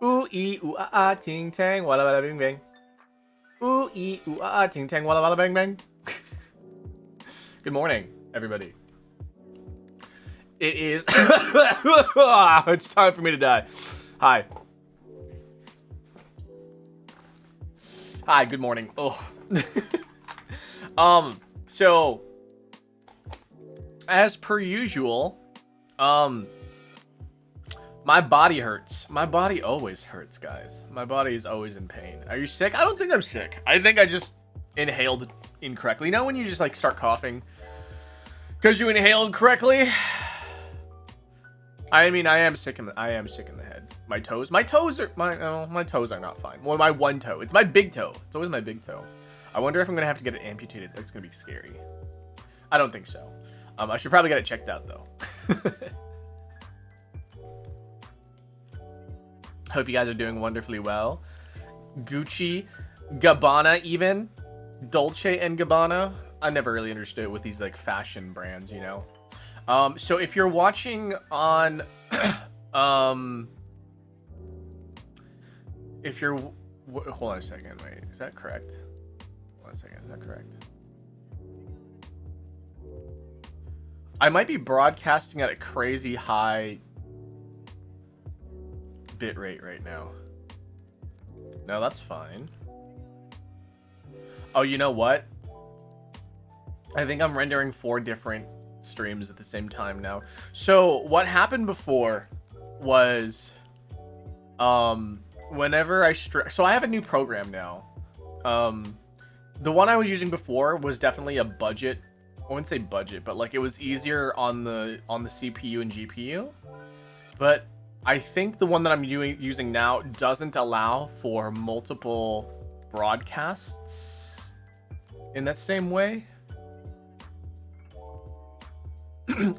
Ooh ee ooh ah ah ting tang walla walla bing bang. Ooh ee ooh ah ah ting tang walla walla bang bang. Good morning, everybody. It is. It's time for me to die. Hi. Hi. Good morning. Oh. So as per usual, my body hurts. My body always hurts, guys. My body is always in pain. Are you sick? I don't think I'm sick. I think I just inhaled incorrectly. You know when you just like start coughing because you inhaled correctly? I mean, I am sick in the head. My toes are not fine. Well, my one toe. It's my big toe. It's always my big toe. I wonder if I'm gonna have to get it amputated. That's gonna be scary. I don't think so. I should probably get it checked out though. Hope you guys are doing wonderfully well. Gucci, Gabbana, even Dolce and Gabbana. I never really understood with these like fashion brands, you know. So if you're watching on, if you're, hold on a second, wait, is that correct? Hold on a second, is that correct? I might be broadcasting at a crazy high bit rate right now. No, that's fine. Oh, you know what? I think I'm rendering 4 different streams at the same time now. So what happened before was whenever I so I have a new program now. The one I was using before was definitely a budget. I wouldn't say budget, but like it was easier on the CPU and GPU. But I think the one that I'm using now doesn't allow for multiple broadcasts in that same way.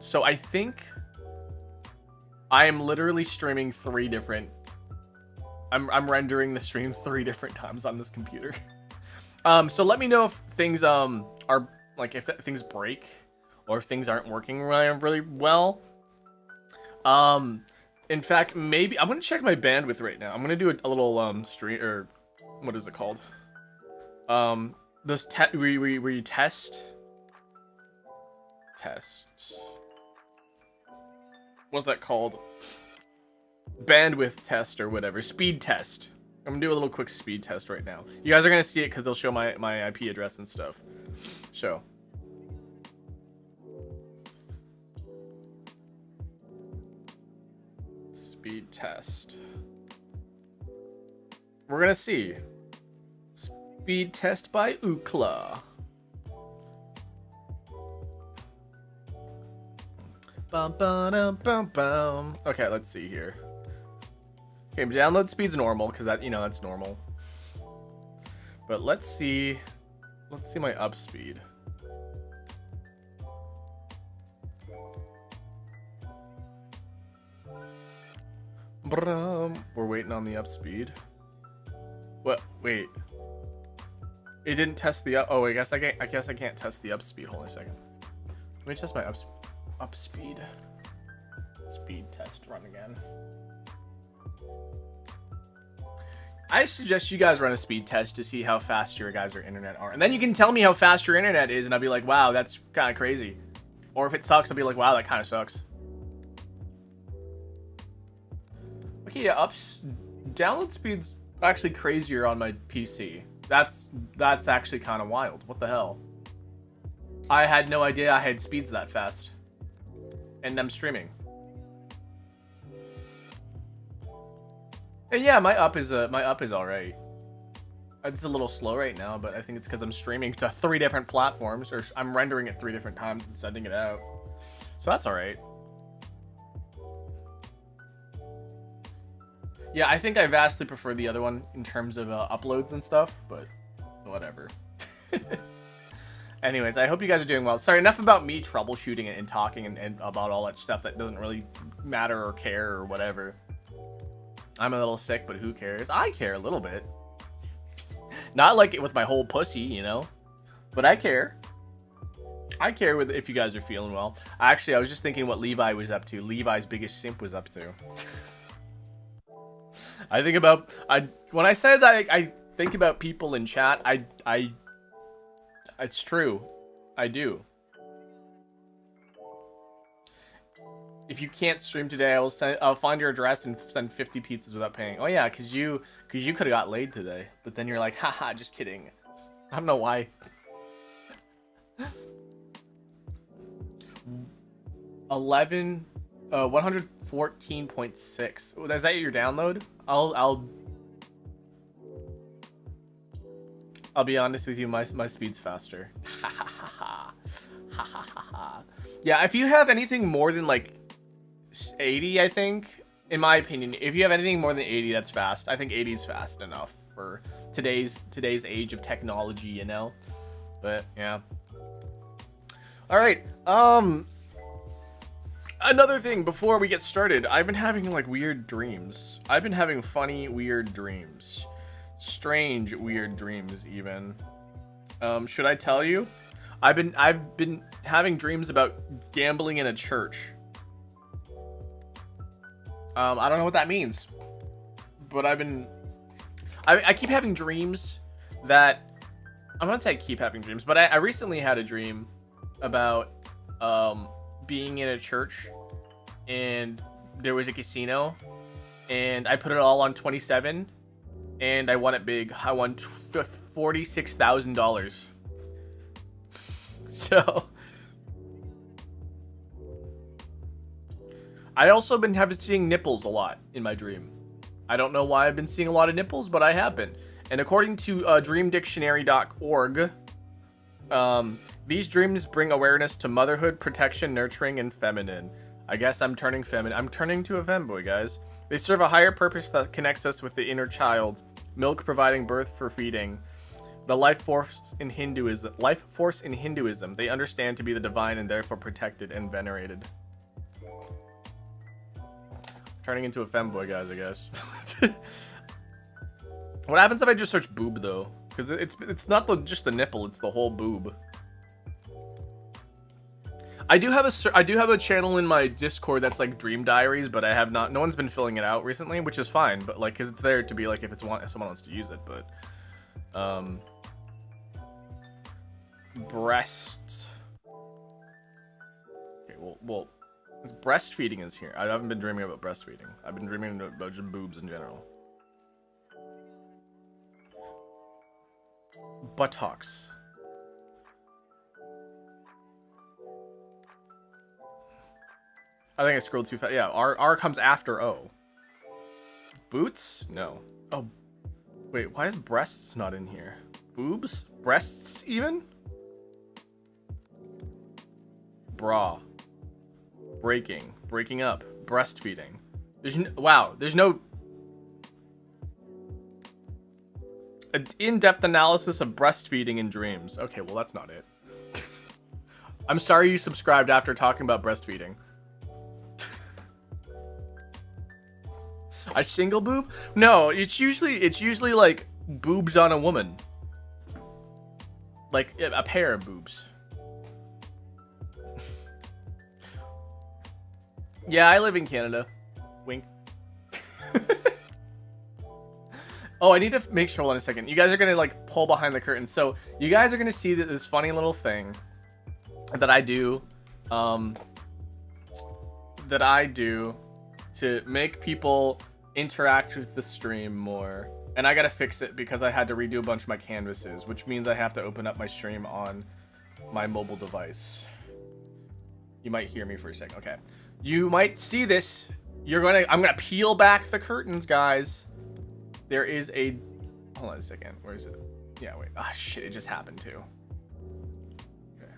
So I think I am literally streaming 3 different. I'm rendering the stream 3 different times on this computer. So let me know if things are like if things break or if things aren't working really well. In fact, maybe I'm gonna check my bandwidth right now. I'm gonna do a little stream, or what is it called? This where you test. What's that called? Bandwidth test or whatever. Speed test. I'm gonna do a little quick speed test right now. You guys are gonna see it because they'll show my IP address and stuff. So. Speed test. We're gonna see. Speed test by Ookla. Bum, bum, bum, bum. Okay, let's see here. Okay, download speed's normal because that, you know, that's normal. But let's see my up speed. We're waiting on the up speed. What? Wait. It didn't test the up. Oh, I guess I can't test the up speed. Hold on a second. Let me test my up speed. Speed test run again. I suggest you guys run a speed test to see how fast your guys' internet are, and then you can tell me how fast your internet is, and I'll be like, wow, that's kind of crazy. Or if it sucks, I'll be like, wow, that kind of sucks. Okay, yeah, download speed's actually crazier on my PC. That's actually kind of wild. What the hell? I had no idea I had speeds that fast. And I'm streaming. And yeah, my up is all right. It's a little slow right now, but I think it's because I'm streaming to 3 different platforms, or I'm rendering it 3 different times and sending it out. So that's all right. Yeah, I think I vastly prefer the other one in terms of uploads and stuff, but whatever. Anyways, I hope you guys are doing well. Sorry, enough about me troubleshooting and talking and about all that stuff that doesn't really matter or care or whatever. I'm a little sick, but who cares? I care a little bit. Not like it with my whole pussy, you know? But I care. I care if you guys are feeling well. Actually, I was just thinking what Levi was up to. Levi's biggest simp was up to. I think about when I said that I think about people in chat. It's true. I do. If you can't stream today, I'll find your address and send 50 pizzas without paying. Oh yeah, cause you could have got laid today, but then you're like, haha, just kidding. I don't know why. 114.6. Is that your download? I'll be honest with you, my speed's faster. Yeah, if you have anything more than like 80, I think, in my opinion, if you have anything more than 80, that's fast. I think 80 is fast enough for today's age of technology, you know. But yeah. All right. Another thing before we get started, I've been having like weird dreams. I've been having funny, weird dreams. Strange, weird dreams even. Should I tell you? I've been having dreams about gambling in a church. I don't know what that means, but I keep having dreams that, I'm not saying I keep having dreams, but I recently had a dream about being in a church and there was a casino and I put it all on 27 and I won it big. I won $46,000. So I also been seeing nipples a lot in my dream. I don't know why I've been seeing a lot of nipples, but I have been. And according to dreamdictionary.org, these dreams bring awareness to motherhood, protection, nurturing, and feminine. I guess I'm turning feminine. I'm turning to a femboy, guys. They serve a higher purpose that connects us with the inner child. Milk providing birth for feeding. The life force in Hinduism. They understand to be the divine and therefore protected and venerated. Turning into a femboy, guys, I guess. What happens if I just search boob though? Because it's not just the nipple, it's the whole boob. I do have a channel in my Discord that's like dream diaries, but I have not. No one's been filling it out recently, which is fine. But like, cause it's there to be like if someone wants to use it. But breasts. Okay, well, breastfeeding is here. I haven't been dreaming about breastfeeding. I've been dreaming about just boobs in general. Buttocks. I think I scrolled too fast. Yeah, R comes after O. Boots? No. Oh, wait. Why is breasts not in here? Boobs? Breasts even? Bra. Breaking up. Breastfeeding. Wow. There's no an in-depth analysis of breastfeeding in dreams. Okay, well that's not it. I'm sorry you subscribed after talking about breastfeeding. A single boob? No, it's usually like boobs on a woman. Like a pair of boobs. Yeah, I live in Canada. Wink. Oh, I need to make sure. Hold on a second. You guys are gonna like pull behind the curtain. So you guys are gonna see that this funny little thing that I do, to make people interact with the stream more. And I gotta fix it because I had to redo a bunch of my canvases, which means I have to open up my stream on my mobile device. You might hear me for a second. Okay. You might see this. I'm gonna peel back the curtains, guys. There is a, hold on a second. Where is it? Yeah, wait. Ah, shit, it just happened too. Okay.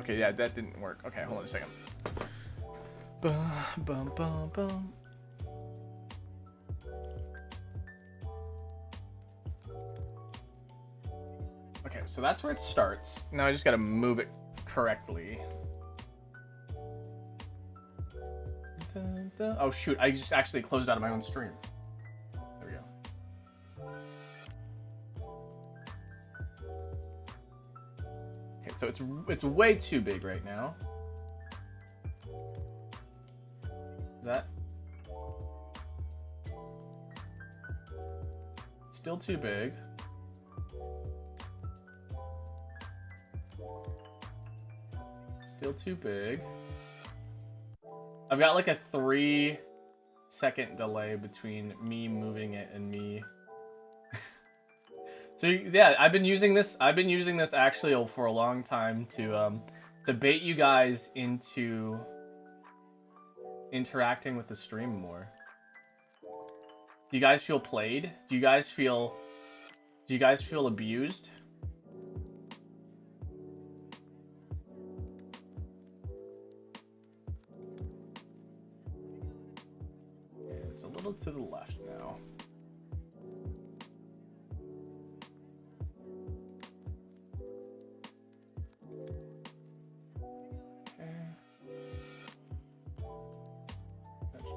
Okay, yeah, that didn't work. Okay, hold on a second. Bum, bum, bum, bum. Okay, so that's where it starts. Now I just gotta move it correctly. Oh shoot, I just actually closed out of my own stream. There we go. Okay, so it's way too big right now. Is that still too big? Still too big. I've got like a 3-second delay between me moving it and me. So yeah, I've been using this actually for a long time to bait you guys into interacting with the stream more. Do you guys feel played? Do you guys feel abused? It's a little to the left now.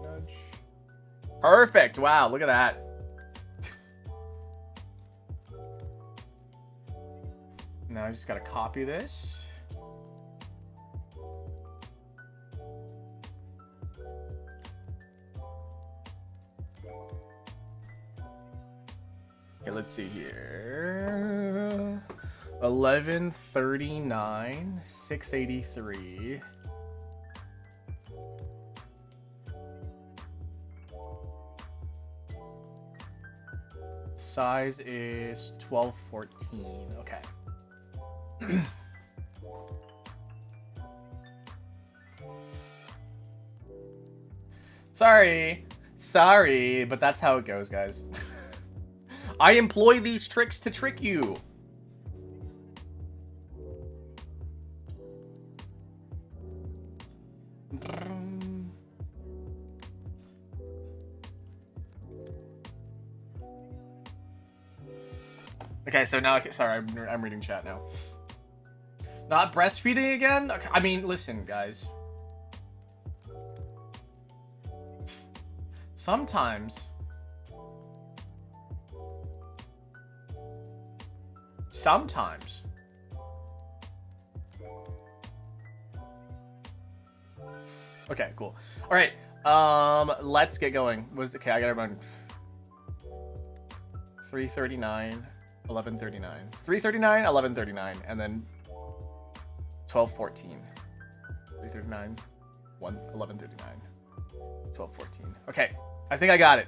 Nudge. Perfect. Wow, look at that. Now I just gotta copy this. Okay, let's see here. 1139, 683. Size is 1214. Okay. Sorry, but that's how it goes, guys. I employ these tricks to trick you. Okay, so now, sorry, I'm reading chat now. Not breastfeeding again? I mean, listen, guys. Sometimes. Okay, cool. All right, let's get going. Okay, I gotta run. 339. 1139. 339, 1139, and then 1214. 339, 1139, 1214. Okay, I think I got it.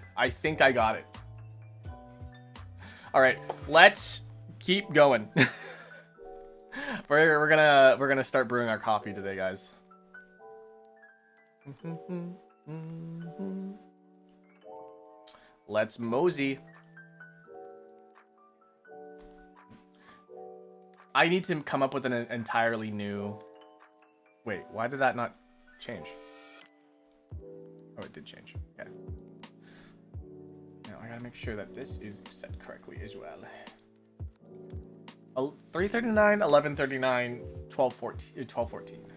All right, let's keep going. we're gonna start brewing our coffee today, guys. Let's mosey. I need to come up with an entirely new... Wait, why did that not change? Oh, it did change. Okay. Now I gotta make sure that this is set correctly as well. 339, 1139, 1214.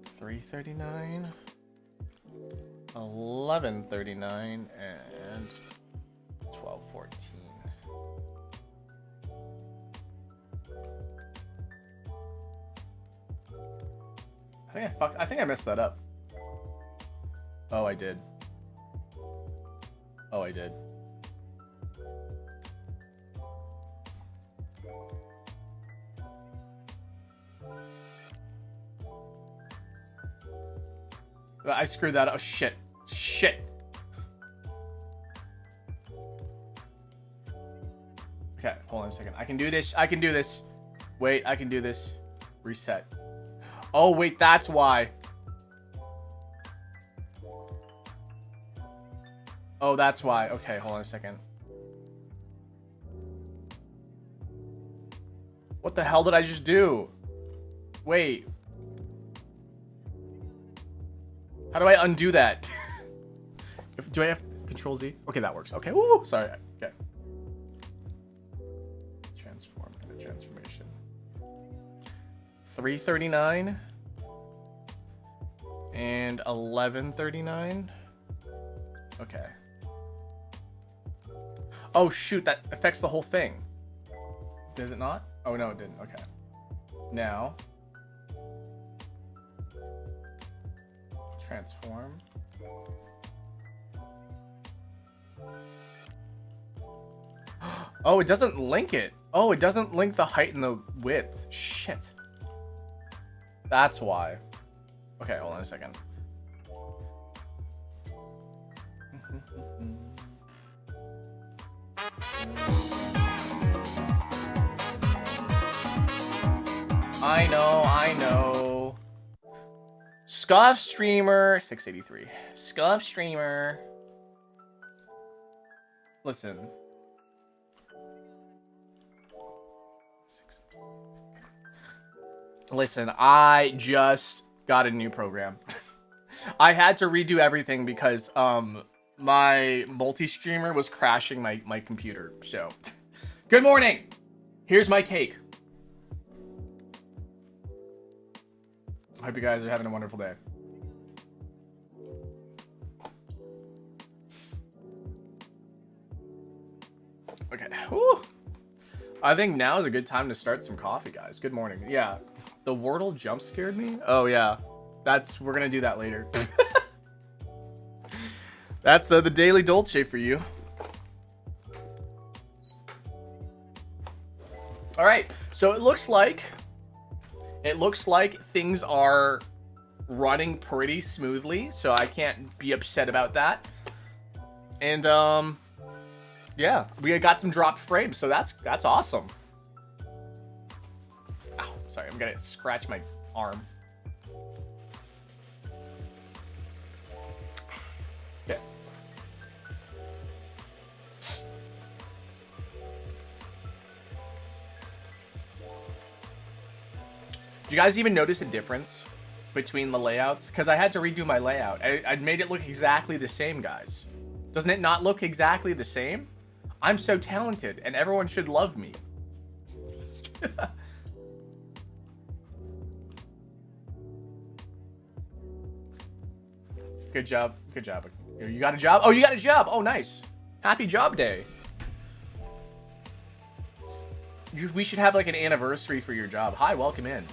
339, 1139, and 1214. I think I messed that up. Oh, I did. I screwed that up. Oh, shit. Okay, hold on a second. I can do this. Wait, I can do this. Reset. Oh, wait, that's why. Oh, that's why. Okay, hold on a second. What the hell did I just do? Wait. How do I undo that? Do I have Control Z? Okay, that works. Okay, woo! Sorry. Okay. Transform and a transformation. 339 and 1139. Okay. Oh shoot, that affects the whole thing. Does it not? Oh no, it didn't. Okay. Now Transform. Oh, it doesn't link it. Oh, it doesn't link the height and the width. Shit. That's why. Okay, hold on a second. I know. Scuff streamer 683. Scuff streamer. Listen. Listen, I just got a new program. I had to redo everything because my multi-streamer was crashing my computer. So, good morning. Here's my cake. I hope you guys are having a wonderful day. Okay. Whew. I think now is a good time to start some coffee, guys. Good morning. Yeah. The Wordle jump scared me? Oh, yeah. We're going to do that later. That's the daily Dolce for you. All right. So it looks like things are running pretty smoothly, so I can't be upset about that. And yeah, we got some dropped frames, so that's awesome. Ow, sorry, I'm gonna scratch my arm. Okay. Do you guys even notice a difference between the layouts? Because I had to redo my layout. I made it look exactly the same, guys. Doesn't it not look exactly the same? I'm so talented, and everyone should love me. Good job. Good job. You got a job? Oh, you got a job. Oh, nice. Happy job day. We should have like an anniversary for your job. Hi, welcome in.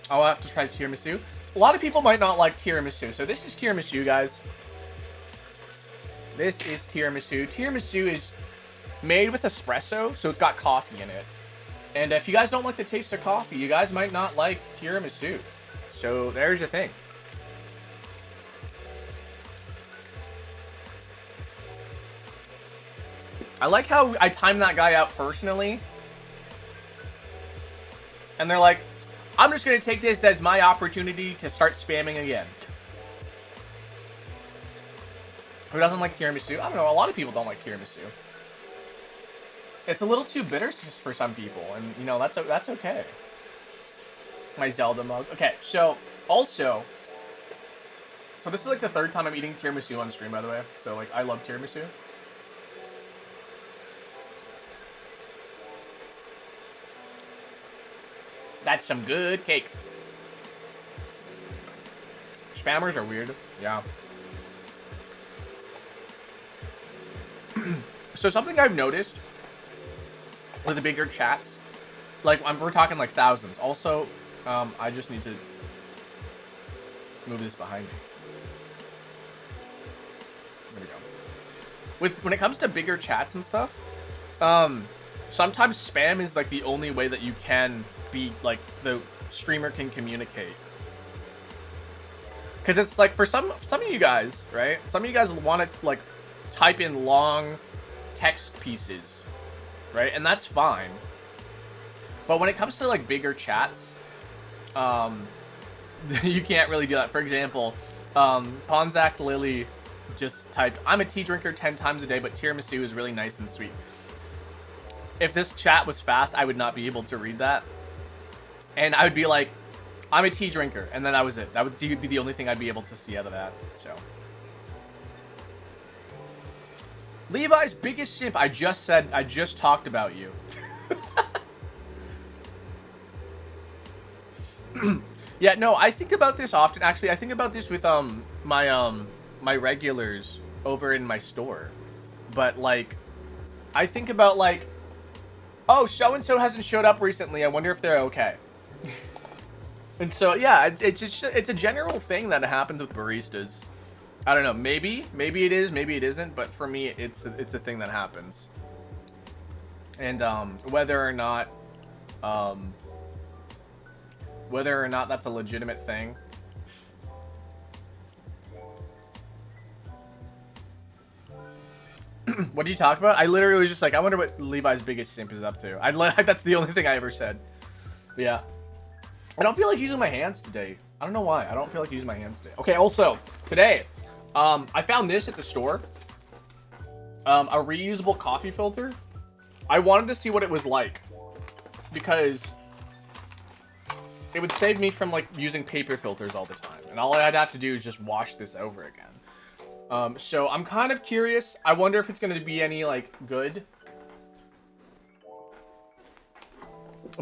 I'll have to try tiramisu. A lot of people might not like tiramisu, so this is tiramisu, guys. This is tiramisu. Tiramisu is made with espresso, so it's got coffee in it. And if you guys don't like the taste of coffee, you guys might not like tiramisu. So there's your thing. I like how I timed that guy out personally. And they're like, I'm just going to take this as my opportunity to start spamming again. Who doesn't like tiramisu? I don't know. A lot of people don't like tiramisu. It's a little too bitter for some people. And, you know, that's okay. My Zelda mug. Okay, so, also... So this is like the third time I'm eating tiramisu on stream, by the way. So, like, I love tiramisu. That's some good cake. Spammers are weird. Yeah. So something I've noticed with the bigger chats, like we're talking like thousands. Also, I just need to move this behind me. There we go. When it comes to bigger chats and stuff, sometimes spam is like the only way that you can be like the streamer can communicate. Because it's like for some of you guys, right? Some of you guys want to like type in long text pieces, right? And that's fine. But when it comes to like bigger chats, you can't really do that. For example, Ponzak Lily just typed, I'm a tea drinker 10 times a day, but tiramisu is really nice and sweet. If this chat was fast, I would not be able to read that. And I would be like, I'm a tea drinker. And then that was it. That would be the only thing I'd be able to see out of that. So. Levi's biggest simp. I just talked about you. Yeah, no, I think about this often. Actually, I think about this with my regulars over in my store. But like, I think about like, oh, so and so hasn't showed up recently. I wonder if they're okay. And so yeah, it's a general thing that happens with baristas. I don't know, maybe it is, maybe it isn't, but for me it's a thing that happens. And whether or not that's a legitimate thing. What did you talk about? I literally was just like, I wonder what Levi's biggest simp is up to. That's the only thing I ever said. But yeah. I don't feel like using my hands today. I don't know why. I don't feel like using my hands today. Okay, also, today, I found this at the store. A reusable coffee filter. I wanted to see what it was like. Because it would save me from, like, using paper filters all the time. And all I'd have to do is just wash this over again. So I'm kind of curious. I wonder if it's going to be any, like, good.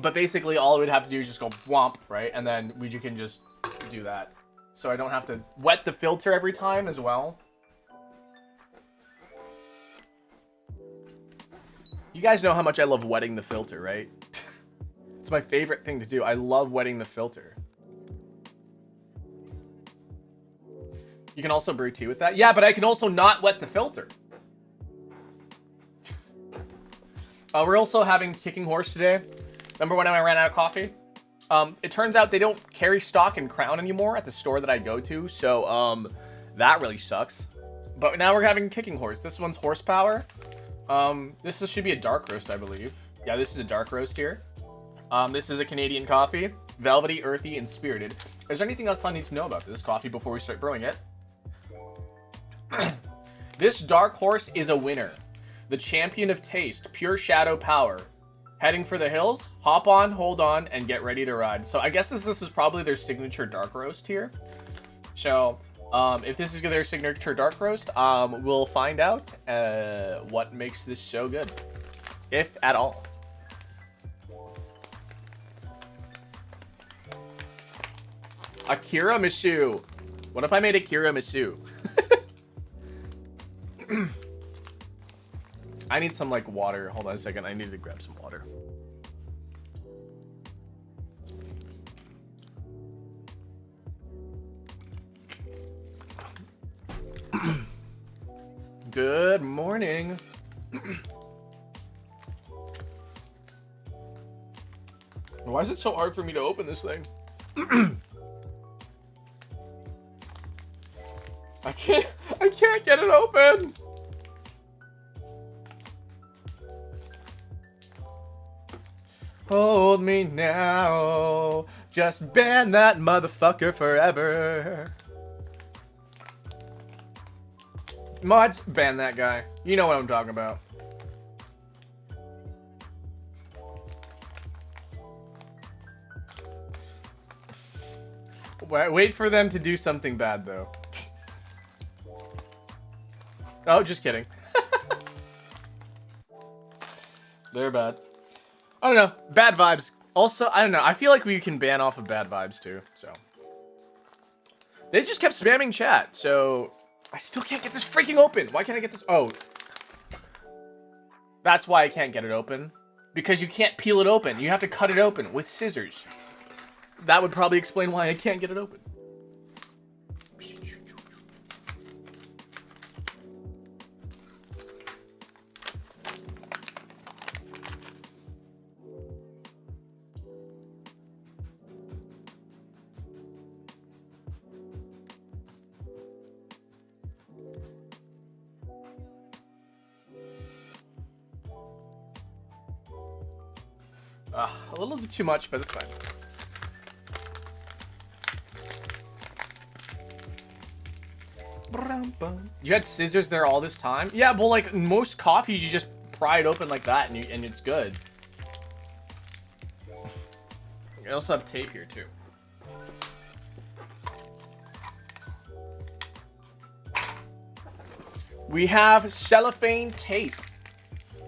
But basically, all I would have to do is just go whomp, right? And then you can just do that. So I don't have to wet the filter every time as well. You guys know how much I love wetting the filter, right? It's my favorite thing to do. I love wetting the filter. You can also brew tea with that. Yeah, but I can also not wet the filter. We're also having Kicking Horse today. Remember when I ran out of coffee? It turns out they don't carry stock in Crown anymore at the store that I go to. So, that really sucks. But now we're having Kicking Horse. This one's horsepower. This should be a dark roast, I believe. Yeah, this is a dark roast here. This is a Canadian coffee. Velvety, earthy, and spirited. Is there anything else I need to know about this coffee before we start brewing it? This dark horse is a winner. The champion of taste. Pure shadow power. Heading for the hills. Hop on, hold on, and get ready to ride. So I guess this is probably their signature dark roast here. So, if this is their signature dark roast, we'll find out what makes this so good. If at all. A tiramisu. What if I made a tiramisu? I need some, like, water. Hold on a second. I need to grab some water. Good morning. Why is it so hard for me to open this thing? I can't get it open. Hold me now. Just ban that motherfucker forever. Mods, ban that guy. You know what I'm talking about. Wait for them to do something bad, though. Oh, just kidding. They're bad. I don't know. Bad vibes. Also, I don't know. I feel like we can ban off of bad vibes, too. So. They just kept spamming chat, so... I still can't get this freaking open. Why can't I get this? Oh. That's why I can't get it open. Because you can't peel it open. You have to cut it open with scissors. That would probably explain why I can't get it open. A little bit too much, but it's fine. You had scissors there all this time? Yeah, well, like, most coffees, you just pry it open like that, and it's good. I also have tape here, too. We have cellophane tape.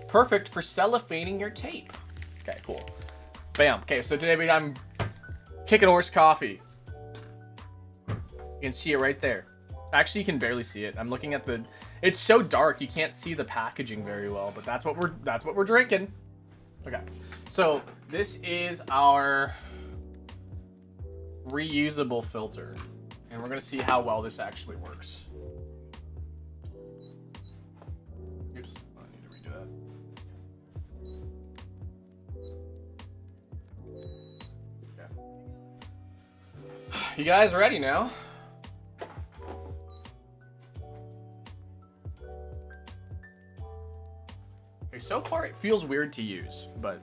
Perfect for cellophaning your tape. Okay, cool. Bam. Okay, so today I'm Kicking Horse coffee. You can see it right there. Actually, you can barely see it. I'm looking at the... It's so dark, you can't see the packaging very well, but that's what we're drinking. Okay. So, this is our reusable filter. And we're going to see how well this actually works. Oops, I need to redo that. Okay. You guys ready now? Okay, so far it feels weird to use, but...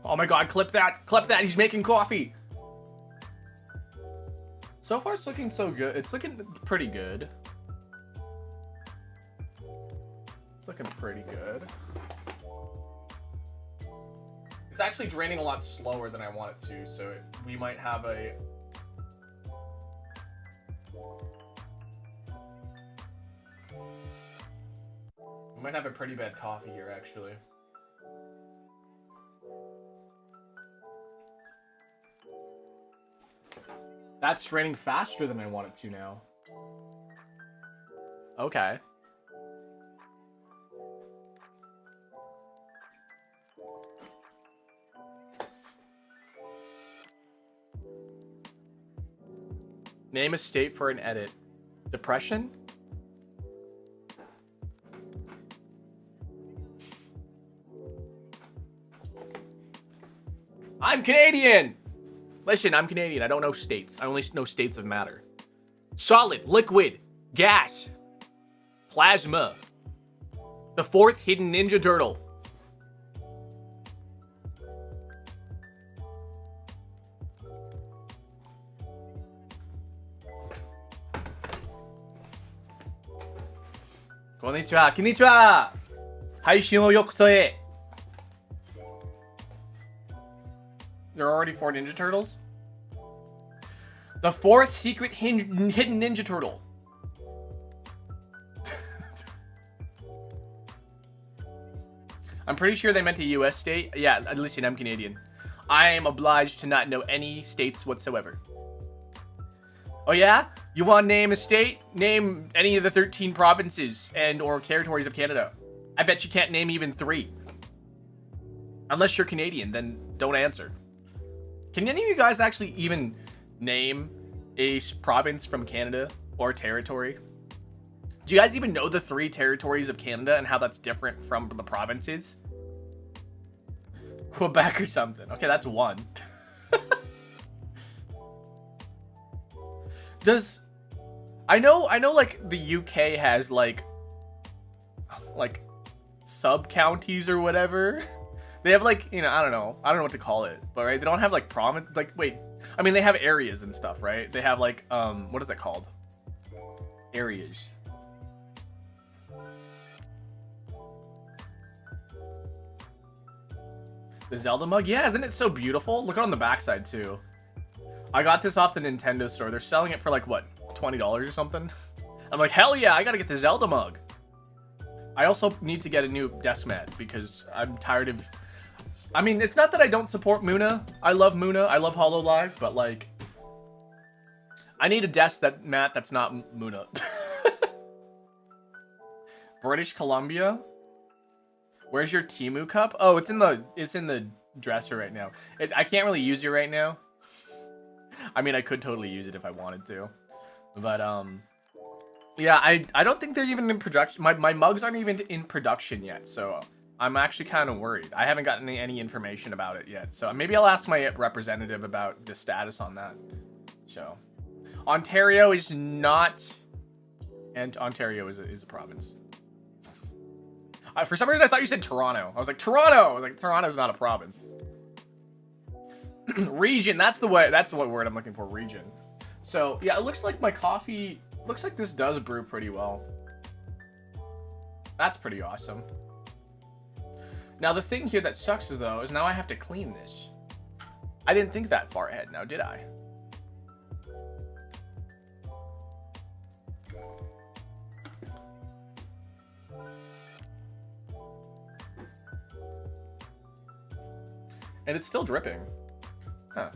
Oh my god, clip that! Clip that! He's making coffee! So far it's looking so good. It's looking pretty good. It's looking pretty good. It's actually draining a lot slower than I want it to, so we might have a... We might have a pretty bad coffee here, actually. That's draining faster than I want it to now. Okay. Name a state for an edit. Depression? I'm Canadian! Listen, I'm Canadian. I don't know states. I only know states of matter. Solid, liquid, gas, plasma. The fourth hidden Ninja Turtle. Konnichiwa, konnichiwa! 配信をよくそえ. There are already 4 Ninja Turtles? The 4th secret hidden Ninja Turtle. I'm pretty sure they meant a US state. Yeah, listen, I'm Canadian. I am obliged to not know any states whatsoever. Oh yeah? You want to name a state? Name any of the 13 provinces and or territories of Canada. I bet you can't name even 3. Unless you're Canadian, then don't answer. Can any of you guys actually even name a province from Canada or territory? Do you guys even know the 3 territories of Canada and how that's different from the provinces? Quebec or something. Okay, that's 1. Does... I know like the UK has like sub-counties or whatever. They have like, you know, I don't know what to call it, but right, they don't have like province, like, wait, I mean, they have areas and stuff, right? They have like, what is it called? Areas. The Zelda mug? Yeah, isn't it so beautiful? Look on the backside too. I got this off the Nintendo store. They're selling it for like, what, $20 or something? I'm like, hell yeah, I gotta get the Zelda mug. I also need to get a new desk mat because I'm tired of... I mean, it's not that I don't support Muna. I love Muna. I love HoloLive, but like... I need a desk mat that's not Muna. British Columbia? Where's your Temu cup? Oh, it's in the dresser right now. I can't really use it right now. I mean, I could totally use it if I wanted to. But, yeah, I don't think they're even in production. My mugs aren't even in production yet, so I'm actually kind of worried. I haven't gotten any information about it yet, so maybe I'll ask my representative about the status on that. So, Ontario is not, and Ontario is a province. For some reason, I thought you said Toronto. I was like, Toronto! I was like, Toronto's not a province. Region, that's what word I'm looking for, region. So, yeah, it looks like my coffee... Looks like this does brew pretty well. That's pretty awesome. Now, the thing here that sucks is, though, is now I have to clean this. I didn't think that far ahead now, did I? And it's still dripping. Huh.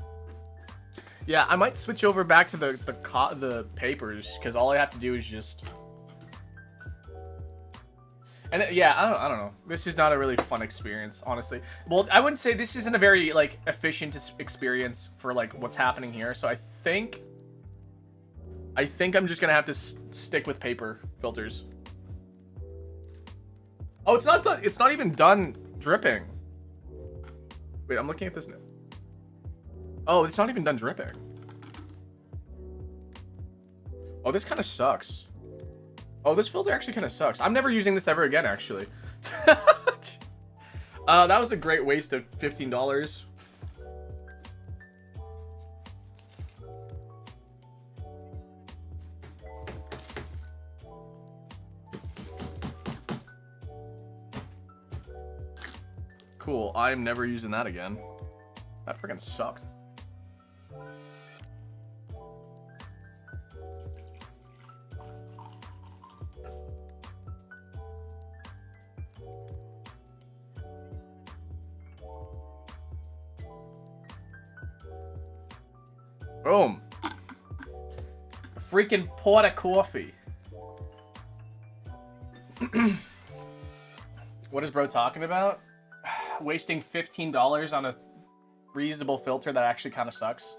Yeah, I might switch over back to the papers, because all I have to do is just And yeah, I don't know. This is not a really fun experience, honestly. Well, I wouldn't say this isn't a very like efficient experience for like what's happening here. So I think I'm just gonna have to stick with paper filters. Oh, it's not done. It's not even done dripping. Wait, I'm looking at this now. Oh, it's not even done dripping. Oh, this kind of sucks. Oh, this filter actually kind of sucks. I'm never using this ever again, actually. That was a great waste of $15. Cool. I'm never using that again. That freaking sucks. Boom. A freaking pot of coffee. What is bro talking about? Wasting $15 on a reasonable filter that actually kind of sucks.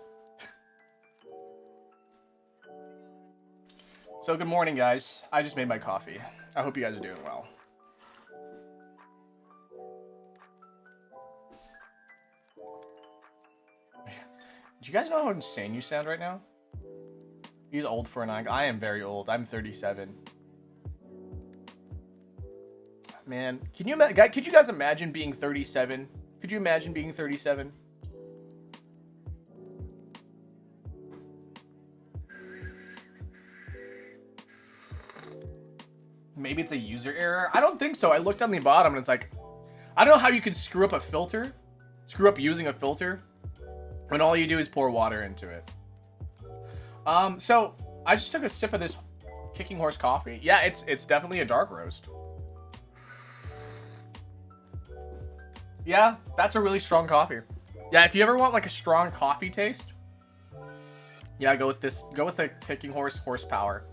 So good morning, guys. I just made my coffee. I hope you guys are doing well. Do you guys know how insane you sound right now? He's old for an eye. I am very old. I'm 37. Man, could you guys imagine being 37? Could you imagine being 37? Maybe it's a user error. I don't think so. I looked on the bottom and it's like, I don't know how you could screw up a filter, screw up using a filter, when all you do is pour water into it. So I just took a sip of this Kicking Horse coffee. Yeah, it's definitely a dark roast. Yeah, that's a really strong coffee. Yeah, if you ever want like a strong coffee taste, yeah, go with this. Go with the Kicking Horse horsepower.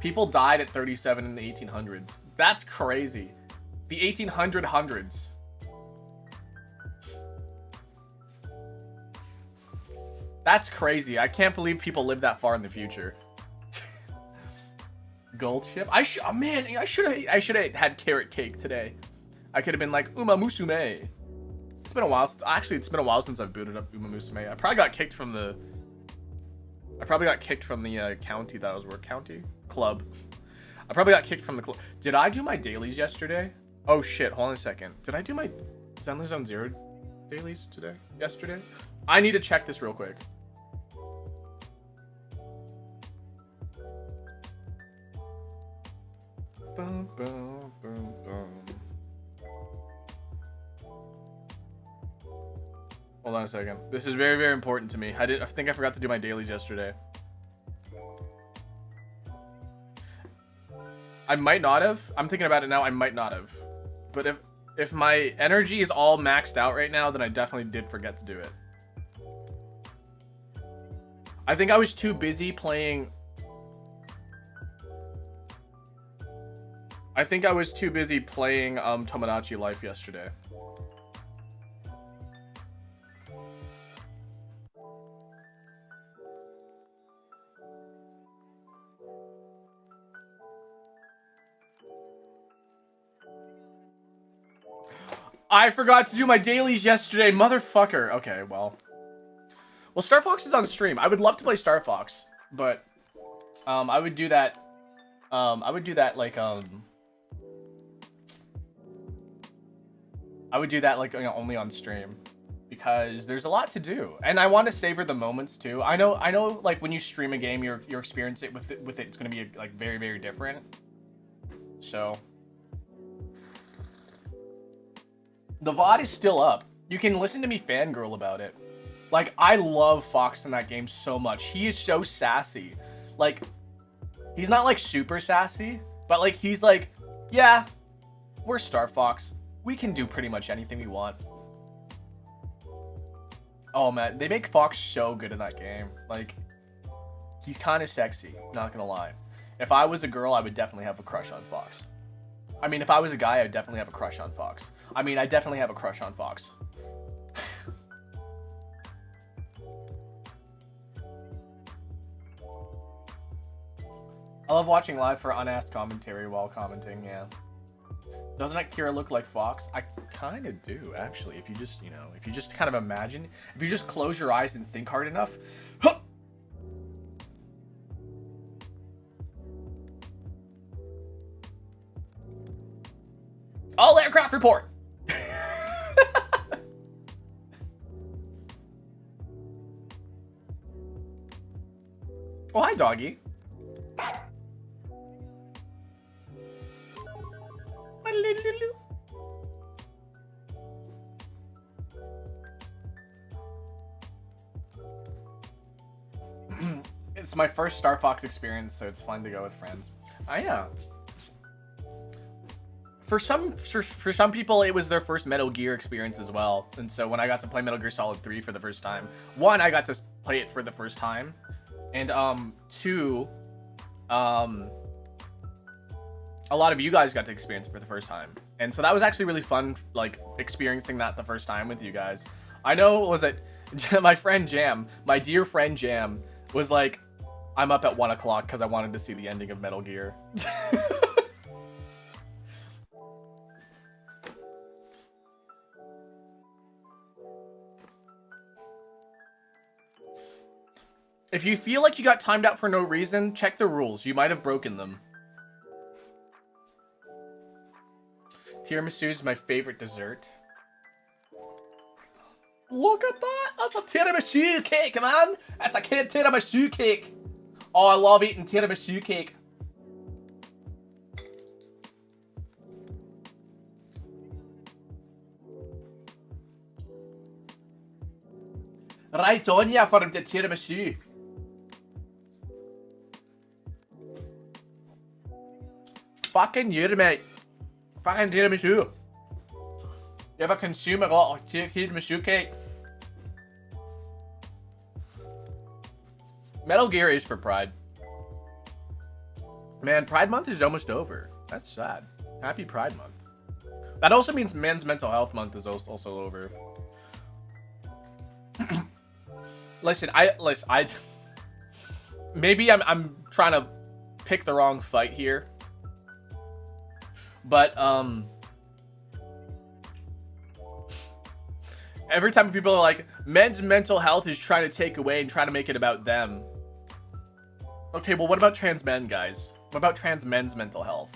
People died at 37 in the 1800s. That's crazy. The 1800s. That's crazy. I can't believe people live that far in the future. Gold ship. Oh man, I should have had carrot cake today. I could have been like Uma Musume. It's been a while since it's been a while since I've booted up Uma Musume. I probably got kicked from the county that I was working county club. I probably got kicked from the club. Did I do my dailies yesterday? Oh shit, hold on a second. Did I do my Zenler Zone 0 dailies yesterday? I need to check this real quick. Boom, boom, boom, boom. Hold on a second. This is very, very important to me. I think I forgot to do my dailies yesterday. I might not have. I'm thinking about it now. I might not have. But if my energy is all maxed out right now, then I definitely did forget to do it. I think I was too busy playing... Tomodachi Life yesterday. I forgot to do my dailies yesterday, motherfucker. Okay, well, Star Fox is on stream. I would love to play Star Fox, but I would do that like only on stream, because there's a lot to do, and I want to savor the moments too. I know like when you stream a game, your experience with it's going to be like very, very different. So the VOD is still up. You can listen to me fangirl about it. Like, I love Fox in that game so much. He is so sassy. Like, he's not like super sassy, but like he's like, yeah, we're Star Fox. We can do pretty much anything we want. Oh man, they make Fox so good in that game. Like, he's kind of sexy, not gonna lie. If I was a girl, I would definitely have a crush on Fox. I mean, if I was a guy, I'd definitely have a crush on Fox. I mean, I definitely have a crush on Fox. I love watching live for unasked commentary while commenting, yeah. Doesn't Akira look like Fox? I kind of do, actually. If you just, you know, if you just kind of imagine, if you just close your eyes and think hard enough. Huh! All aircraft report! Oh, hi, doggy. It's my first Star Fox experience, so it's fun to go with friends. Yeah. For some people, it was their first Metal Gear experience as well. And so when I got to play Metal Gear Solid 3 for the first time, one, I got to play it for the first time, and two, a lot of you guys got to experience it for the first time. And so that was actually really fun, like, experiencing that the first time with you guys. I know, was it my friend Jam, my dear friend Jam, was like, I'm up at 1 o'clock because I wanted to see the ending of Metal Gear. If you feel like you got timed out for no reason, check the rules. You might have broken them. Tiramisu is my favorite dessert. Look at that! That's a tiramisu cake, man! That's a tiramisu cake! Oh, I love eating tiramisu cake. Right on ya for him to tiramisu. Fucking you, mate. Fucking tiramisu. You ever consume a lot of tiramisu cake? Metal Gear is for Pride. Man, Pride Month is almost over. That's sad. Happy Pride Month. That also means Men's Mental Health Month is also over. Listen, maybe I'm trying to pick the wrong fight here. But, every time people are like, men's mental health is trying to take away and try to make it about them. Okay, well, what about trans men, guys? What about trans men's mental health?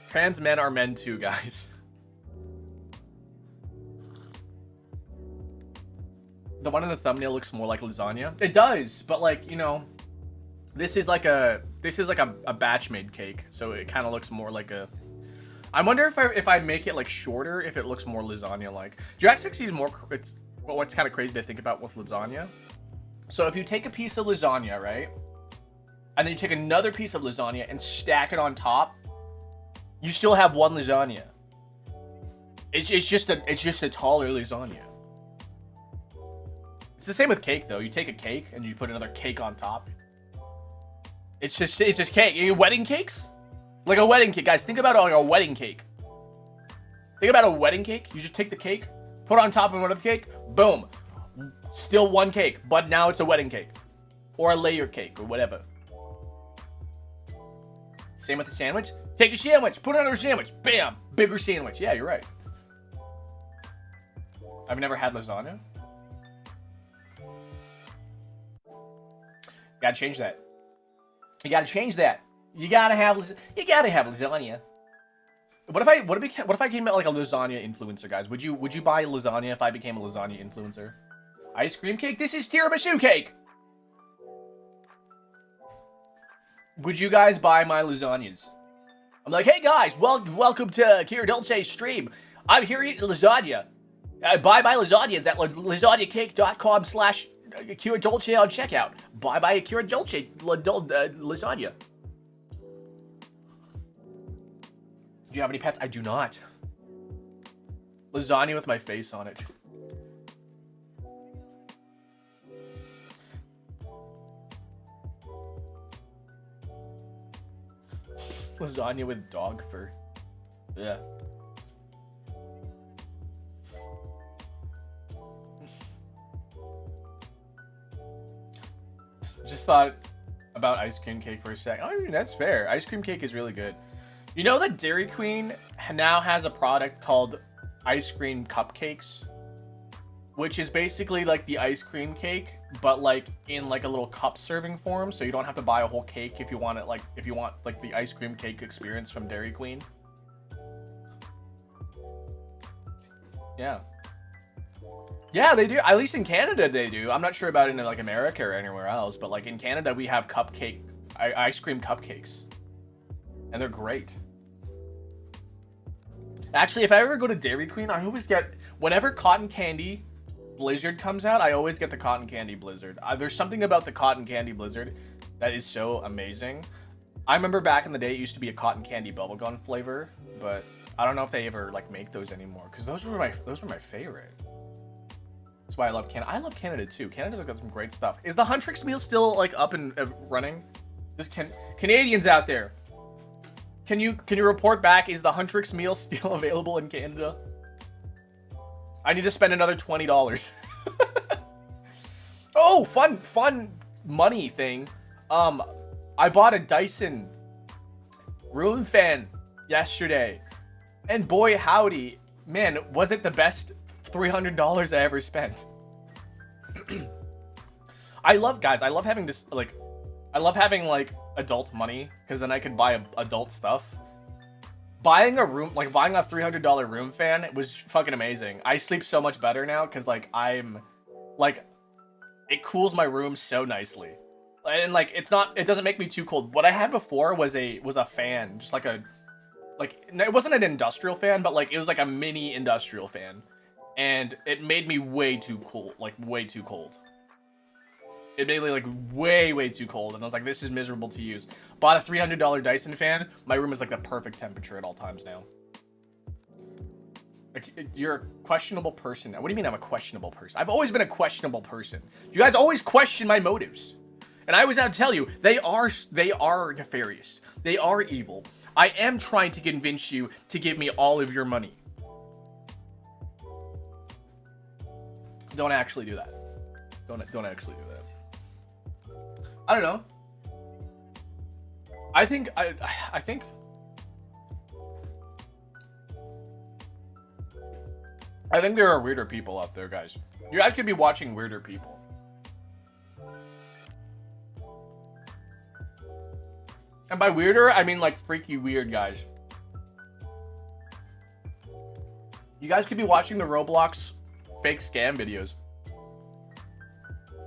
Trans men are men too, guys. The one in the thumbnail looks more like lasagna. It does, but like, you know, this is like a batch made cake, so it kind of looks more like a. I wonder if I make it like shorter, if it looks more lasagna like. Do you actually see more? It's what's kind of crazy to think about with lasagna. So if you take a piece of lasagna, right, and then you take another piece of lasagna and stack it on top, you still have one lasagna. It's just a taller lasagna. It's the same with cake though. You take a cake and you put another cake on top. It's just cake. You wedding cakes? Like a wedding cake, guys. Think about it like a wedding cake. Think about a wedding cake. You just take the cake, put it on top of another cake, boom. Still one cake, but now it's a wedding cake. Or a layer cake, or whatever. Same with the sandwich. Take a sandwich, put another sandwich, bam, bigger sandwich. Yeah, you're right. I've never had lasagna. Gotta change that. You gotta change that. You gotta have lasagna. What if I became like a lasagna influencer, guys? Would you buy lasagna if I became a lasagna influencer? Ice cream cake? This is tiramisu cake. Would you guys buy my lasagnas? I'm like, hey guys, welcome to Akira Dolce's stream. I'm here eating lasagna. Buy my lasagnas at lasagnacake.com/Akira Dolce on checkout. Buy my Akira Dolce lasagna. Do you have any pets? I do not. Lasagna with my face on it. Lasagna with dog fur. Yeah. Just thought about ice cream cake for a sec. I mean, that's fair. Ice cream cake is really good. You know that Dairy Queen now has a product called ice cream cupcakes, which is basically like the ice cream cake, but like in like a little cup serving form. So you don't have to buy a whole cake if you want it. Like if you want like the ice cream cake experience from Dairy Queen. Yeah. Yeah, they do. At least in Canada, they do. I'm not sure about in like America or anywhere else, but like in Canada, we have ice cream cupcakes, and they're great. Actually, if I ever go to Dairy Queen, I always get whenever cotton candy Blizzard comes out, I always get the cotton candy Blizzard. There's something about the cotton candy Blizzard that is so amazing. I remember back in the day, it used to be a cotton candy bubblegum flavor, but I don't know if they ever like make those anymore because those were my favorite. That's why I love Canada. I love Canada too. Canada's got some great stuff. Is the Huntrix meal still like up and running? Canadians out there, can you report back? Is the Huntrix meal still available in Canada? I need to spend another $20. Oh, fun money thing. I bought a Dyson room fan yesterday, and boy howdy, man, was it the best $300 I ever spent. I love having this, like, I love having, like, adult money, because then I could buy adult stuff. Buying a $300 room fan was fucking amazing. I sleep so much better now, because, like, it cools my room so nicely. And, like, it doesn't make me too cold. What I had before was a fan, just like it wasn't an industrial fan, but, like, it was like a mini industrial fan. And it made me way too cool, like way too cold. It made me like way too cold, and I was like, this is miserable to use. Bought a $300 Dyson fan. My room is like the perfect temperature at all times now. Like, you're a questionable person. What do you mean I'm a questionable person? I've always been a questionable person. You guys always question my motives. And I always have to tell you, they are nefarious. They are evil. I am trying to convince you to give me all of your money. Don't actually do that. Don't actually do that. I don't know. I think there are weirder people out there, guys. You guys could be watching weirder people. And by weirder, I mean like freaky weird guys. You guys could be watching the Roblox fake scam videos.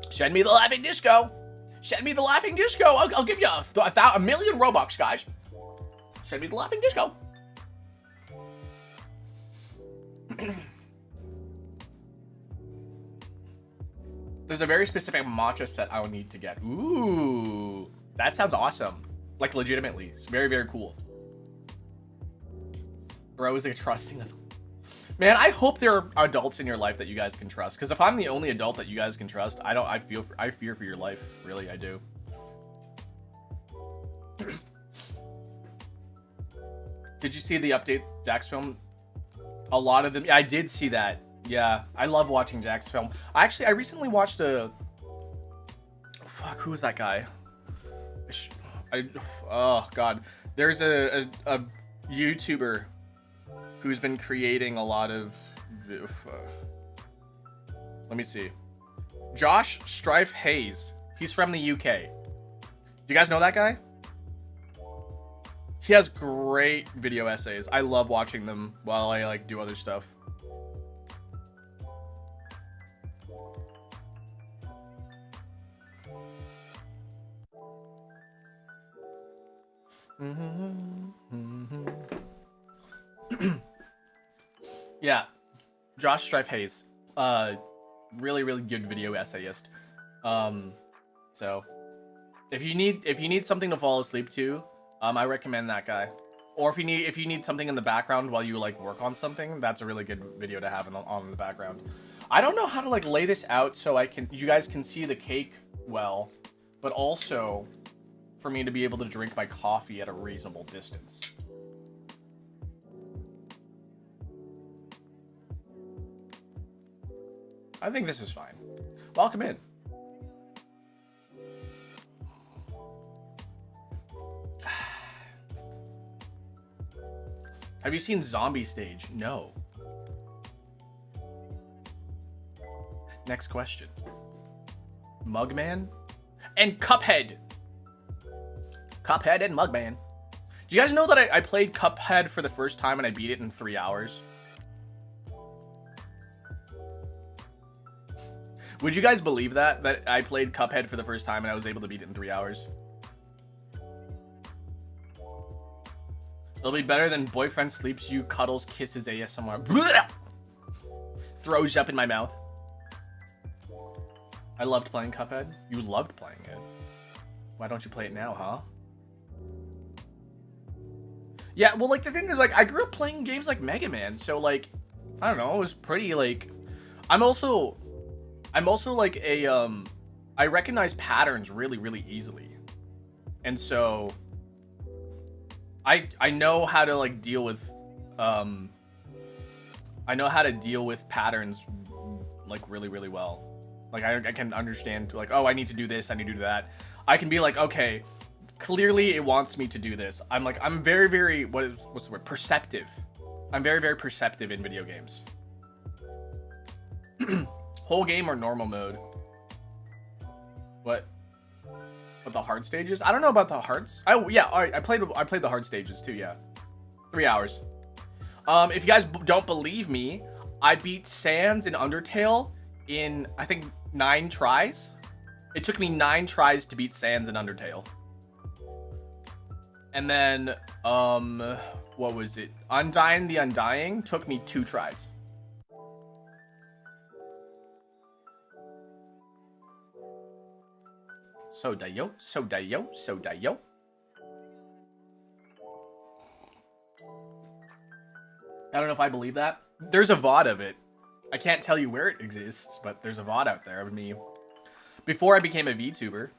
Send me the laughing disco. Send me the laughing disco. I'll give you a million Robux, guys. Send me the laughing disco. There's a very specific matcha set I will need to get. Ooh, that sounds awesome. Like legitimately, it's very cool. Bro is a trusting adult. Man, I hope there are adults in your life that you guys can trust. Because if I'm the only adult that you guys can trust, I fear for your life. Really, I do. Did you see the update Jack's film? A lot of them. I did see that. Yeah, I love watching Jack's film. I recently watched a. Fuck, who's that guy? Oh god, there's a YouTuber who's been creating a lot of. Let me see. Josh Strife Hayes. He's from the UK. Do you guys know that guy? He has great video essays. I love watching them while I like do other stuff. Yeah, Josh Strife Hayes, really good video essayist. So if you need something to fall asleep to, I recommend that guy. Or if you need something in the background while you like work on something, that's a really good video to have on in the background. I don't know how to like lay this out so you guys can see the cake well, but also for me to be able to drink my coffee at a reasonable distance. I think this is fine. Welcome in. Have you seen Zombie Stage? No. Next question. Mugman and Cuphead. Cuphead and Mugman. Do you guys know that I played Cuphead for the first time and I beat it in 3 hours? Would you guys believe that? That I played Cuphead for the first time and I was able to beat it in 3 hours? It'll be better than boyfriend sleeps you, cuddles, kisses, ASMR. Throws up in my mouth. I loved playing Cuphead. You loved playing it. Why don't you play it now, huh? Yeah, well, like, the thing is, like, I grew up playing games like Mega Man, so, like, I don't know, it was pretty, like... I'm also, like, I recognize patterns really, really easily. And so... I know how to, like, deal with, I know how to deal with patterns, like, really, really well. Like, I can understand, like, oh, I need to do this, I need to do that. I can be like, okay, clearly it wants me to do this. I'm like, I'm very, very, what's the word? Perceptive. I'm very, very perceptive in video games. Whole game or normal mode? What the hard stages? I don't know about the hearts. Oh yeah, all right, I played the hard stages too. Yeah, 3 hours. If you guys don't believe me, I beat Sans in Undertale in I think 9 tries. It took me 9 tries to beat Sans in Undertale. And then what was it? Undying the Undying took me 2 tries. So dayo, so dayo, so dayo. I don't know if I believe that. There's a VOD of it. I can't tell you where it exists, but there's a VOD out there of me. Before I became a VTuber,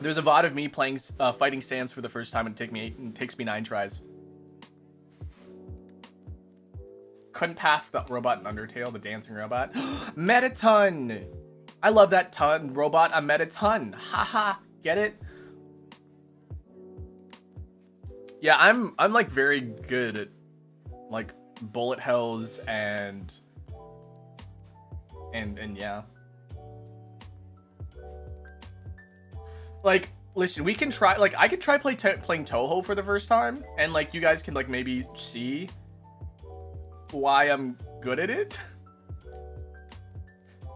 there's a VOD of me playing, fighting Sans for the first time, and it takes me 9 tries. Couldn't pass the robot in Undertale, the dancing robot. Metaton! I love that ton robot. I met a ton. Haha. Get it? Yeah, I'm like very good at like bullet hells and yeah. Like, listen, we can try. Like, I could try playing Toho for the first time, and like you guys can like maybe see why I'm good at it.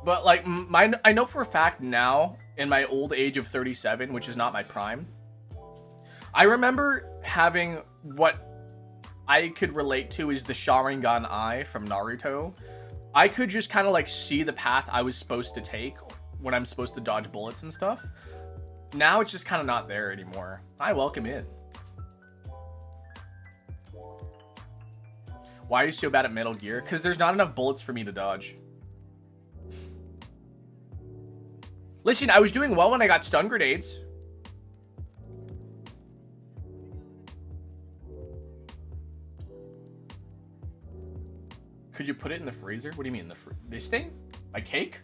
But, like, I know for a fact now, in my old age of 37, which is not my prime, I remember having what I could relate to is the Sharingan Eye from Naruto. I could just kind of, like, see the path I was supposed to take when I'm supposed to dodge bullets and stuff. Now it's just kind of not there anymore. Hi, welcome in. Why are you so bad at Metal Gear? Because there's not enough bullets for me to dodge. Listen, I was doing well when I got stun grenades. Could you put it in the freezer? What do you mean, this thing? My cake?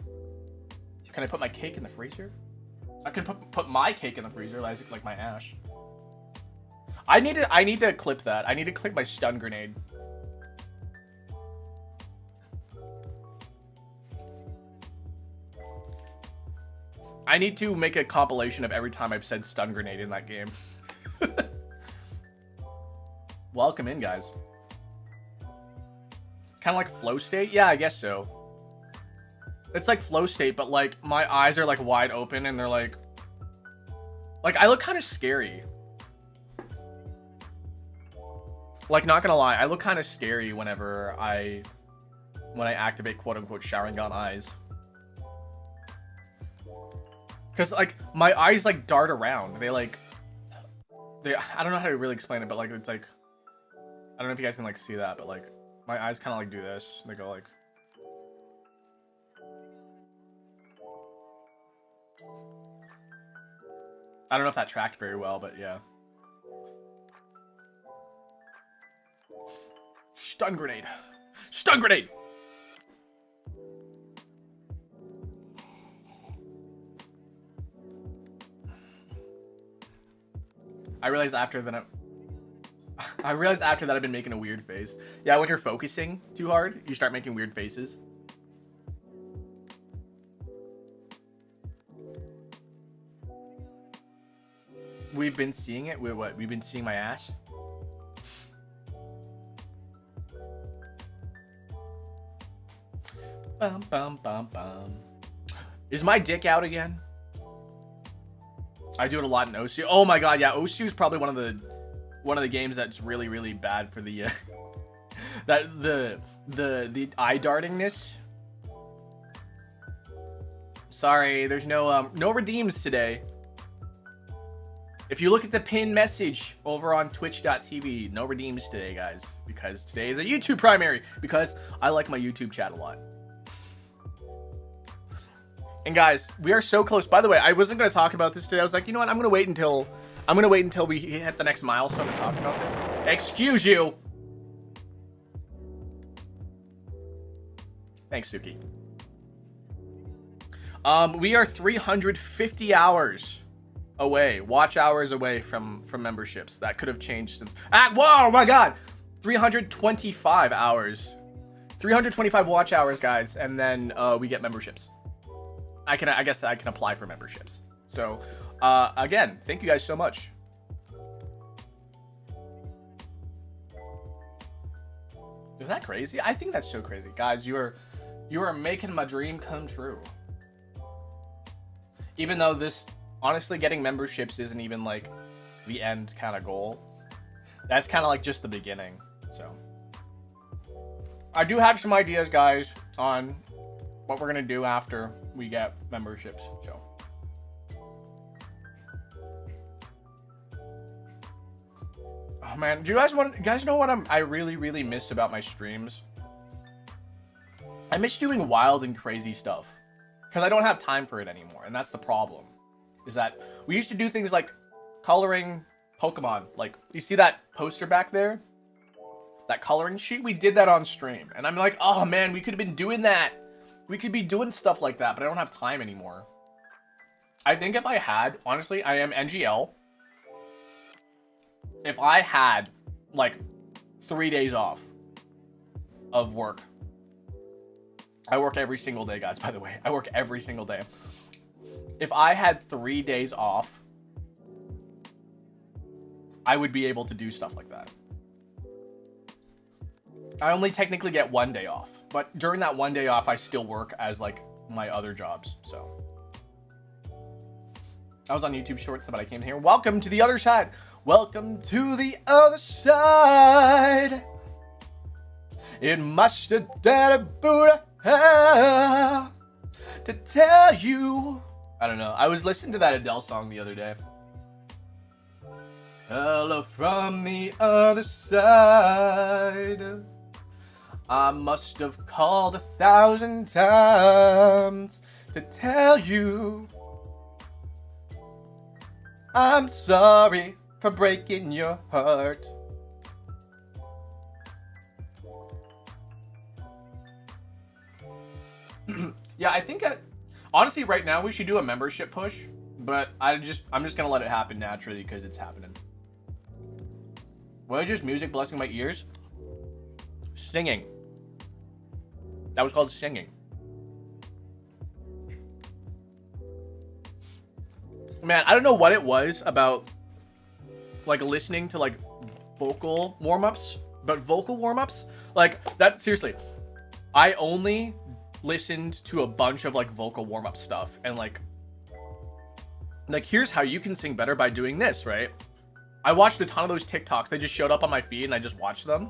Can I put my cake in the freezer? I can put my cake in the freezer, like my ash. I need to clip that. I need to clip my stun grenade. I need to make a compilation of every time I've said stun grenade in that game. Welcome in, guys. Kind of like flow state? Yeah, I guess so. It's like flow state, but like my eyes are like wide open and they're like I look kind of scary. Like, not gonna lie, I look kind of scary when I activate quote unquote Sharingan eyes. Because, like, my eyes, like, dart around. I don't know how to really explain it, but, like, it's, like... I don't know if you guys can, like, see that, but, like, my eyes kind of, like, do this. They go, like... I don't know if that tracked very well, but yeah. Stun grenade. Stun grenade! I realized after that I've been making a weird face. Yeah, when you're focusing too hard, you start making weird faces. We've been seeing it. What? We've been seeing my ass? Bum, bum, bum, bum. Is my dick out again? I do it a lot in Osu. Oh my god, yeah, Osu is probably one of the games that's really, really bad for the the eye dartingness. Sorry, there's no redeems today. If you look at the pinned message over on twitch.tv, no redeems today, guys, because today is a YouTube primary, because I like my YouTube chat a lot. And guys, we are so close. By the way, I wasn't going to talk about this today. I was like, you know what? I'm going to wait until we hit the next milestone to talk about this. Excuse you. Thanks, Suki. We are 350 hours away, watch hours away from memberships. That could have changed since. Whoa, my God, 325 hours, 325 watch hours, guys, and then we get memberships. I guess I can apply for memberships. So, again, thank you guys so much. Is that crazy? I think that's so crazy, guys. You are making my dream come true. Even though this, honestly, getting memberships isn't even like the end kind of goal. That's kind of like just the beginning. So, I do have some ideas, guys, on what we're gonna do after we get memberships. So, oh man, do you guys know what I really, really miss about my streams? I miss doing wild and crazy stuff because I don't have time for it anymore, and that's the problem. Is that we used to do things like coloring Pokemon. Like, you see that poster back there? That coloring sheet? We did that on stream, and I'm like, oh man, we could have been doing that. We could be doing stuff like that, but I don't have time anymore. I think if I had, honestly, I am NGL. If I had, like, 3 days off of work. I work every single day, guys, by the way. I work every single day. If I had 3 days off, I would be able to do stuff like that. I only technically get 1 day off. But during that 1 day off, I still work as, like, my other jobs, so. I was on YouTube Shorts, but I came here. Welcome to the other side. Welcome to the other side. It must have been a Buddha to tell you. I don't know. I was listening to that Adele song the other day. Hello from the other side. I must have called 1,000 times to tell you I'm sorry for breaking your heart. Yeah, I think honestly right now we should do a membership push, but I'm just gonna let it happen naturally because it's happening. Was just music blessing my ears? Singing. That was called singing. Man, I don't know what it was about, like, listening to, like, vocal warm-ups, but vocal warm-ups, like, that, seriously, I only listened to a bunch of, like, vocal warm-up stuff, and, like, here's how you can sing better by doing this, right? I watched a ton of those TikToks. They just showed up on my feed, and I just watched them.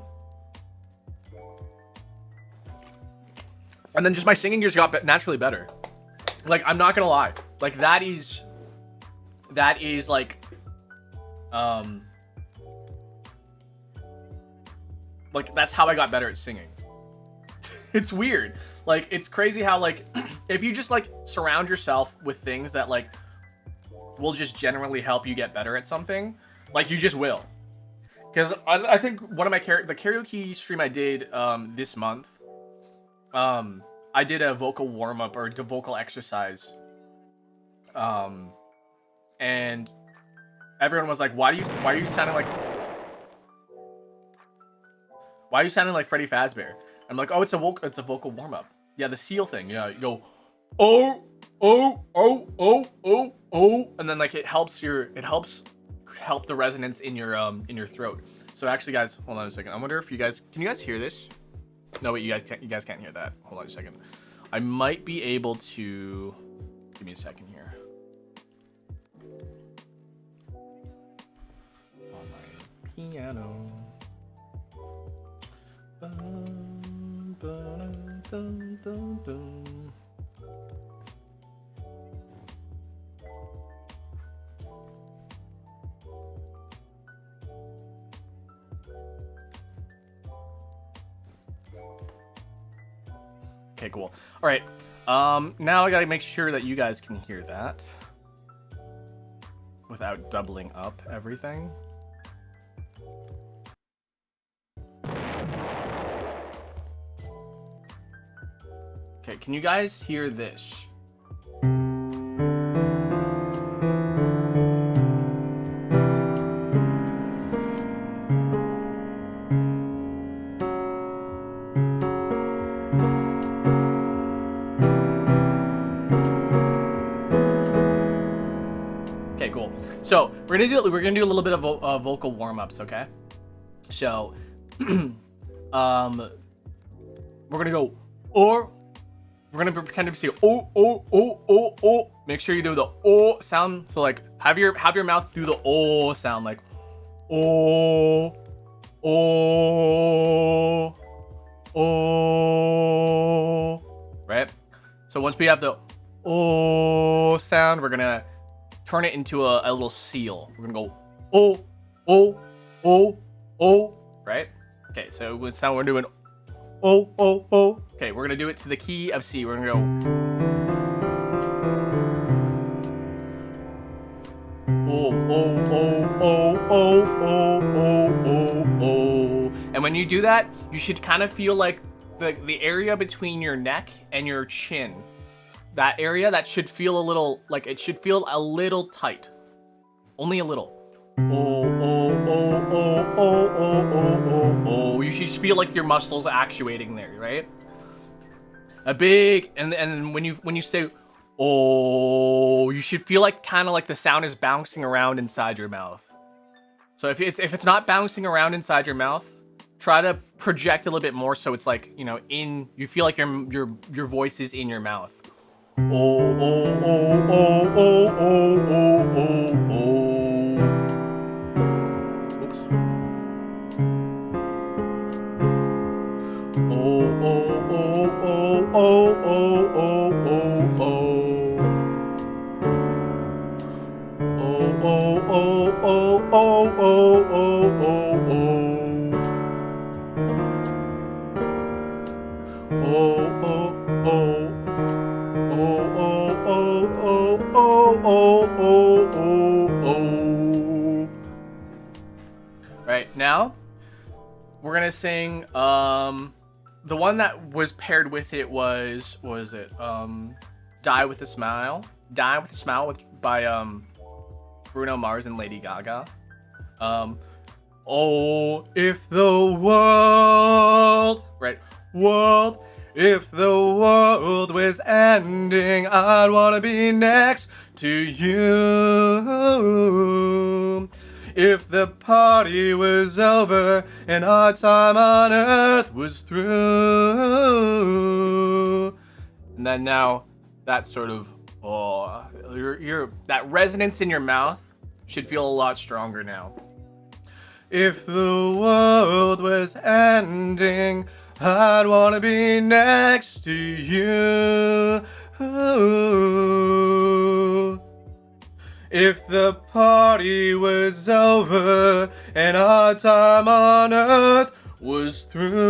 And then just my singing just got naturally better. Like, I'm not gonna lie. Like, that is like, like, that's how I got better at singing. It's weird. Like, it's crazy how, like, if you just, like, surround yourself with things that, like, will just generally help you get better at something. Like, you just will. Because I think one of my the karaoke stream I did this month, I did a vocal warm-up or a vocal exercise. And everyone was like, why are you sounding like Freddy Fazbear? I'm like, oh, it's a vocal warm-up. Yeah, the seal thing. Yeah, you go, oh, and then like it helps help the resonance in your throat. So actually, guys, hold on a second. I wonder if can you guys hear this? No, wait, you guys can't hear that. Hold on a second. I might be able to. Give me a second here. On my piano. Dun, dun, dun, dun, dun. Okay, cool. All right. Now I gotta make sure that you guys can hear that without doubling up everything. Okay, can you guys hear this? Okay, cool. So we're gonna do a little bit of vocal warm-ups, okay? So, we're gonna go or. We're gonna pretend to say oh. Make sure you do the oh sound. So like have your mouth do the oh sound, like oh. Right? So once we have the oh sound, we're gonna turn it into a little seal. We're gonna go oh. Right? Okay, so with sound we're doing oh. Okay, we're gonna do it to the key of C. We're gonna go oh. And when you do that, you should kind of feel like the area between your neck and your chin. That area that should feel a little like it should feel a little tight. Only a little. Oh. You should feel like your muscles actuating there, right? A big and when you say oh, you should feel like kind of like the sound is bouncing around inside your mouth. So if it's not bouncing around inside your mouth, try to project a little bit more so it's like, you know, you feel like your voice is in your mouth. Oh. Right, now we're gonna sing the one that was paired with it was Die with a Smile by Bruno Mars and Lady Gaga. Oh, if the world, right, world, if the world was ending, I'd wanna be next to you. If the party was over and our time on earth was through. And then now that sort of that resonance in your mouth should feel a lot stronger now. If the world was ending, I'd wanna be next to you. If the party was over and our time on earth was through,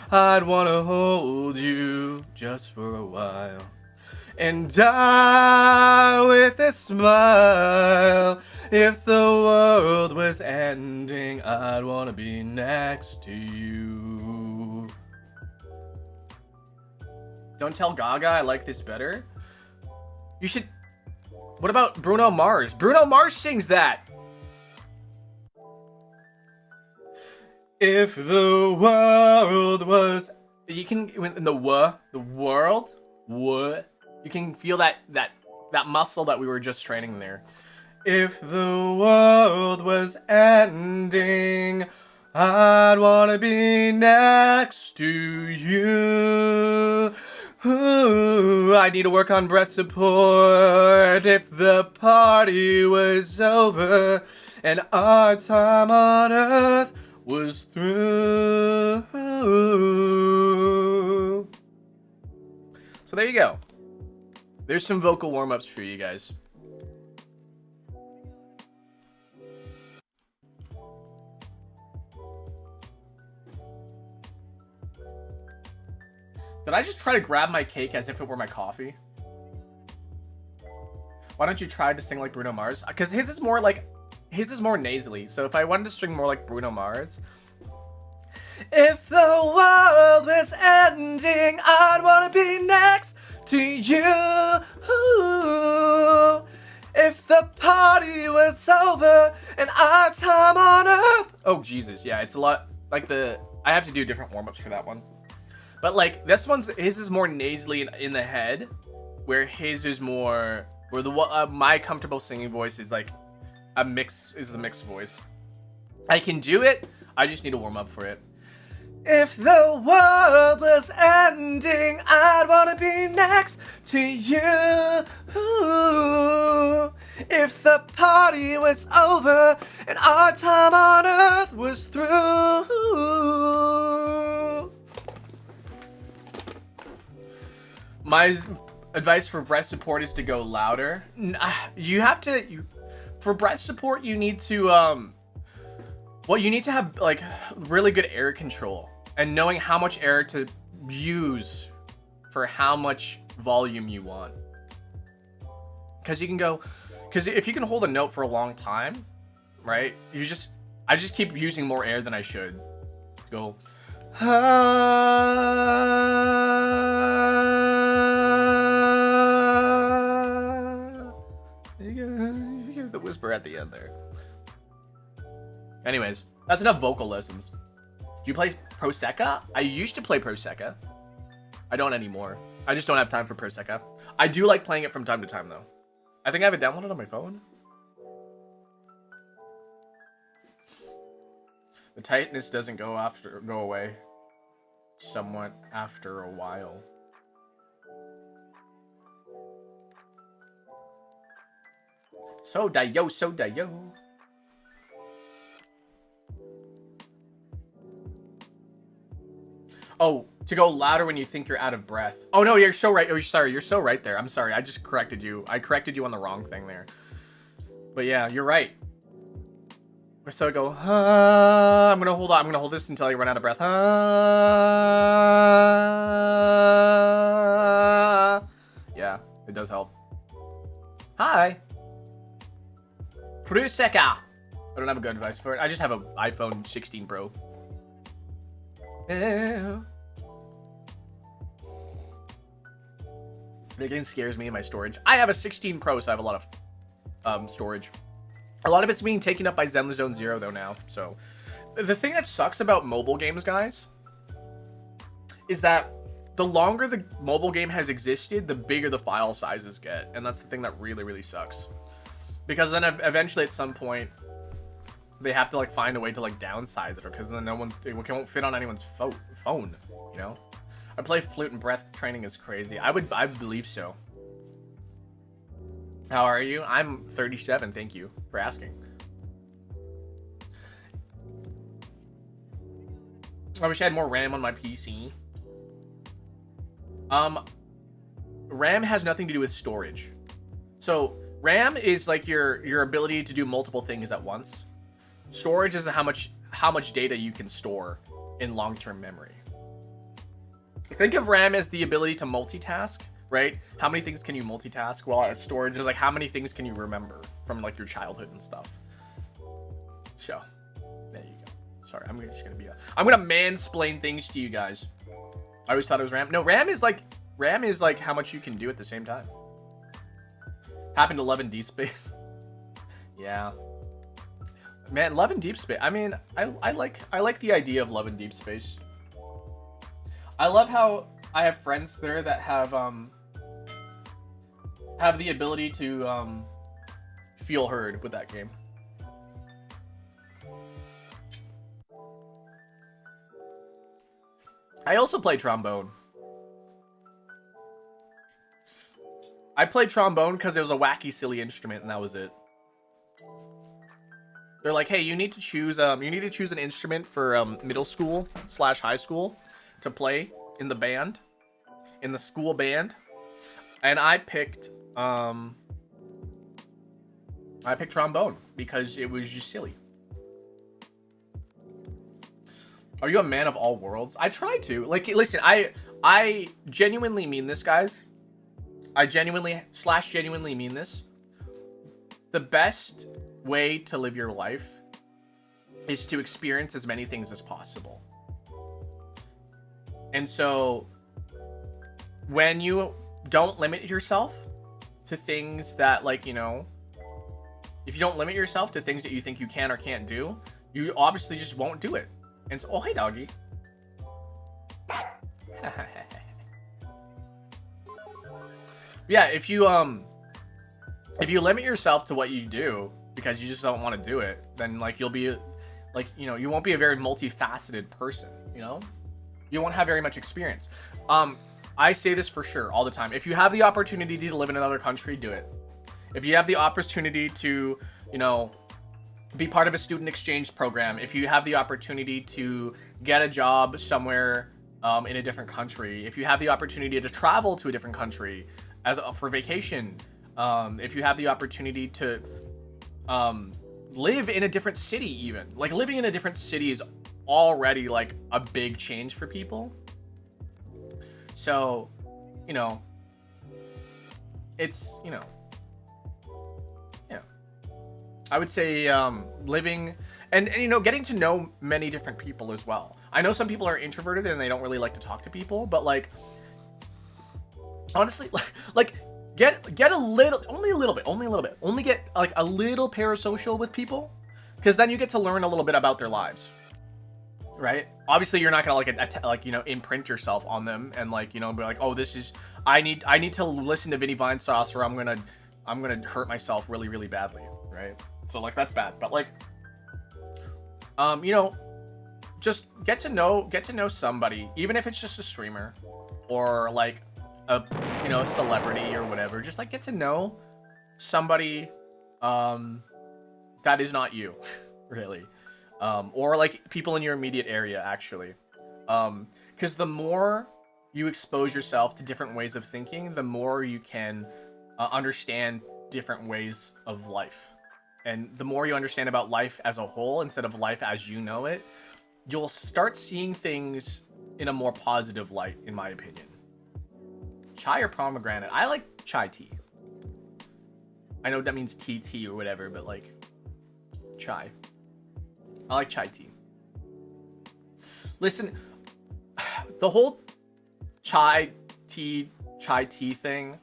I'd wanna hold you just for a while. And die with a smile. If the world was ending, I'd wanna be next to you. Don't tell Gaga I like this better. You should... What about Bruno Mars? Bruno Mars sings that. If the world was... You can... In the world? What? You can feel that muscle that we were just training there. If the world was ending, I'd wanna be next to you. Ooh, I need to work on breath support. If the party was over and our time on earth was through. So there you go. There's some vocal warm-ups for you guys. Did I just try to grab my cake as if it were my coffee? Why don't you try to sing like Bruno Mars? Because his is more nasally. So if I wanted to sing more like Bruno Mars. If the world was ending, I'd want to be next to you. If the party was over and our time on earth. Oh, Jesus. Yeah, it's a lot like I have to do different warm-ups for that one. But like his is more nasally in the head, where his is more, where my comfortable singing voice is like the mixed voice. I can do it, I just need to warm up for it. If the world was ending, I'd wanna be next to you. If the party was over and our time on earth was through. My advice for breath support is to go louder. You have to, for breath support, you need to, you need to have like really good air control and knowing how much air to use for how much volume you want. Because if you can hold a note for a long time, right? I just keep using more air than I should. Go. You get the whisper at the end there. Anyways, that's enough vocal lessons. Do you play Prosecca? I used to play Prosecca. I don't anymore. I just don't have time for Prosecca. I do like playing it from time to time, though. I think I have it downloaded on my phone. The tightness doesn't go away somewhat after a while. Soda yo. Oh, to go louder when you think you're out of breath. Oh no, you're so right. Oh, sorry, you're so right there. I'm sorry, I just corrected you. I corrected you on the wrong thing there. But yeah, you're right. So I go, I'm gonna hold this until I run out of breath. Yeah, it does help. Hi. Prosecca. I don't have a good device for it. I just have an iPhone 16 Pro. Yeah. The game scares me in my storage. I have a 16 Pro, so I have a lot of storage. A lot of it's being taken up by Zenless Zone Zero, though, now. So, the thing that sucks about mobile games, guys, is that the longer the mobile game has existed, the bigger the file sizes get. And that's the thing that really, really sucks. Because then eventually, at some point, they have to, like, find a way to, like, downsize it. Because then it won't fit on anyone's phone, you know? I play flute and breath training is crazy. I believe so. How are you? I'm 37, thank you for asking. I wish I had more RAM on my PC. RAM has nothing to do with storage. So, RAM is like your ability to do multiple things at once. Storage is how much data you can store in long-term memory. Think of RAM as the ability to multitask. right? How many things can you multitask? While at storage is like, how many things can you remember from like your childhood and stuff? So, there you go. Sorry, I'm gonna mansplain things to you guys. I always thought it was RAM. No, RAM is like how much you can do at the same time. Happened to Love in Deep Space. Yeah. Man, Love in Deep Space. I mean, I like the idea of Love in Deep Space. I love how I have friends there that have the ability to feel heard with that game. I also play trombone. I played trombone because it was a wacky, silly instrument, and that was it. They're like, hey, you need to choose an instrument for middle school / high school to play in the band, in the school band, and I picked trombone because it was just silly. Are you a man of all worlds? I try to. Like, listen, I genuinely mean this, guys. I genuinely mean this. The best way to live your life is to experience as many things as possible. And so when you don't limit yourself to things that, like, you know, if you don't limit yourself to things that you think you can or can't do, you obviously just won't do it. And so, oh, hey, doggy. Yeah, if you limit yourself to what you do because you just don't want to do it, then like you'll be like, you know, you won't be a very multifaceted person, you know? You won't have very much experience. I say this for sure all the time. If you have the opportunity to live in another country, do it. If you have the opportunity to, you know, be part of a student exchange program, if you have the opportunity to get a job somewhere in a different country, if you have the opportunity to travel to a different country for vacation, if you have the opportunity to live in a different city, even like living in a different city is already like a big change for people. So, you know, it's, you know, yeah, I would say living and you know, getting to know many different people as well. I know some people are introverted and they don't really like to talk to people, but like honestly, like get a little, only a little bit, only get like a little parasocial with people, because then you get to learn a little bit about their lives, right? Obviously you're not gonna like you know, imprint yourself on them and like, you know, be like, oh, this is, I need to listen to Vinny Vine Sauce or I'm gonna hurt myself really, really badly, right? So like that's bad. But like you know, just get to know somebody, even if it's just a streamer or like a, you know, a celebrity or whatever. Just like get to know somebody that is not you, really, or like people in your immediate area, actually, because the more you expose yourself to different ways of thinking, the more you can understand different ways of life, and the more you understand about life as a whole instead of life as you know it, you'll start seeing things in a more positive light, in my opinion. Chai or pomegranate? I like chai tea. I know that means tea or whatever, but like chai. I like chai tea. Listen, the whole chai tea thing.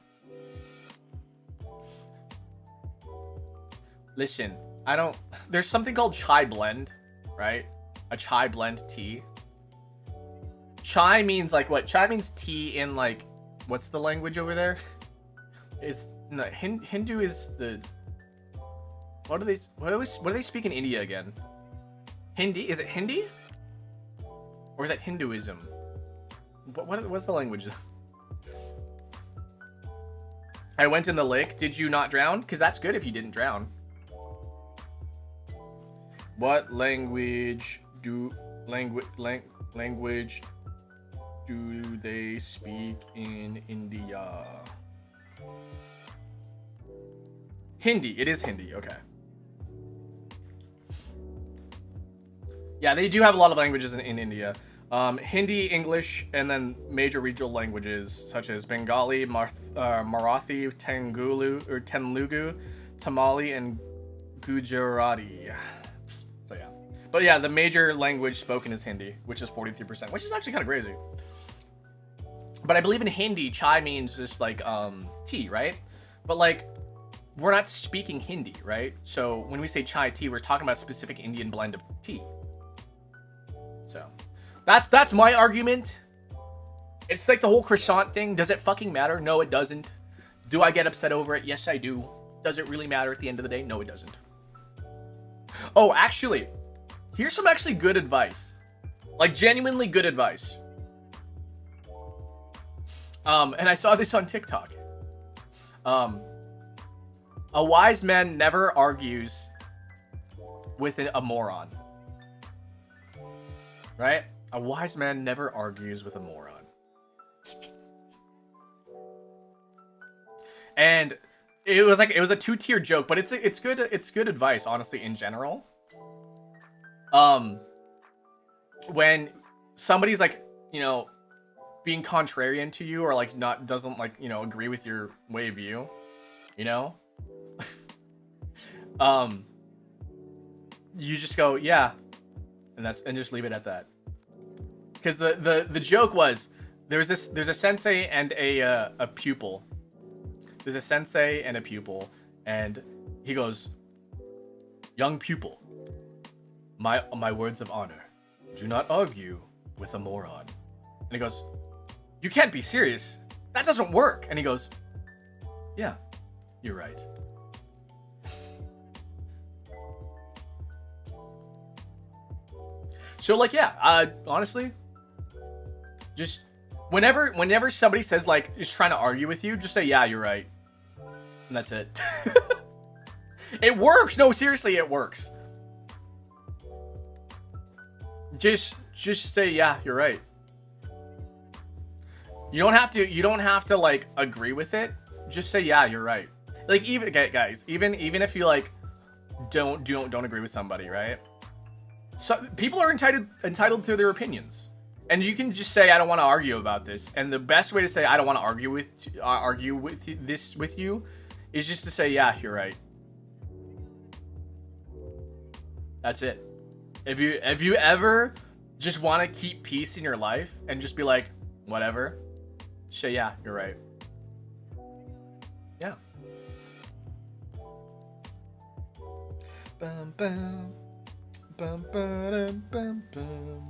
Listen, there's something called chai blend, right? A chai blend tea. Chai means like what? Chai means tea in like, what's the language over there? Is no, Hindu is the, what do they speak in India again? Hindi? Is it Hindi? Or is that Hinduism? What's the language? I went in the lake. Did you not drown? Because that's good if you didn't drown. What language do they speak in India? Hindi. It is Hindi. Okay. Yeah, they do have a lot of languages in India. Hindi, English, and then major regional languages such as Bengali, Marathi, Telugu, Tamil, and Gujarati. So yeah. But yeah, the major language spoken is Hindi, which is 43%, which is actually kind of crazy. But I believe in Hindi, chai means just like tea, right? But like, we're not speaking Hindi, right? So when we say chai tea, we're talking about a specific Indian blend of tea. So that's my argument. It's like the whole croissant thing. Does it fucking matter? No, it doesn't. Do I get upset over it? Yes, I do. Does it really matter at the end of the day? No, it doesn't. Oh, actually, here's some actually good advice. Like, genuinely good advice. And I saw this on TikTok. A wise man never argues with a moron. Right? A wise man never argues with a moron. And it was a two-tier joke, but it's good advice, honestly, in general. When somebody's like, you know, being contrarian to you, or like doesn't like, you know, agree with your way of view, you know, you just go, yeah, and just leave it at that. Because the joke was, there's a sensei and a pupil. There's a sensei and a pupil, and he goes, young pupil, my words of honor, do not argue with a moron. And he goes, you can't be serious. That doesn't work. And he goes, yeah, you're right. So like, yeah, honestly, just whenever somebody says like, is trying to argue with you, just say, yeah, you're right. And that's it. It works. No, seriously, it works. Just say, yeah, you're right. You don't have to like agree with it. Just say, yeah, you're right. Like, even, okay, guys, even if you like don't agree with somebody, right? So people are entitled to their opinions. And you can just say, I don't want to argue about this. And the best way to say I don't want to argue with you is just to say, yeah, you're right. That's it. If you ever just want to keep peace in your life and just be like, whatever, say, yeah, you're right. Yeah. Bum, bum. Bum, ba-dum, bum, bum.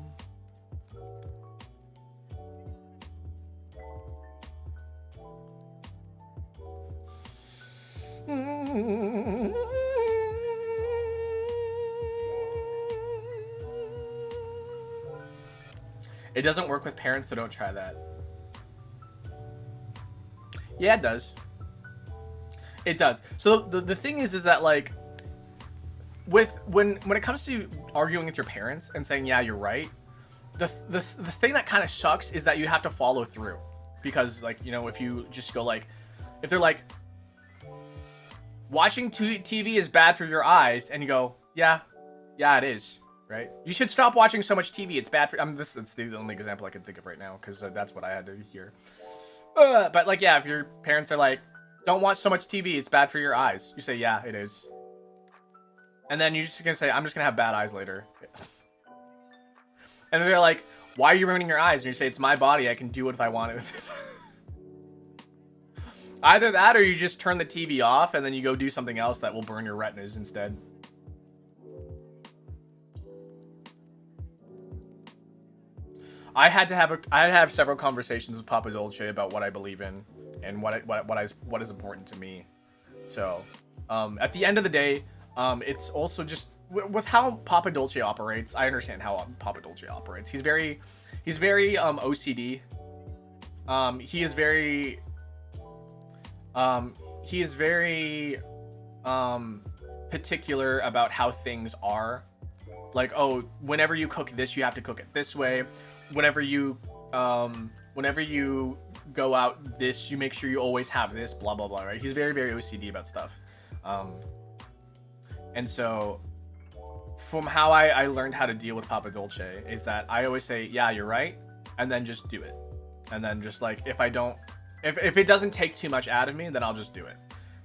It doesn't work with parents, so don't try that. Yeah, it does. It does. So the thing is that like, when it comes to arguing with your parents and saying, yeah, you're right, the thing that kind of sucks is that you have to follow through. Because like, you know, if you just go like, if they're like, watching TV is bad for your eyes, and you go, yeah, it is, right? You should stop watching so much TV. It's bad for. It's the only example I can think of right now, because that's what I had to hear. But like, yeah, if your parents are like, don't watch so much TV, it's bad for your eyes. You say, yeah, it is. And then you're just gonna say, I'm just gonna have bad eyes later. And they're like, why are you ruining your eyes? And you say, it's my body. I can do what if I want with this. Either that, or you just turn the TV off and then you go do something else that will burn your retinas instead. I had to have several conversations with Papa Dolce about what I believe in and what is important to me. So, at the end of the day, it's also just with how Papa Dolce operates. I understand how Papa Dolce operates. He's very OCD. He is very particular about how things are. Like, oh, whenever you cook this, you have to cook it this way. Whenever you go out this, you make sure you always have this, blah blah blah, right? He's very OCD about stuff. And so from how I learned how to deal with Papa Dolce is that I always say, yeah, you're right, and then just do it. And then just like, if it doesn't take too much out of me, then I'll just do it.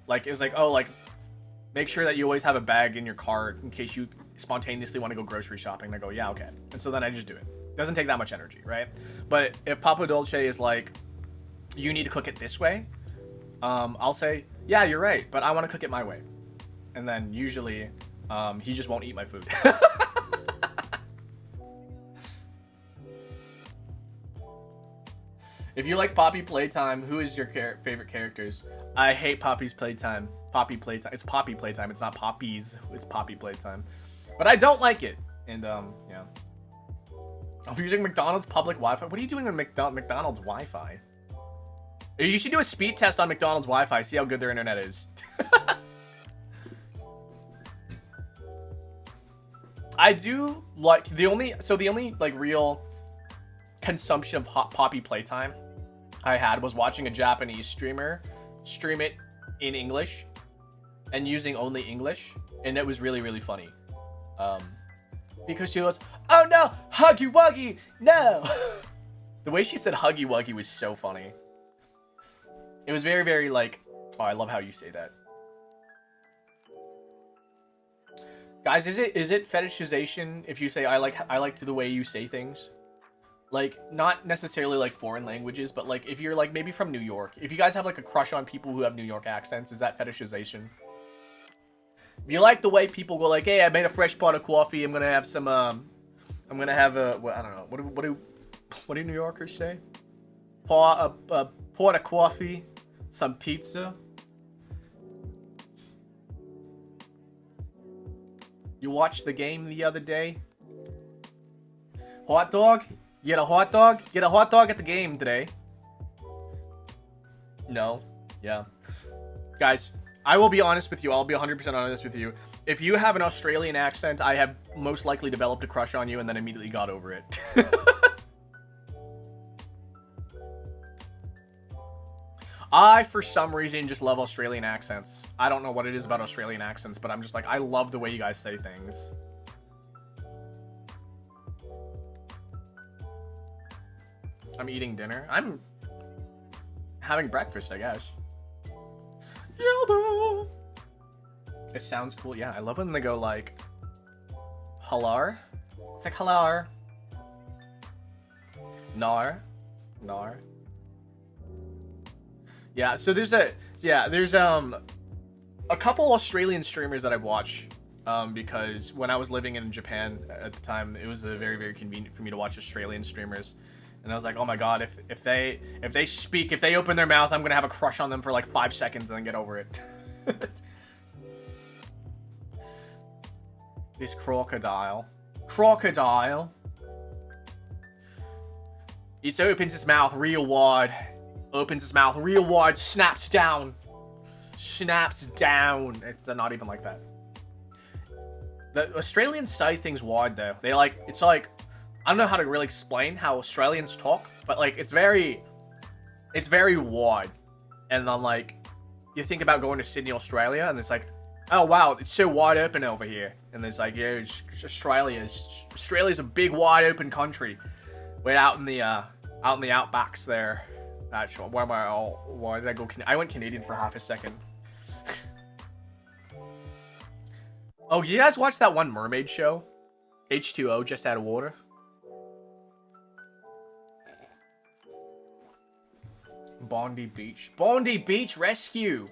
Like, it's like, oh, like, make sure that you always have a bag in your car in case you spontaneously want to go grocery shopping. And I go, yeah, okay. And so then I just do it. Doesn't take that much energy, right? But if Papa Dolce is like, you need to cook it this way, I'll say, yeah, you're right, but I want to cook it my way. And then usually, he just won't eat my food. If you like Poppy Playtime, who is your favorite characters? I hate Poppy's Playtime. Poppy Playtime. It's Poppy Playtime. It's not Poppy's. It's Poppy Playtime. But I don't like it. And, yeah. I'm using McDonald's public Wi-Fi. What are you doing on McDonald's Wi-Fi? You should do a speed test on McDonald's Wi-Fi. See how good their internet is. I do like the only like real consumption of Poppy Playtime I had was watching a Japanese streamer stream it in English and using only English, and it was really funny. Because she was, oh no, Huggy Wuggy, no. The way she said Huggy Wuggy was so funny. It was very like, oh, I love how you say that. Guys, is it fetishization if you say I like the way you say things? Like, not necessarily like foreign languages, but like if you're like maybe from New York. If you guys have like a crush on people who have New York accents, is that fetishization? If you like the way people go like, hey, I made a fresh pot of coffee, I'm gonna have some I'm gonna have a, well, I don't know, what do New Yorkers say? Pot of coffee, some pizza. You watched the game the other day? Hot dog? You get a hot dog? Get a hot dog at the game today. No. Yeah. Guys, I will be honest with you. I'll be 100% honest with you. If you have an Australian accent, I have most likely developed a crush on you and then immediately got over it. I, for some reason, just love Australian accents. I don't know what it is about Australian accents, but I'm just like, I love the way you guys say things. I'm eating dinner. I'm having breakfast, I guess. Zelda! It sounds cool. Yeah, I love when they go like, hello? It's like, hello. Nar. Nar. Yeah, so there's a couple Australian streamers that I watch because when I was living in Japan at the time, it was very convenient for me to watch Australian streamers. And I was like, oh my god, if they open their mouth, I'm gonna have a crush on them for like 5 seconds and then get over it. This crocodile. It opens its mouth real wide. Snaps down. It's not even like that. The Australians say things wide though. They like, it's like, I don't know how to really explain how Australians talk, but like, it's very wide. And then like, you think about going to Sydney, Australia, and it's like, oh wow, it's so wide open over here. And it's like, yeah, Australia's a big wide open country. We're out in the outbacks there. Actually, why did I go? I went Canadian for half a second. Oh, you guys watch that one mermaid show? H2O, just out of water. Bondi Beach Rescue.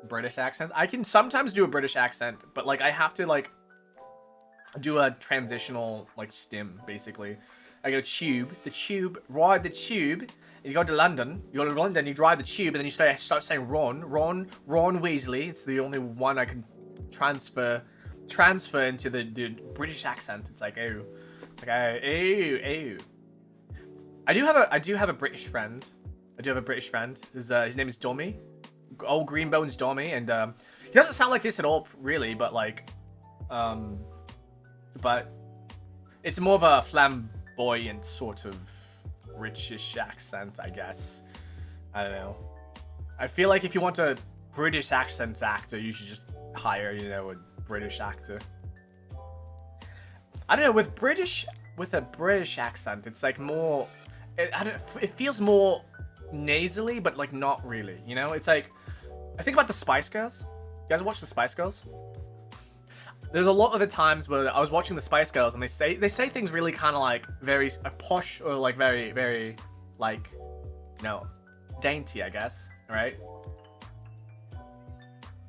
British accent. I can sometimes do a British accent, but like I have to like do a transitional like stim basically. I go ride the tube, and you go to London, you drive the tube, and then you start saying Ron Weasley. It's the only one I can transfer into the British accent. It's like, oh. It's like, oh. I do have a British friend. His name is Dommy. Old Greenbones Dommy, and he doesn't sound like this at all, really, but like, but it's more of a flamboyant sort of British accent, I guess. I don't know. I feel like if you want a British accent actor, you should just hire, a British actor. I don't know, with a British accent, it's like more, it feels more nasally, but like not really, you know? It's like, I think about the Spice Girls. You guys watch the Spice Girls? There's a lot of the times where I was watching the Spice Girls and they say things really kind of like very posh or like very, very like, you know, dainty, I guess, right?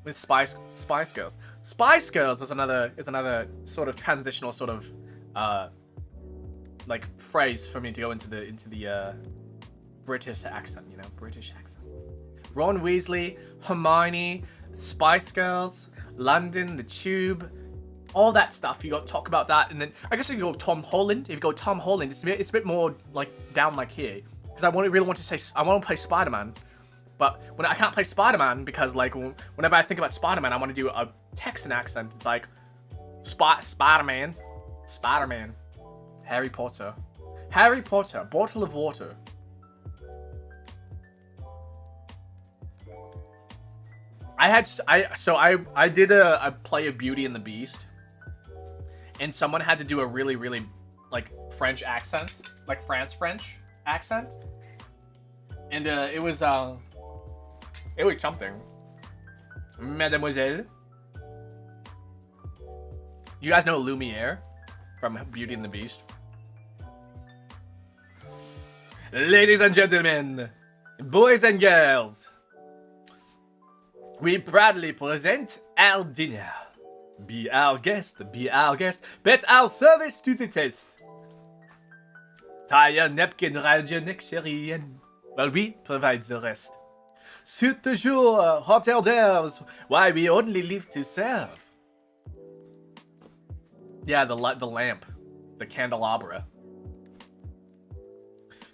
With Spice Girls. Spice Girls is another sort of transitional sort of like phrase for me to go into the British accent, you know, British accent. Ron Weasley, Hermione, Spice Girls, London, the Tube, all that stuff. You got to talk about that, and then I guess if you go Tom Holland, it's a bit more like down like here, because I really want to say I want to play Spider-Man, but when I can't play Spider-Man because like whenever I think about Spider-Man, I want to do a Texan accent. It's like Spider-Man, Harry Potter, bottle of water. I did a play of Beauty and the Beast, and someone had to do a really like French accent, like French accent, and it was something. Mademoiselle, you guys know Lumiere from Beauty and the Beast? Ladies and gentlemen, boys and girls, we proudly present our dinner. Be our guest, bet our service to the test. Tie your napkin round your neck, chérie, while we provide the rest. Suit the jour, hot hors d'oeuvres, why we only live to serve. Yeah, the lamp, the candelabra.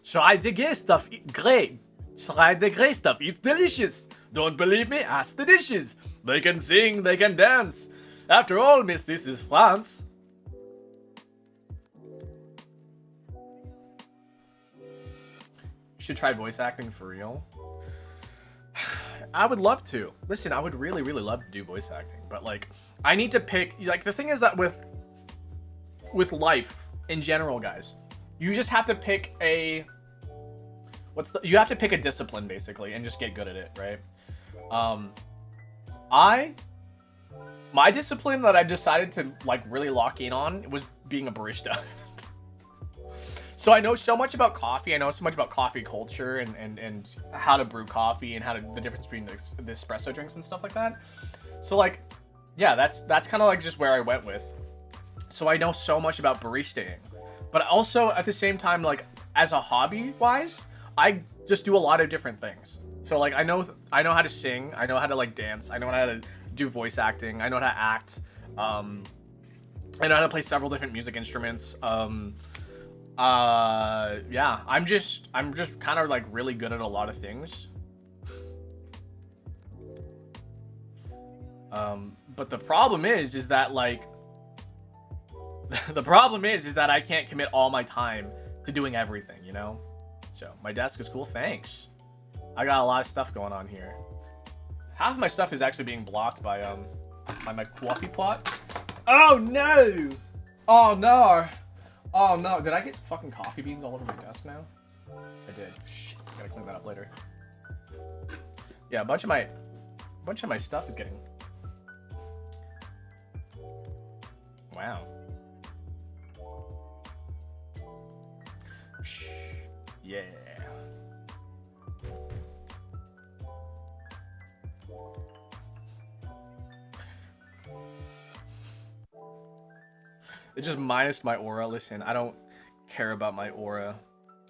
Try the gay stuff, great. Try the gray stuff, it's delicious. Don't believe me? Ask the dishes. They can sing, they can dance. After all, miss, this is France. You should try voice acting for real. I would love to. Listen, I would really love to do voice acting, but like, I need to pick. Like, the thing is that with life in general, guys, you just have to pick a. You have to pick a discipline basically, and just get good at it, right? My discipline that I decided to like really lock in on was being a barista. So I know so much about coffee. I know so much about coffee culture and how to brew coffee and the difference between the espresso drinks and stuff like that. So like, yeah, that's kind of like just where I went with. So I know so much about baristaing, but also at the same time, like as a hobby wise, I just do a lot of different things. So like I know how to sing, I know how to like dance, I know how to do voice acting, I know how to act, I know how to play several different music instruments. Yeah, I'm just kind of like really good at a lot of things. But the problem is that like I can't commit all my time to doing everything, you know? So my desk is cool, thanks. I got a lot of stuff going on here. Half of my stuff is actually being blocked by my coffee pot. Oh no! Oh no! Oh no! Did I get fucking coffee beans all over my desk now? I did. Shit, I gotta clean that up later. Yeah, a bunch of my stuff is getting. Wow. Yeah. It just minused my aura. Listen, I don't care about my aura.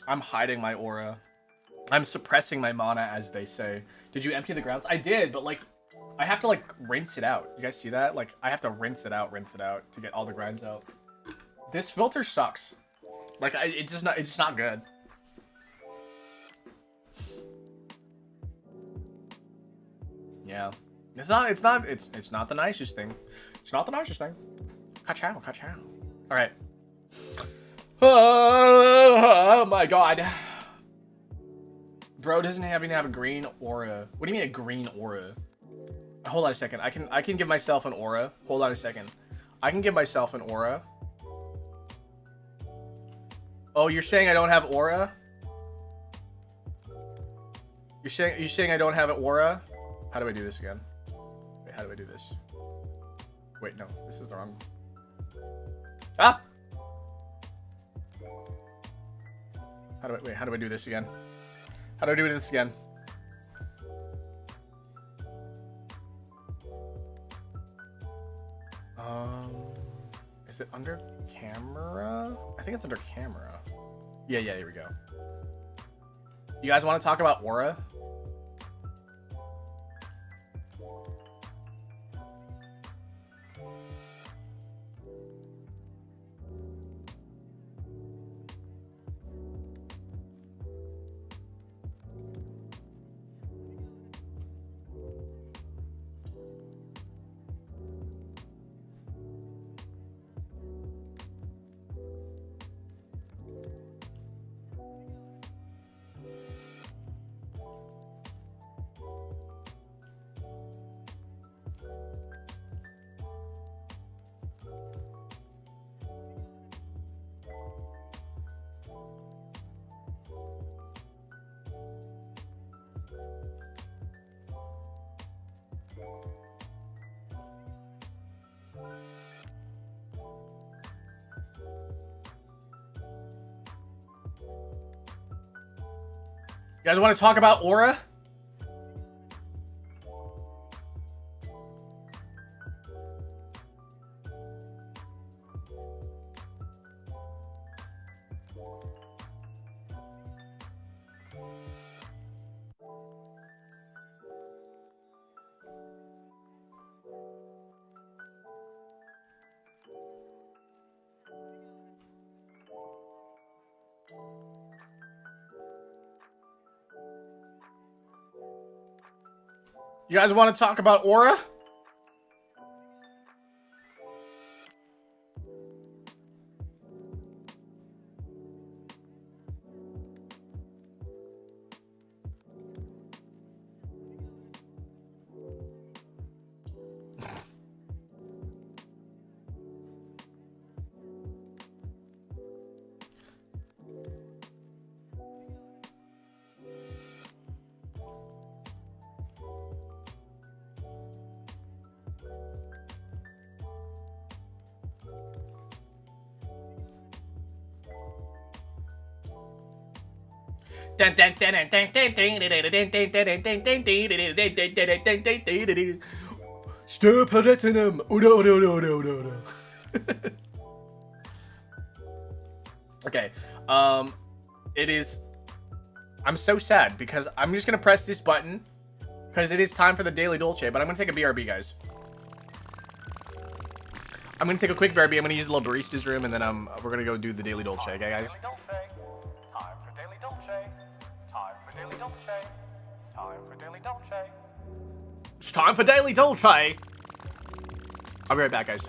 I'm hiding my aura. I'm suppressing my mana, as they say. Did you empty the grounds? I did, but like, I have to like rinse it out. You guys see that? Like, I have to rinse it out to get all the grinds out. This filter sucks. Like, it's just not good. Yeah. It's not the nicest thing. It's not the nicest thing. Ka-chow. All right. Oh my god. Bro doesn't even have a green aura. What do you mean a green aura? Hold on a second. I can give myself an aura. Hold on a second. I can give myself an aura. Oh, you're saying I don't have aura? You're saying I don't have an aura? How do I do this again? Wait, how do I do this? Wait, no, this is the wrong. Ah! How do I do this again? How do I do this again? Is it under camera? I think it's under camera. Yeah, here we go. You guys want to talk about aura? You guys want to talk about aura? You guys want to talk about aura? Stir platinum. Okay. It is. I'm so sad because I'm just gonna press this button because it is time for the Daily Dolce. But I'm gonna take a BRB, guys. I'm gonna take a quick BRB. I'm gonna use the little barista's room, and then we're gonna go do the Daily Dolce. Okay, guys. Time for Daily Dolce. Time for Daily Dolce. Time for Daily Dolce. It's time for Daily Dolce. I'll be right back, guys.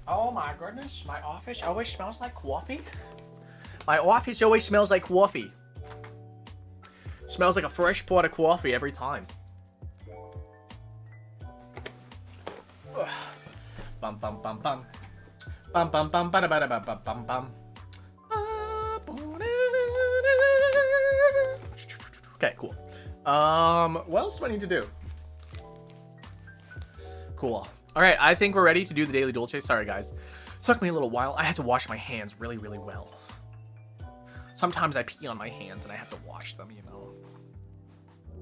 Oh my goodness, my office always smells like coffee. My office always smells like coffee. Smells like a fresh pot of coffee every time. Ugh. Bum bum bum bum. Bum bum bum ba ba ba ba bum bum. Okay, cool. What else do I need to do? Cool. All right, I think we're ready to do the Daily Dolce. Sorry, guys. It took me a little while. I had to wash my hands really, really well. Sometimes I pee on my hands and I have to wash them, you know.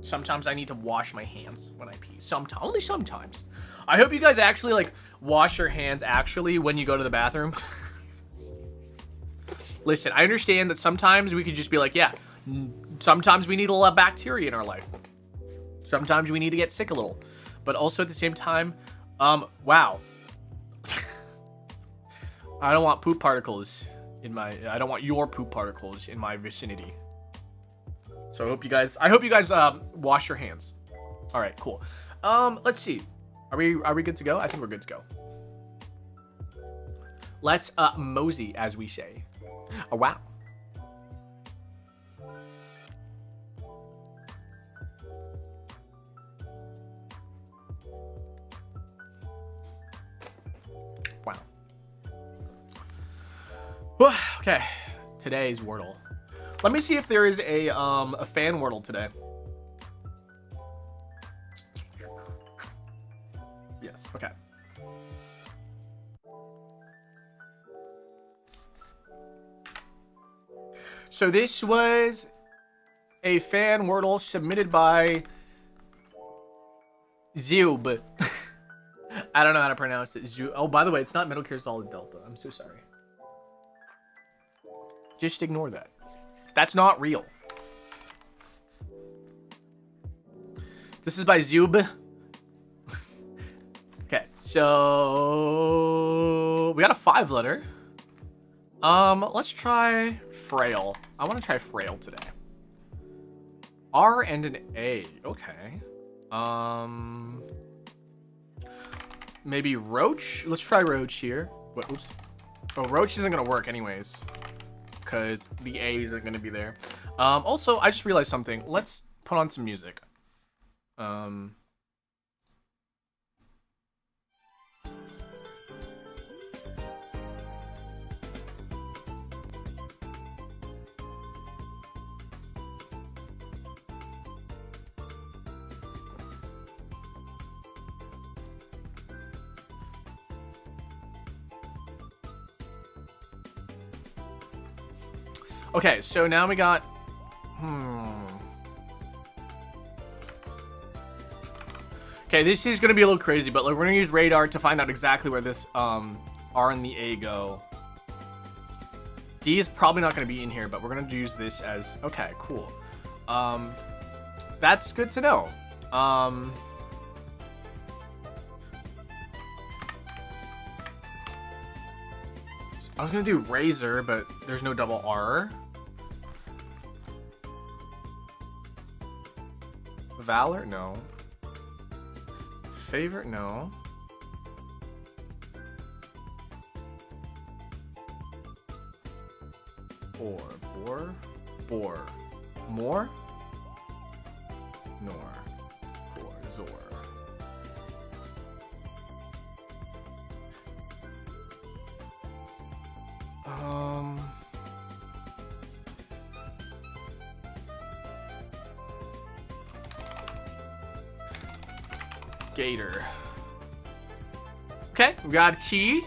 Sometimes I need to wash my hands when I pee. Sometimes, only sometimes. I hope you guys actually, like, wash your hands actually when you go to the bathroom. Listen, I understand that sometimes we could just be like, yeah, sometimes we need a lot of bacteria in our life. Sometimes we need to get sick a little. But also at the same time, wow. I don't want poop particles in my, I don't want your poop particles in my vicinity. So I hope you guys wash your hands. All right, cool. Let's see. Are we good to go? I think we're good to go. Let's mosey, as we say. Oh, wow. Wow. Okay, today's Wordle. Let me see if there is a fan Wordle today. Yes. Okay. So this was a fan Wordle submitted by Zube. I don't know how to pronounce it. Oh, by the way, it's not Metal Gear Solid Delta. I'm so sorry. Just ignore that. That's not real. This is by Zube. Okay, so we got a 5-letter. Let's try frail. I want to try frail today. R and an A. Okay. Maybe roach. Let's try roach here. What? Oops. Oh, roach isn't gonna work anyways, because the A isn't gonna be there. Also, I just realized something. Let's put on some music. Okay, so now we got, Okay, this is gonna be a little crazy, but like, we're gonna use radar to find out exactly where this R and the A go. D is probably not gonna be in here, but we're gonna use this as, okay, cool. That's good to know. I was gonna do razor, but there's no double R. Valor? No. Favorite? No. Bore. More? Nor. Bore. Zor. Gator. Okay, we got a T.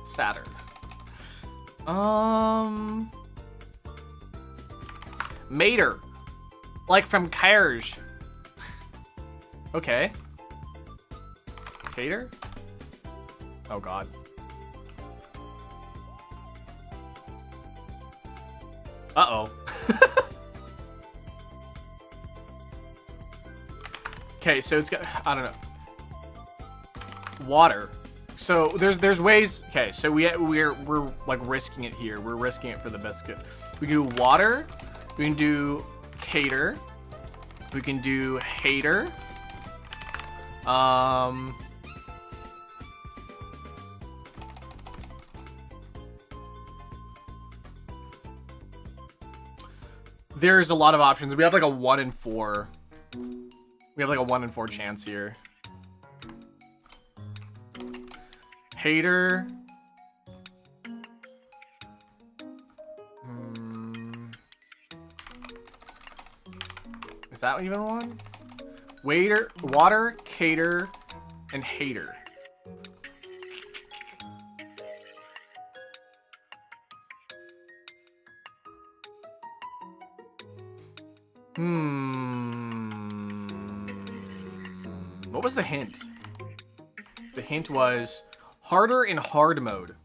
Saturn. Mater. Like from Cars. Okay. Tater? Oh god. Uh-oh. Okay, so it's got, I don't know. Water. So there's ways. Okay, so we're like risking it here. We're risking it for the best good. We can do water. We can do cater. We can do hater. There's a lot of options. We have like a 1 in 4. We have like a 1 in 4 chance here. Hater. Is that even one? Waiter, water, cater, and hater. What was the hint? The hint was harder in hard mode.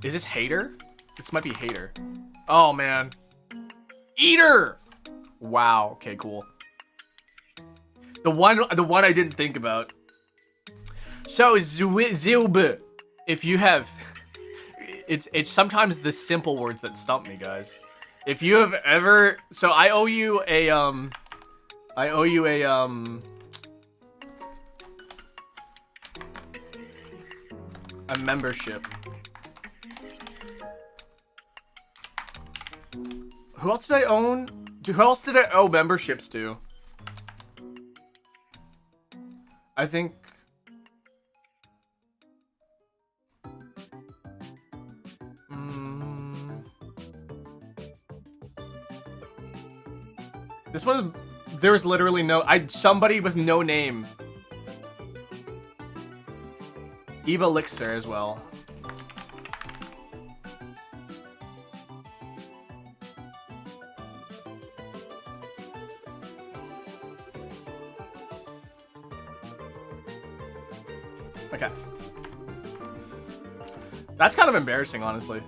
Is this hater? This might be hater. Oh man. Eater! Wow, okay, cool. The one I didn't think about. So Zilb, if you have it's sometimes the simple words that stump me, guys. If you have ever, so I owe you a membership. Who else did I own? Who else did I owe memberships to? I think this one is, there's literally no, somebody with no name. Eva Elixir as well. Okay. That's kind of embarrassing, honestly.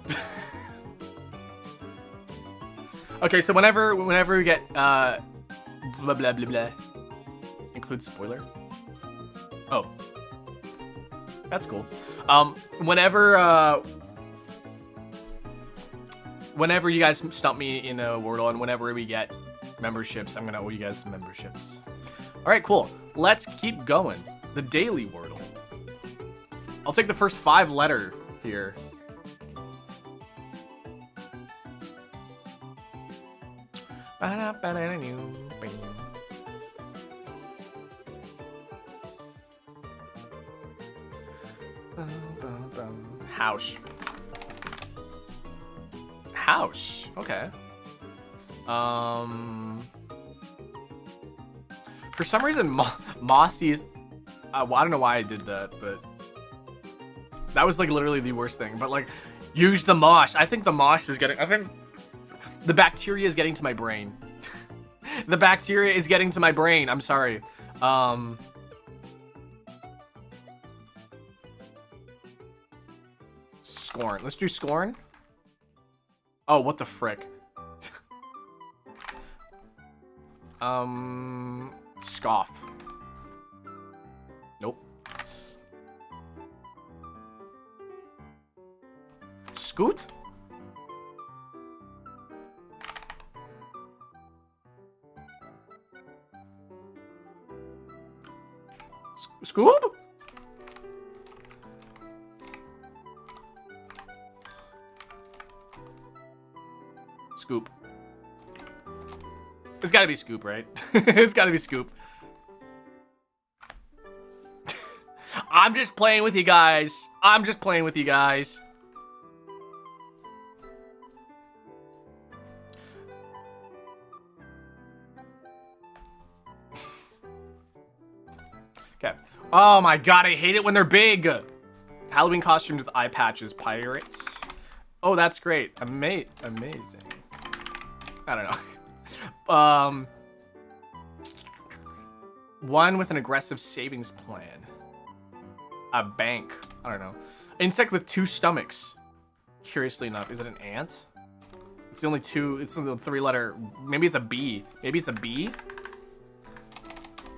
Okay, so whenever we get blah blah blah blah, include spoiler. Oh, that's cool. Whenever you guys stump me in a Wordle, and whenever we get memberships, I'm gonna owe you guys some memberships. All right, cool. Let's keep going. The daily Wordle. I'll take the first 5 letter here. House. House. Okay. For some reason, Mossy is. Well, I don't know why I did that, but that was like literally the worst thing. But like, use the mosh. I think the mosh is getting. I think the bacteria is getting to my brain. The bacteria is getting to my brain. I'm sorry. Scorn. Let's do scorn. Oh, what the frick? Scoff. Nope. Scoot? Scoob? Scoop. It's gotta be Scoop, right? It's gotta be Scoop. I'm just playing with you guys. I'm just playing with you guys. Okay. Oh my god, I hate it when they're big. Halloween costumes with eye patches, pirates. Oh, that's great. Amazing. I don't know. One with an aggressive savings plan. A bank. I don't know. Insect with 2 stomachs. Curiously enough, is it an ant? It's the only 2. It's the 3-letter. Maybe it's a B. Maybe it's a B.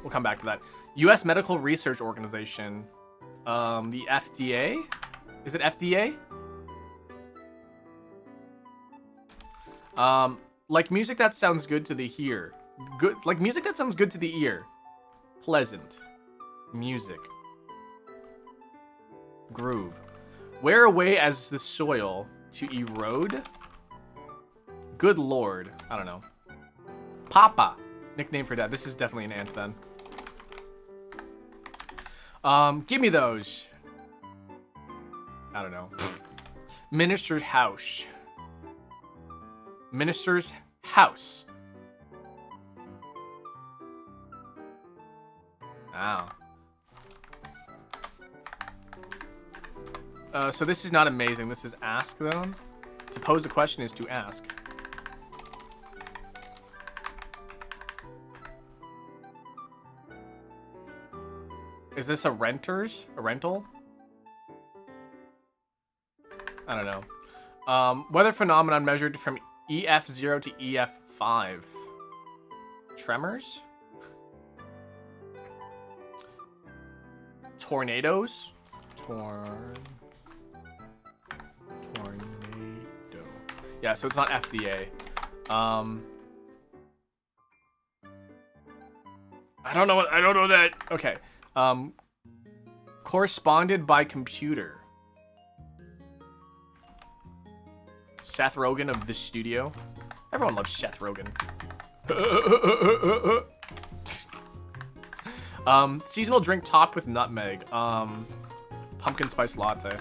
We'll come back to that. U.S. Medical Research Organization. The FDA? Is it FDA? Like music that sounds good to the ear. Good, like music that sounds good to the ear. Pleasant. Music. Groove. Wear away as the soil to erode. Good lord. I don't know. Papa. Nickname for dad. This is definitely an ant then. Give me those. I don't know. Minister's house. Minister's house. Wow. So this is not amazing. This is ask, though. To pose a question is to ask. Is this a renter's? A rental? I don't know. Weather phenomenon measured from EF0 to EF5. Tremors? Tornadoes? Tornado. Yeah, so it's not FDA. I don't know that. Okay. Corresponded by computer. Seth Rogen of The Studio. Everyone loves Seth Rogen. Seasonal drink topped with nutmeg. Pumpkin spice latte.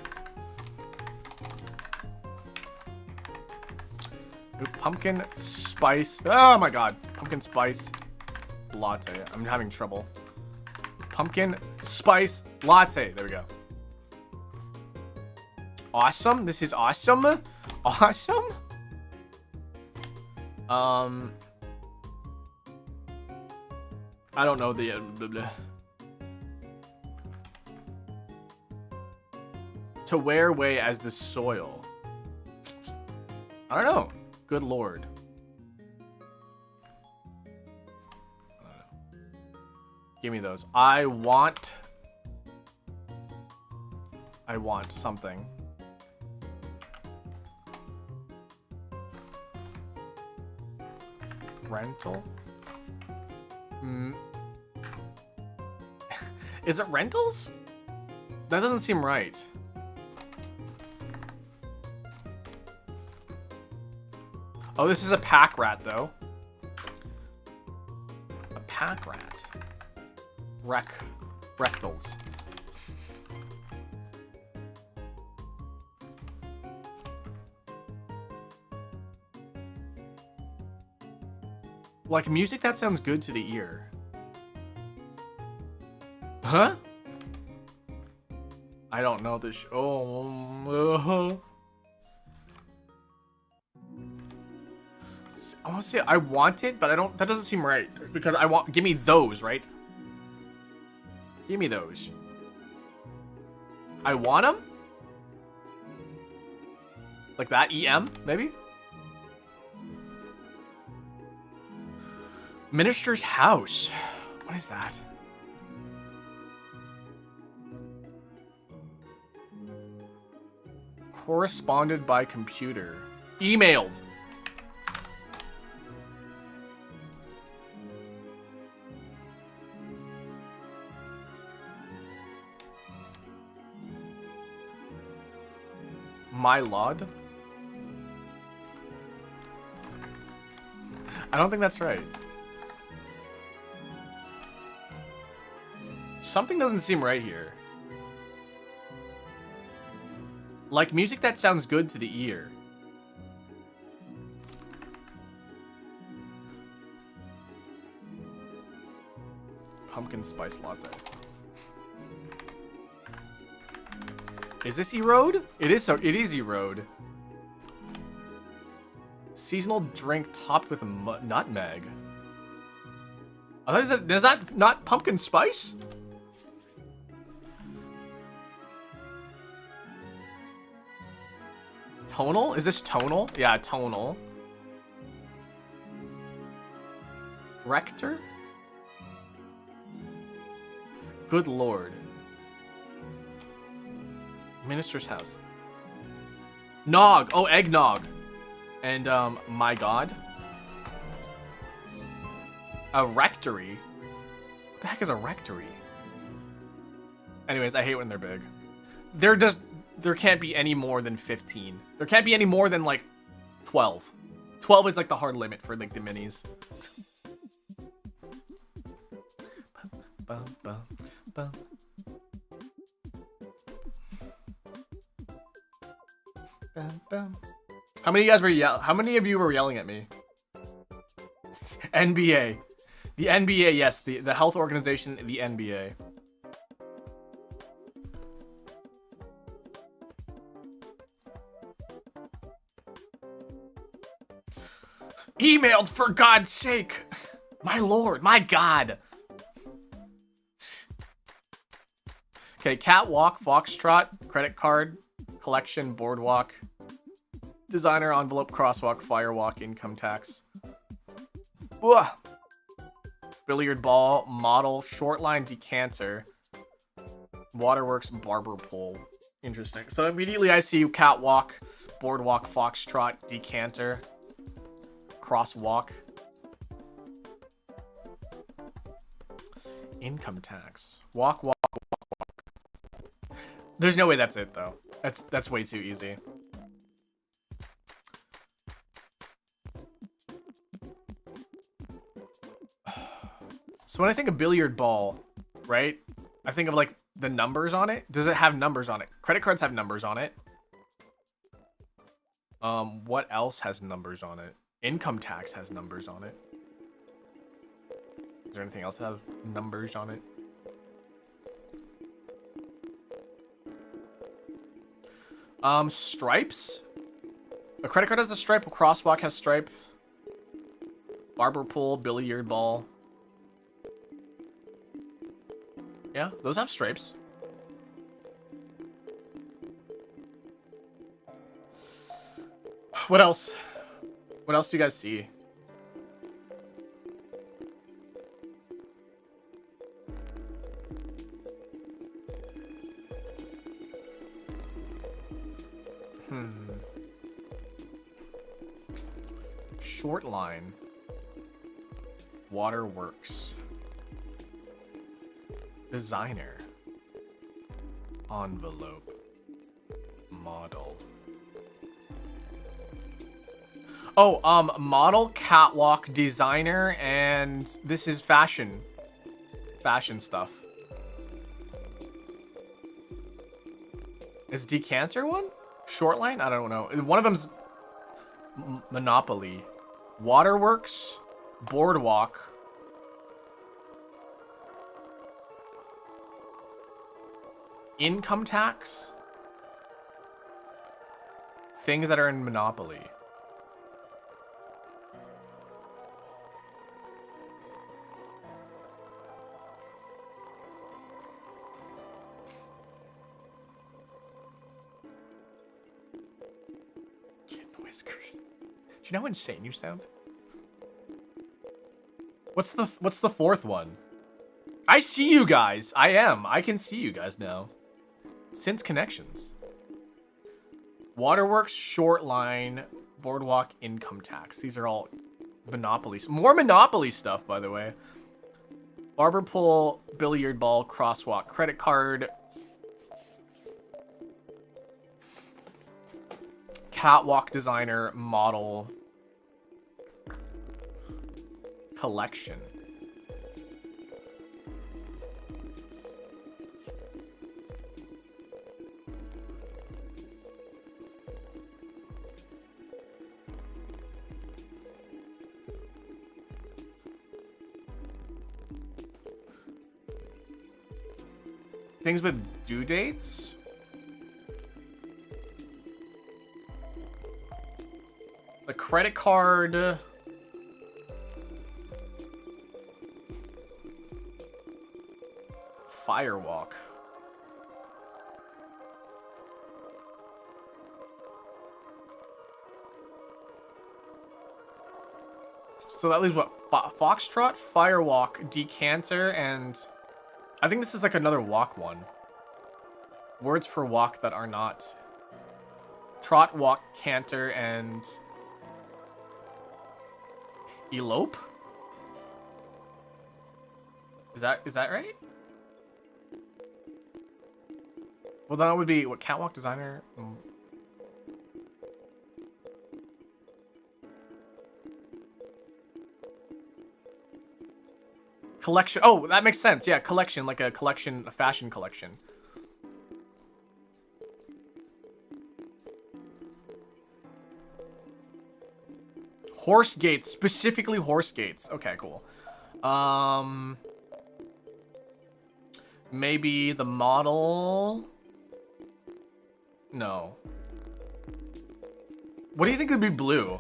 Ooh, pumpkin spice. Oh my god. Pumpkin spice latte. I'm having trouble. Pumpkin spice latte. There we go. Awesome. This is awesome. Awesome. I don't know the blah, blah. To wear away as the soil. I don't know. Good lord. I don't know. Give me those. I want something. Rental? Is it rentals? That doesn't seem right. Oh, this is a pack rat, though. A pack rat. Rectals. Like music that sounds good to the ear. Huh? I don't know this. I want to say I want it, but I don't. That doesn't seem right because I want. Give me those, right? Give me those. I want them. Like that, EM maybe. Minister's house. What is that? Corresponded by computer. Emailed. My Lord? I don't think that's right. Something doesn't seem right here. Like music that sounds good to the ear. Pumpkin spice latte. Is this erode? It is. So it is erode. Seasonal drink topped with nutmeg. Is that not pumpkin spice? Tonal? Is this tonal? Yeah, tonal. Rector? Good lord. Minister's house. Nog. Oh, eggnog. And, my god. A rectory? What the heck is a rectory? Anyways, I hate when they're big. There can't be any more than 15. There can't be any more than, like, 12. 12 is, like, the hard limit for, like, the minis. How many of you were yelling at me? NBA. The NBA, yes, the health organization, the NBA. Emailed, for God's sake! My lord, my god! Okay, catwalk, foxtrot, credit card, collection, boardwalk, designer, envelope, crosswalk, firewalk, income tax. Ugh. Billiard ball, model, short line, decanter, waterworks, barber pole. Interesting. So immediately I see catwalk, boardwalk, foxtrot, decanter, crosswalk. Income tax. Walk, walk, walk, walk. There's no way that's it, though. That's way too easy. So when I think of billiard ball, right? I think of, like, the numbers on it. Does it have numbers on it? Credit cards have numbers on it. What else has numbers on it? Income tax has numbers on it. Is there anything else that have numbers on it? Stripes? A credit card has a stripe, a crosswalk has stripe. Barber pole, billiard ball. Yeah, those have stripes. What else? What else do you guys see? Short line. Waterworks. Designer. Envelope. Model. Oh, model, catwalk, designer, and this is fashion. Fashion stuff. Is decanter one? Short line? I don't know. One of them's Monopoly. Waterworks, boardwalk. Income tax? Things that are in Monopoly. Kitten whiskers. Do you know how insane you sound? What's the fourth one? I see you guys. I can see you guys now. Since connections. Waterworks, short line, boardwalk, income tax. These are all Monopolies. More Monopoly stuff, by the way. Barber pole, billiard ball, crosswalk, credit card. Catwalk, designer, model. Collection. Things with due dates? The credit card. Firewalk. So that leaves what? Foxtrot, firewalk, decanter, and I think this is like another walk one. Words for walk that are not trot, walk, canter, and Elope? Is that right? Well, then it would be what, catwalk designer? Collection. Oh, that makes sense. Yeah, collection, like a collection, a fashion collection. Horse gates, specifically horse gates. Okay, cool. Maybe the model. No. What do you think would be blue?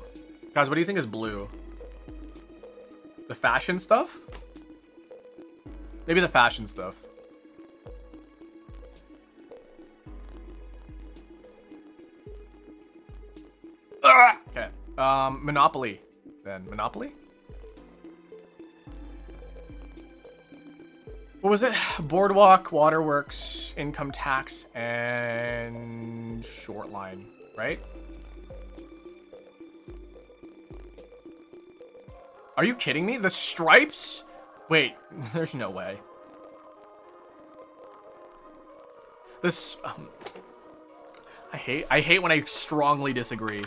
Guys, what do you think is blue? The fashion stuff? Maybe the fashion stuff. Ugh! Okay. Monopoly. Then Monopoly? What was it? Boardwalk, waterworks, income tax, and short line, right? Are you kidding me? The stripes? Wait, there's no way. This, I hate when I strongly disagree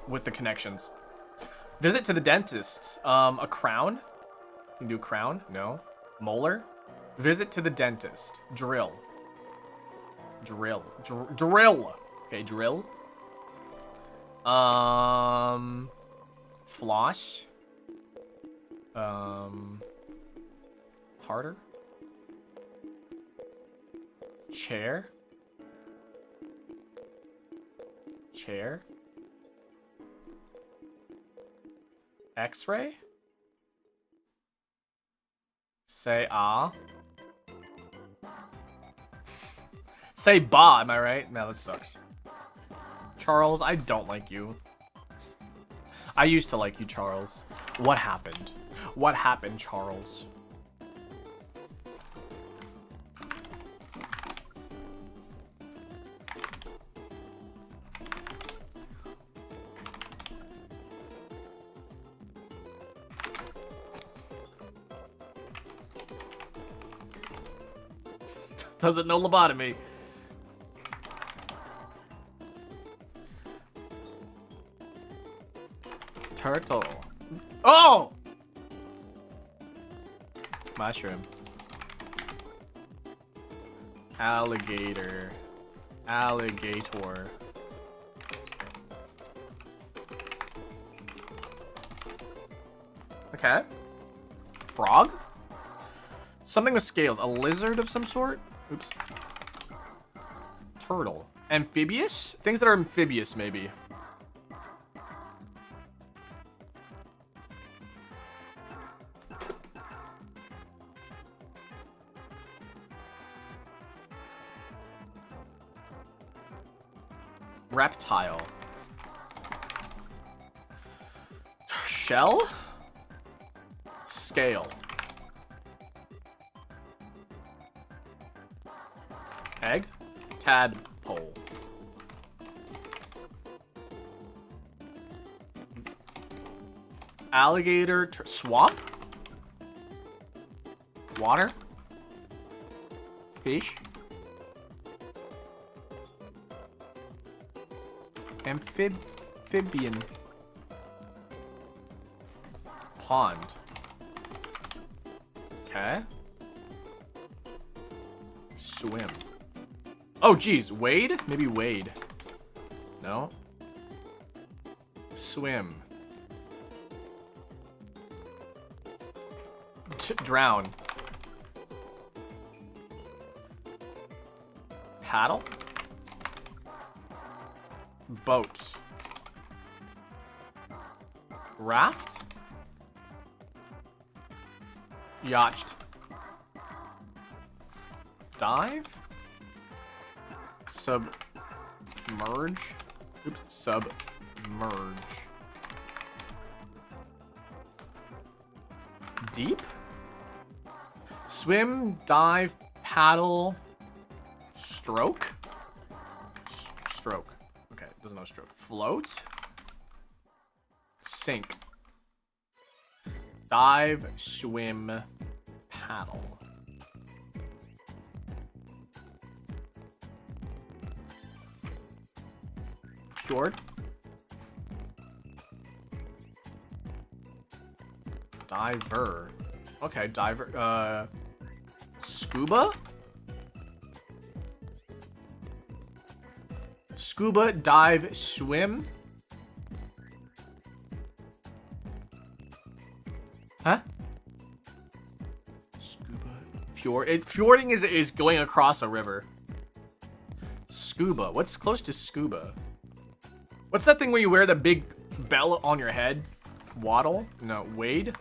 with the connections. Visit to the dentist. A crown? You can do a crown? No. Molar? Visit to the dentist. Drill. Drill. Drill. Okay, drill. Floss. Tartar. Chair. Chair. X-ray. Say ah. Say ba, am I right? No, that sucks. Charles, I don't like you. I used to like you, Charles. What happened? What happened, Charles? Doesn't know lobotomy. Turtle. Oh! Mushroom. Alligator. Alligator. Okay. Frog? Something with scales. A lizard of some sort? Oops. Turtle. Amphibious? Things that are amphibious, maybe. Reptile. Shell? Scale. Egg? Tadpole. Alligator. Swamp? Water? Fish? Amphibian. Pond. Okay. Swim. Oh, geez. Wade? Maybe wade. No. Swim. Drown. Paddle. Boat. Raft. Yacht. Dive. Submerge. Oops. Submerge. Deep. Swim, dive, paddle, stroke. Stroke. Okay, doesn't know stroke. Float. Sink. Dive, swim, paddle. Fjord. Diver. Okay, diver. Scuba? Scuba, dive, swim? Huh? Scuba. Fjord. Fjording is going across a river. Scuba. What's close to scuba? What's that thing where you wear the big bell on your head? Waddle? No, wade?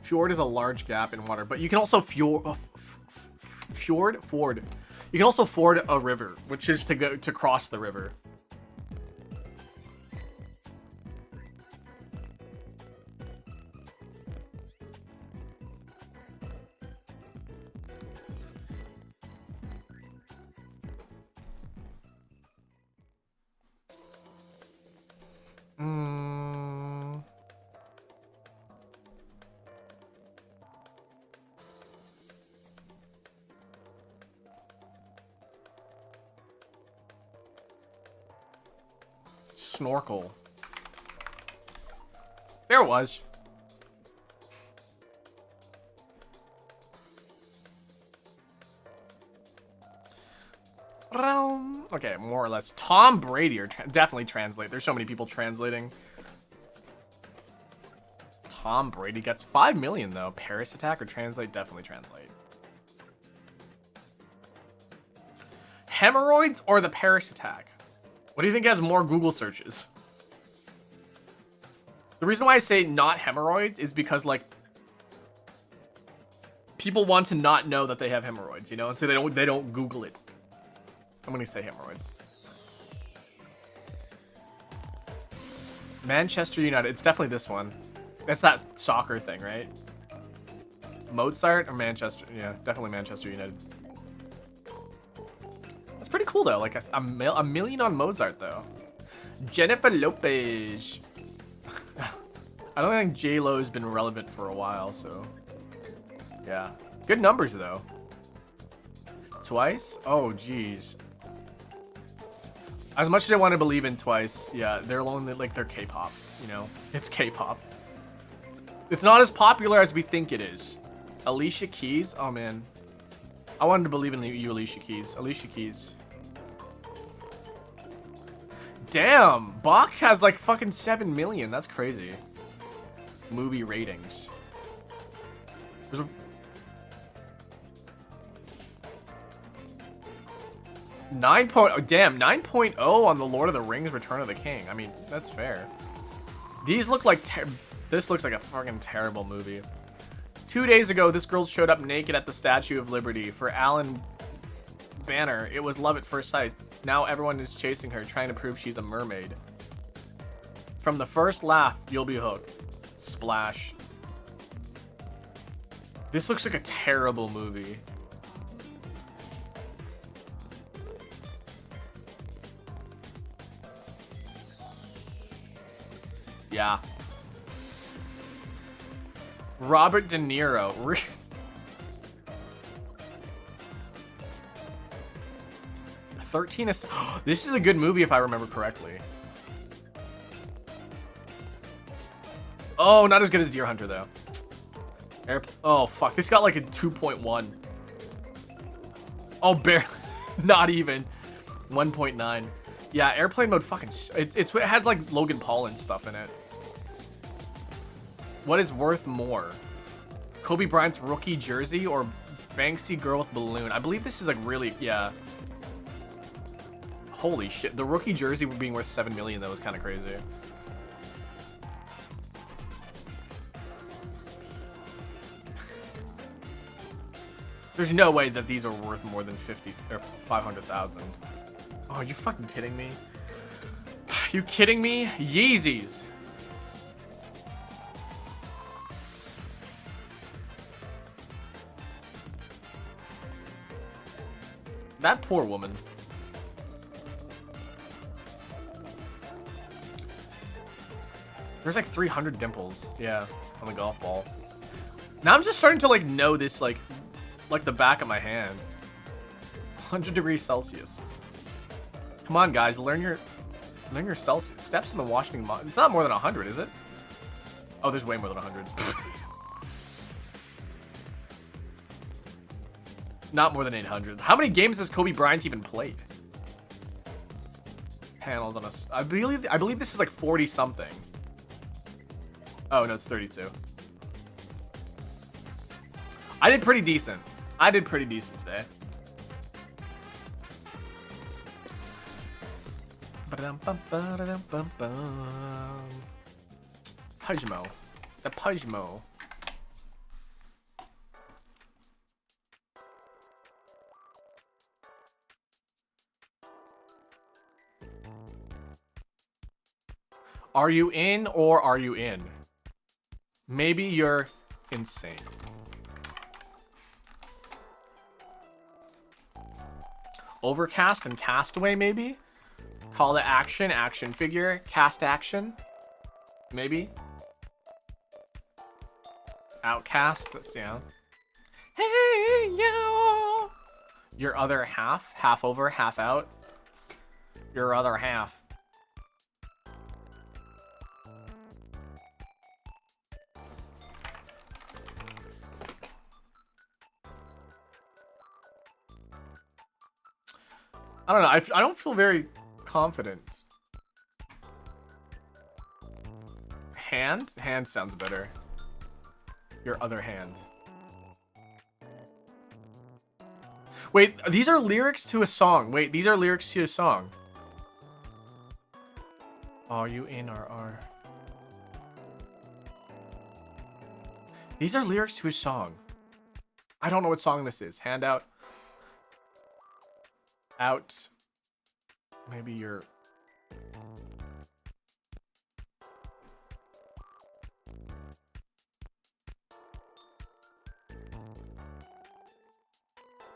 Fjord is a large gap in water, but you can also ford. You can also ford a river, which is to cross the river. Snorkel. There it was. Okay, more or less. Tom Brady, or definitely translate. There's so many people translating. Tom Brady gets 5 million though. Paris attack or translate? Definitely translate. Hemorrhoids or the Paris attack? What do you think has more Google searches? The reason why I say not hemorrhoids is because, like, people want to not know that they have hemorrhoids, you know, and so they don't Google it. I'm gonna say hemorrhoids. Manchester United. It's definitely this one. That's that soccer thing, right? Mozart or Manchester? Yeah, definitely Manchester United. That's pretty cool though. Like a million on Mozart though. Jennifer Lopez. I don't think J-Lo's been relevant for a while, so yeah. Good numbers though. Twice? Oh geez. As much as I want to believe in Twice, yeah, they're only like they're K-pop, you know? It's K-pop. It's not as popular as we think it is. Alicia Keys? Oh man. I wanted to believe in you, Alicia Keys. Alicia Keys. Damn! Bach has like fucking 7 million. That's crazy. Movie ratings. There's a... Damn, 9.0 on the Lord of the Rings Return of the King. I mean, that's fair. These look like this looks like a fucking terrible movie. 2 days ago, this girl showed up naked at the Statue of Liberty. For Alan Banner, it was love at first sight. Now everyone is chasing her, trying to prove she's a mermaid. From the first laugh, you'll be hooked. Splash. This looks like a terrible movie. Yeah. Robert De Niro. 13 is... This is a good movie if I remember correctly. Oh, not as good as Deer Hunter though. Oh fuck, this got like a 2.1. Oh, barely. Not even. 1.9. Yeah, airplane mode fucking... It has like Logan Paul and stuff in it. What is worth more? Kobe Bryant's rookie jersey or Banksy girl with balloon? I believe this is like really... Yeah. Holy shit. The rookie jersey being worth 7 million, that was kind of crazy. There's no way that these are worth more than 50 or 500,000. Oh, are you fucking kidding me? You kidding me? Yeezys. That poor woman. There's like 300 dimples, yeah, on the golf ball. Now I'm just starting to like know this like the back of my hand. 100 degrees Celsius. Come on, guys, learn your Celsius. Steps in the Washington. It's not more than 100, is it? Oh, there's way more than 100. Not more than 800. How many games has Kobe Bryant even played? Panels on us. I believe this is like 40 something. Oh no, it's 32. I did pretty decent. Today. Pajmo. The Pajmo. Are you in or are you in? Maybe you're insane. Overcast and Castaway, maybe? Call to action, action figure, cast action. Maybe. Outcast, that's down. Hey, yo! Your other half? Half over, half out? Your other half. I don't know. I don't feel very confident. Hand? Hand sounds better. Your other hand. Wait, these are lyrics to a song. Wait, these are lyrics to a song. Are you in or are? These are lyrics to a song. I don't know what song this is. Hand out. Out. Maybe you're...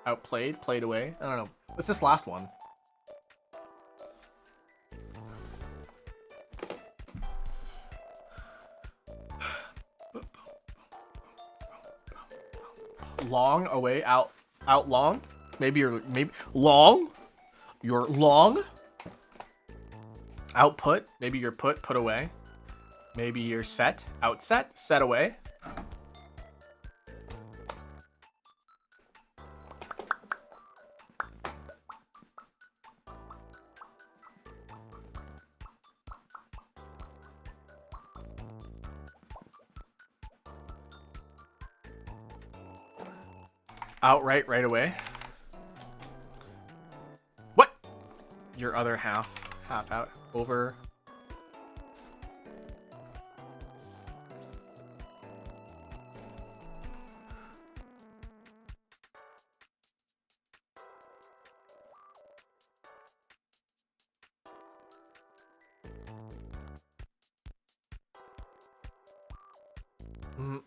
Outplayed, played away. I don't know. What's this last one? Long away, out long. Maybe you're long. You're long. Output. Maybe you're put away. Maybe you're set. Outset, set away. Outright, right away. What? Your other half out, over.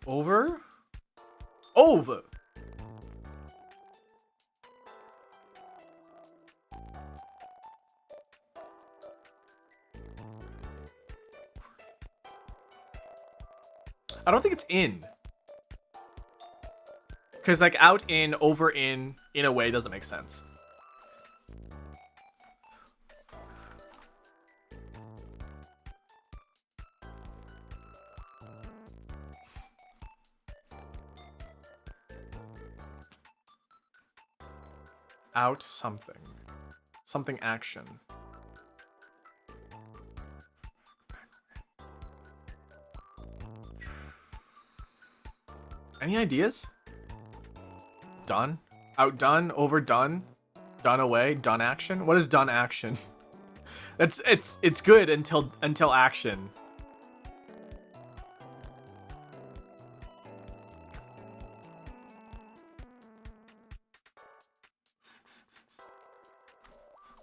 Over? Over! I don't think it's in. Because, like, out, in, over, in a way doesn't make sense. Out something. Something action. Any ideas? Done? Outdone? Overdone? Done away? Done action? What is done action? It's good until action.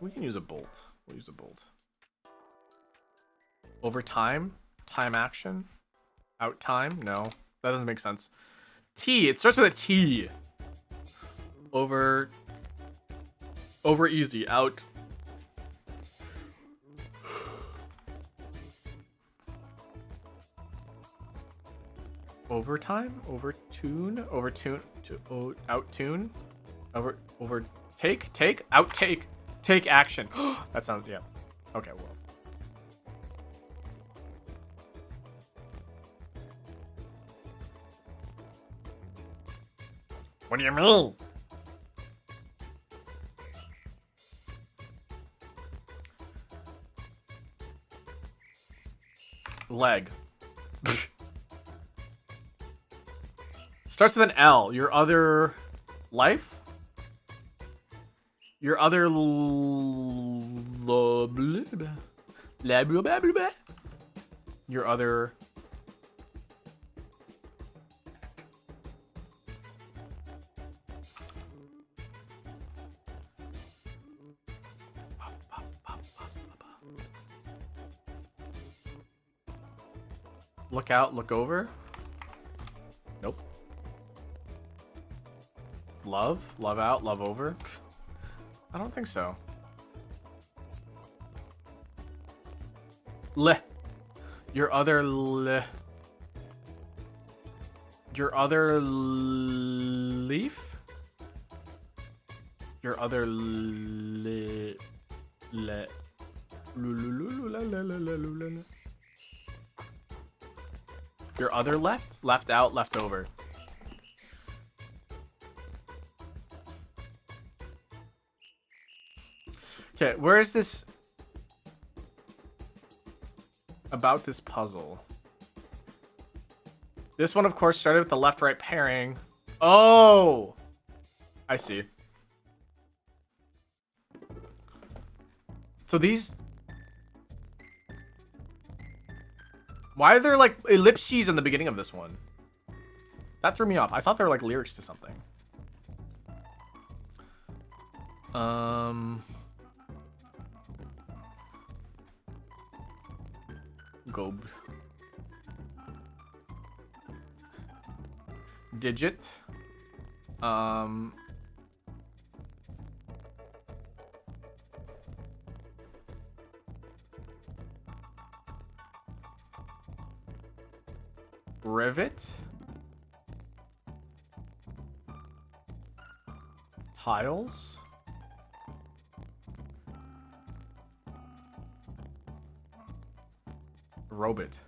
We can use a bolt. We'll use a bolt. Over time? Time action? Out time? No. That doesn't make sense. T. It starts with a T. Over. Over easy. Out. Overtime? Overtune? Overtune? Outtune? Take? Outtake. Take action. That sounds, yeah. Okay, well. What do you mean? Leg. Starts with an L. Your other life? Your other your other look out, look over. Nope. Love out, love over. I don't think so. Your other your other leaf? Your other your other left? Left out, left over. Okay, where is this about this puzzle? This one, of course, started with the left-right pairing. Oh! I see. So these... Why are there, like, ellipses in the beginning of this one? That threw me off. I thought they were, like, lyrics to something. Gob. Digit. Rivet. Tiles. Robot.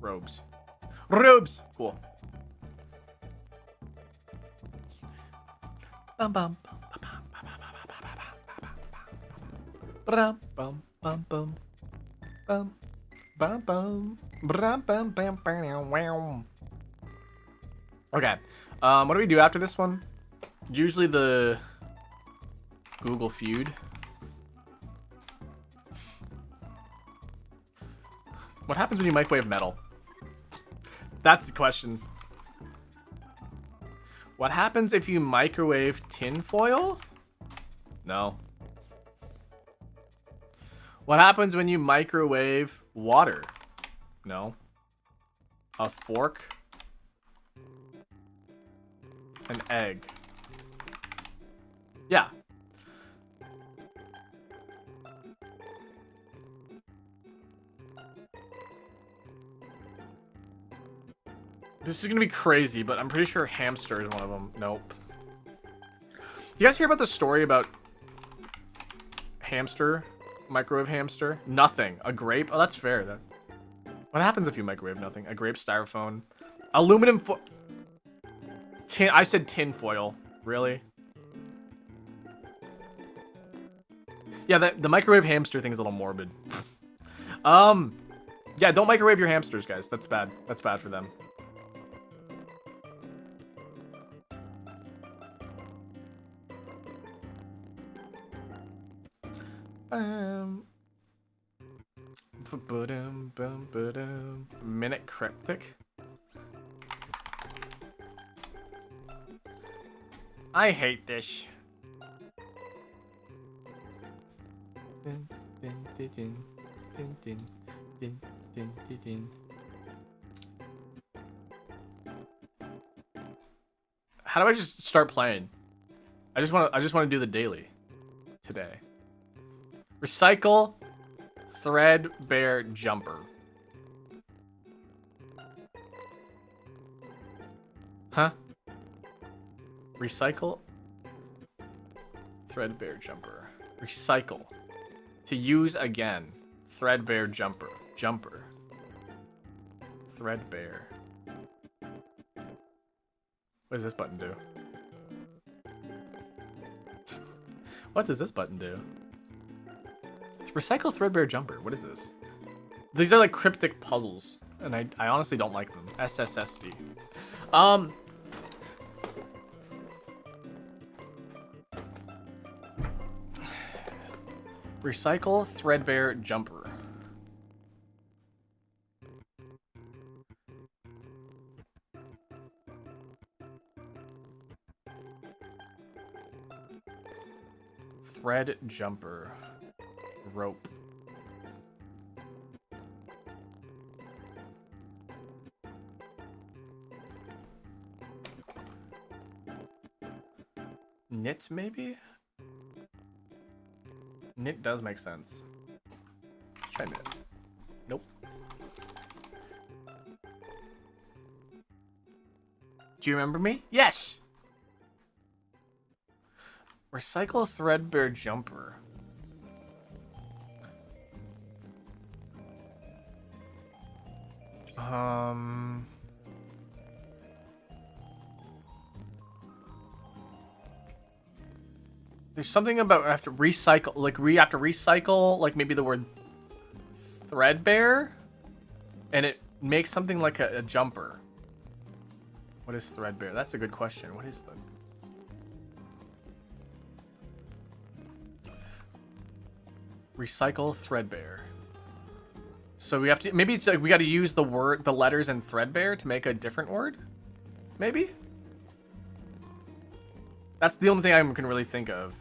Robes. Robes! Cool. Bum bum bum bum bum bum bum bum bum bum bum bum bum. Okay. What do we do after this one? Usually the Google feud. What happens when you microwave metal? That's the question. What happens if you microwave tin foil? No. What happens when you microwave water? No. A fork? An egg? Yeah. This is gonna be crazy, but I'm pretty sure hamster is one of them. Nope. You guys hear about the story about hamster? Microwave hamster? Nothing. A grape? Oh, that's fair. What happens if you microwave nothing? A grape, styrofoam, aluminum foil. Tin. I said tin foil. Really? Yeah, the microwave hamster thing is a little morbid. Yeah, don't microwave your hamsters, guys. That's bad. That's bad for them. Minute cryptic. I hate this. How do I just start playing? I just want to do the daily today. Recycle threadbare jumper. Huh? Recycle threadbare jumper. Recycle. To use again. Threadbare jumper. Jumper. Threadbare. What does this button do? What does this button do? Recycle threadbare jumper. What is this? These are like cryptic puzzles, and I honestly don't like them. SSSD. Recycle threadbare jumper. Thread jumper. Rope. Knit, maybe? Knit does make sense. Let's try knit. Nope. Do you remember me? Yes! Recycle threadbare jumper. There's something about I have to recycle, like we have to recycle, like maybe the word threadbare, and it makes something like a jumper. What is threadbare? That's a good question. What is the... Recycle threadbare. So we have to, maybe it's like we got to use the word, the letters in threadbare to make a different word? Maybe? That's the only thing I can really think of.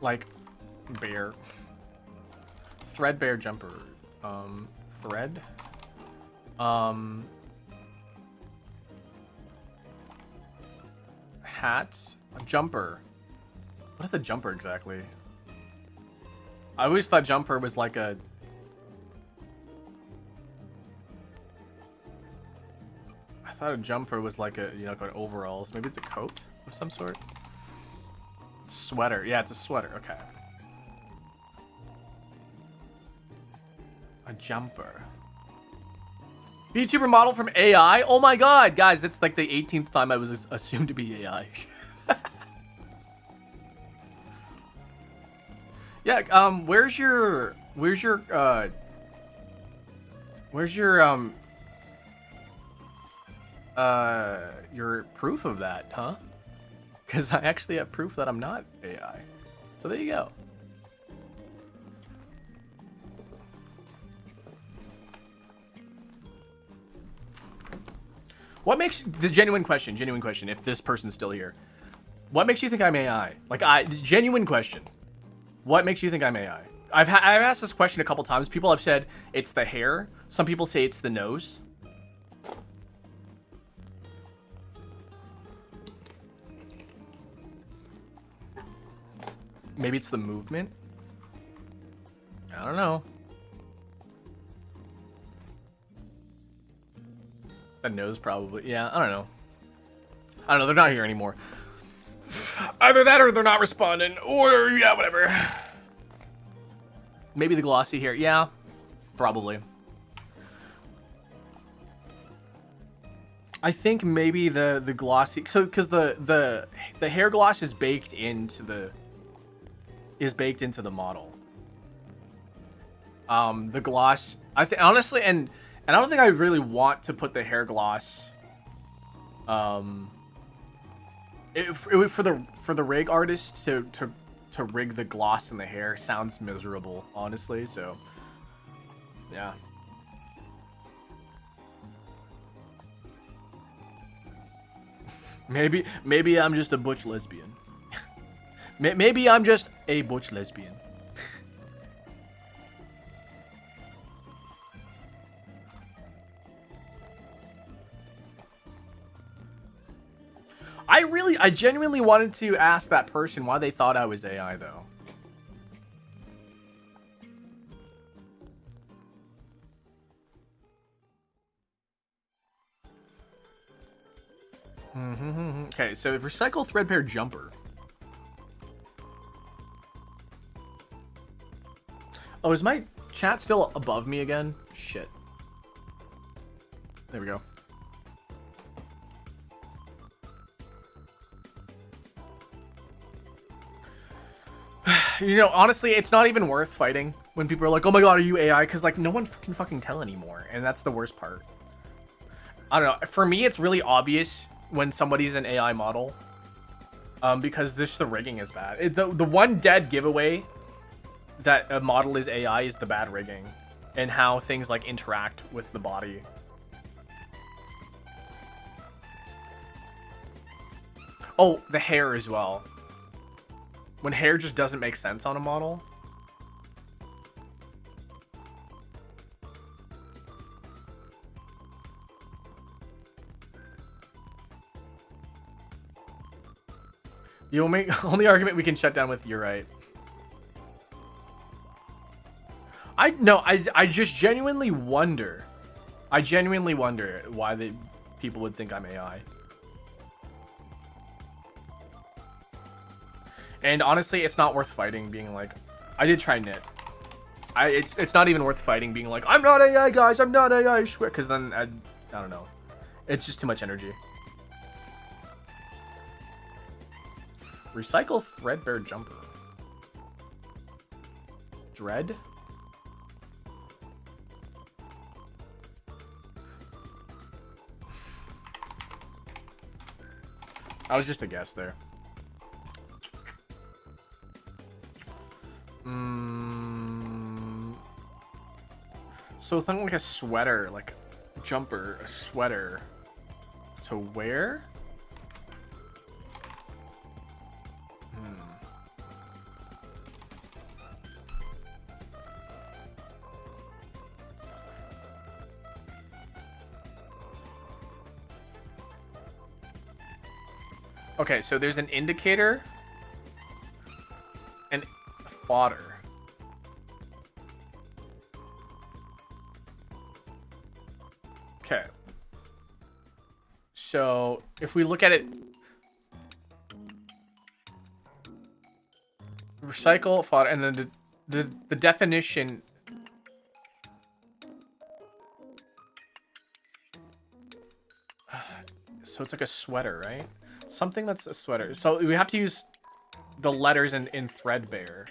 Like, bear. Threadbare jumper. Thread. Hat. A jumper. What is a jumper exactly? I always thought jumper was like a... I thought a jumper was like a, you know, like an overalls. Maybe it's a coat of some sort. Sweater. Yeah, it's a sweater. Okay. A jumper. VTuber model from AI? Oh my god, guys, that's like the 18th time I was assumed to be AI. Yeah, where's your proof of that, huh? Because I actually have proof that I'm not AI. So there you go. What makes the genuine question, if this person's still here, what makes you think I'm AI? Like, genuine question. What makes you think I'm AI? I've asked this question a couple times. People have said it's the hair. Some people say it's the nose. Maybe it's the movement. I don't know. The nose probably. Yeah, I don't know. I don't know. They're not here anymore. Either that or they're not responding. Or, yeah, whatever. Maybe the glossy hair. Yeah, probably. I think maybe the glossy... So, because the hair gloss is baked into the... model. The gloss... I think honestly, and I don't think I really want to put the hair gloss... for the rig artist to rig the gloss in the hair sounds miserable, honestly. So, yeah. Maybe I'm just a butch lesbian. Maybe I'm just a butch lesbian. I genuinely wanted to ask that person why they thought I was AI, though. Okay, so recycle threadbare jumper. Oh, is my chat still above me again? Shit. There we go. You know, honestly, it's not even worth fighting when people are like, oh my god, are you AI? Because, like, no one can fucking tell anymore. And that's the worst part. I don't know. For me, it's really obvious when somebody's an AI model. Because the rigging is bad. The one dead giveaway that a model is AI is the bad rigging. And how things, like, interact with the body. Oh, the hair as well. When hair just doesn't make sense on a model. The only argument we can shut down with, you're right. I just genuinely wonder. I genuinely wonder why people would think I'm AI. And honestly, it's not worth fighting being like, I did try knit. It's not even worth fighting being like, I'm not AI, guys, I'm not AI, I swear. Because then, I don't know. It's just too much energy. Recycle threadbare jumper. Dread? I was just a guess there. So something like a sweater, like a jumper, a sweater to wear? Okay, so there's an indicator and fodder. Okay. So if we look at it, recycle fodder, and then the definition. So it's like a sweater, right? Something that's a sweater. So we have to use the letters in threadbare.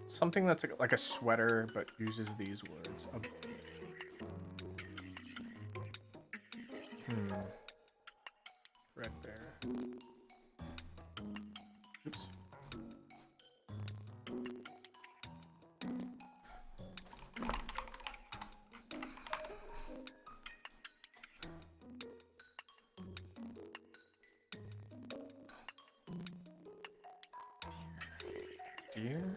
Something that's like a sweater, but uses these words. Threadbare. Oops. Dear.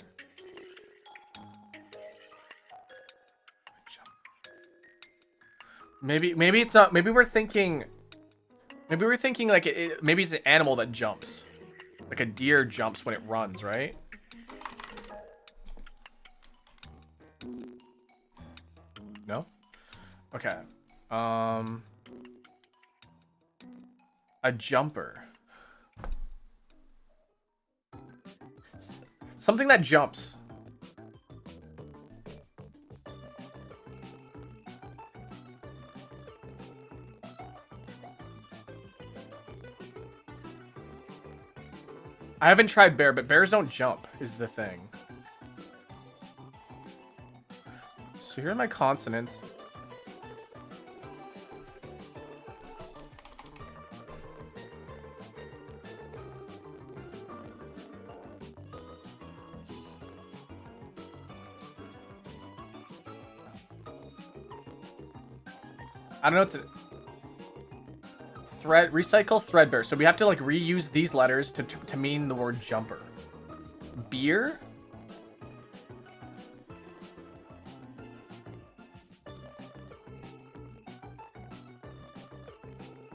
Maybe it's not. Maybe we're thinking like maybe it's an animal that jumps, like a deer jumps when it runs, right? No. Okay. A jumper. Something that jumps. I haven't tried bear, but bears don't jump, is the thing. So here are my consonants. I don't know. It's a thread. Recycle threadbare. So we have to like reuse these letters to mean the word jumper. Beer.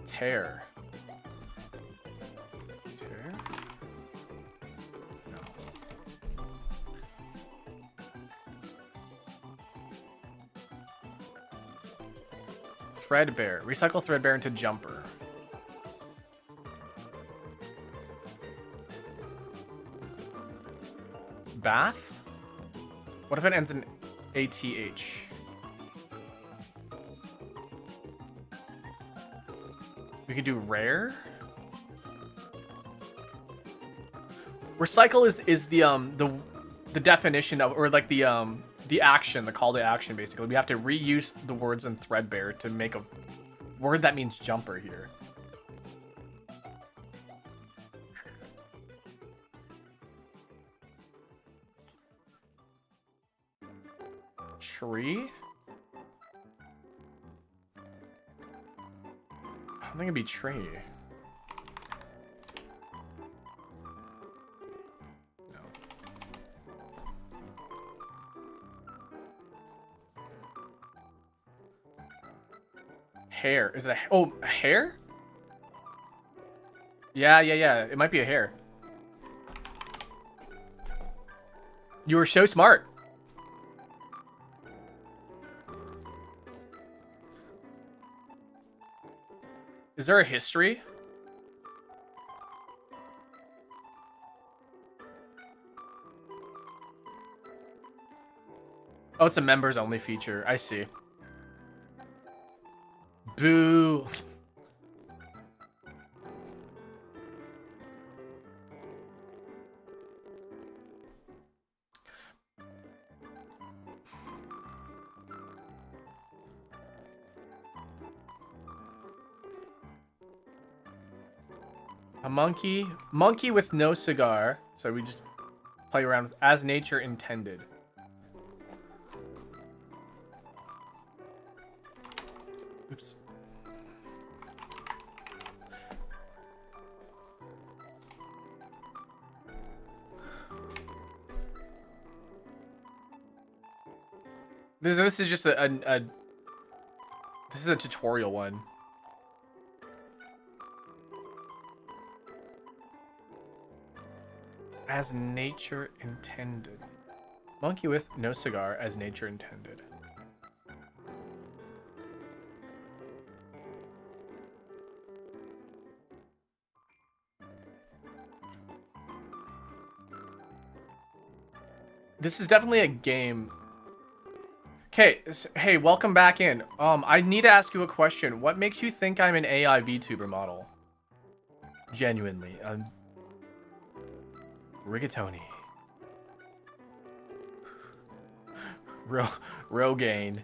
Tear. Tear? No. Threadbare. Recycle threadbare into jumper. Bath? What if it ends in ATH? We could do rare. Recycle is the definition of, or like the action, the call to action. Basically, we have to reuse the words in threadbare to make a word that means jumper here. Tree. I don't think it'd be tree. No. Hair. Is it a... Oh, a hair? Yeah. It might be a hair. You were so smart. Is there a history? Oh, it's a members only feature. I see. Boo. A monkey. Monkey with no cigar. So we just play around with as nature intended. Oops. This is just this is a tutorial one. As nature intended. Monkey with no cigar, as nature intended. This is definitely a game. Okay, hey, welcome back in. I need to ask you a question. What makes you think I'm an AI VTuber model? Genuinely, rigatoni. Rogaine.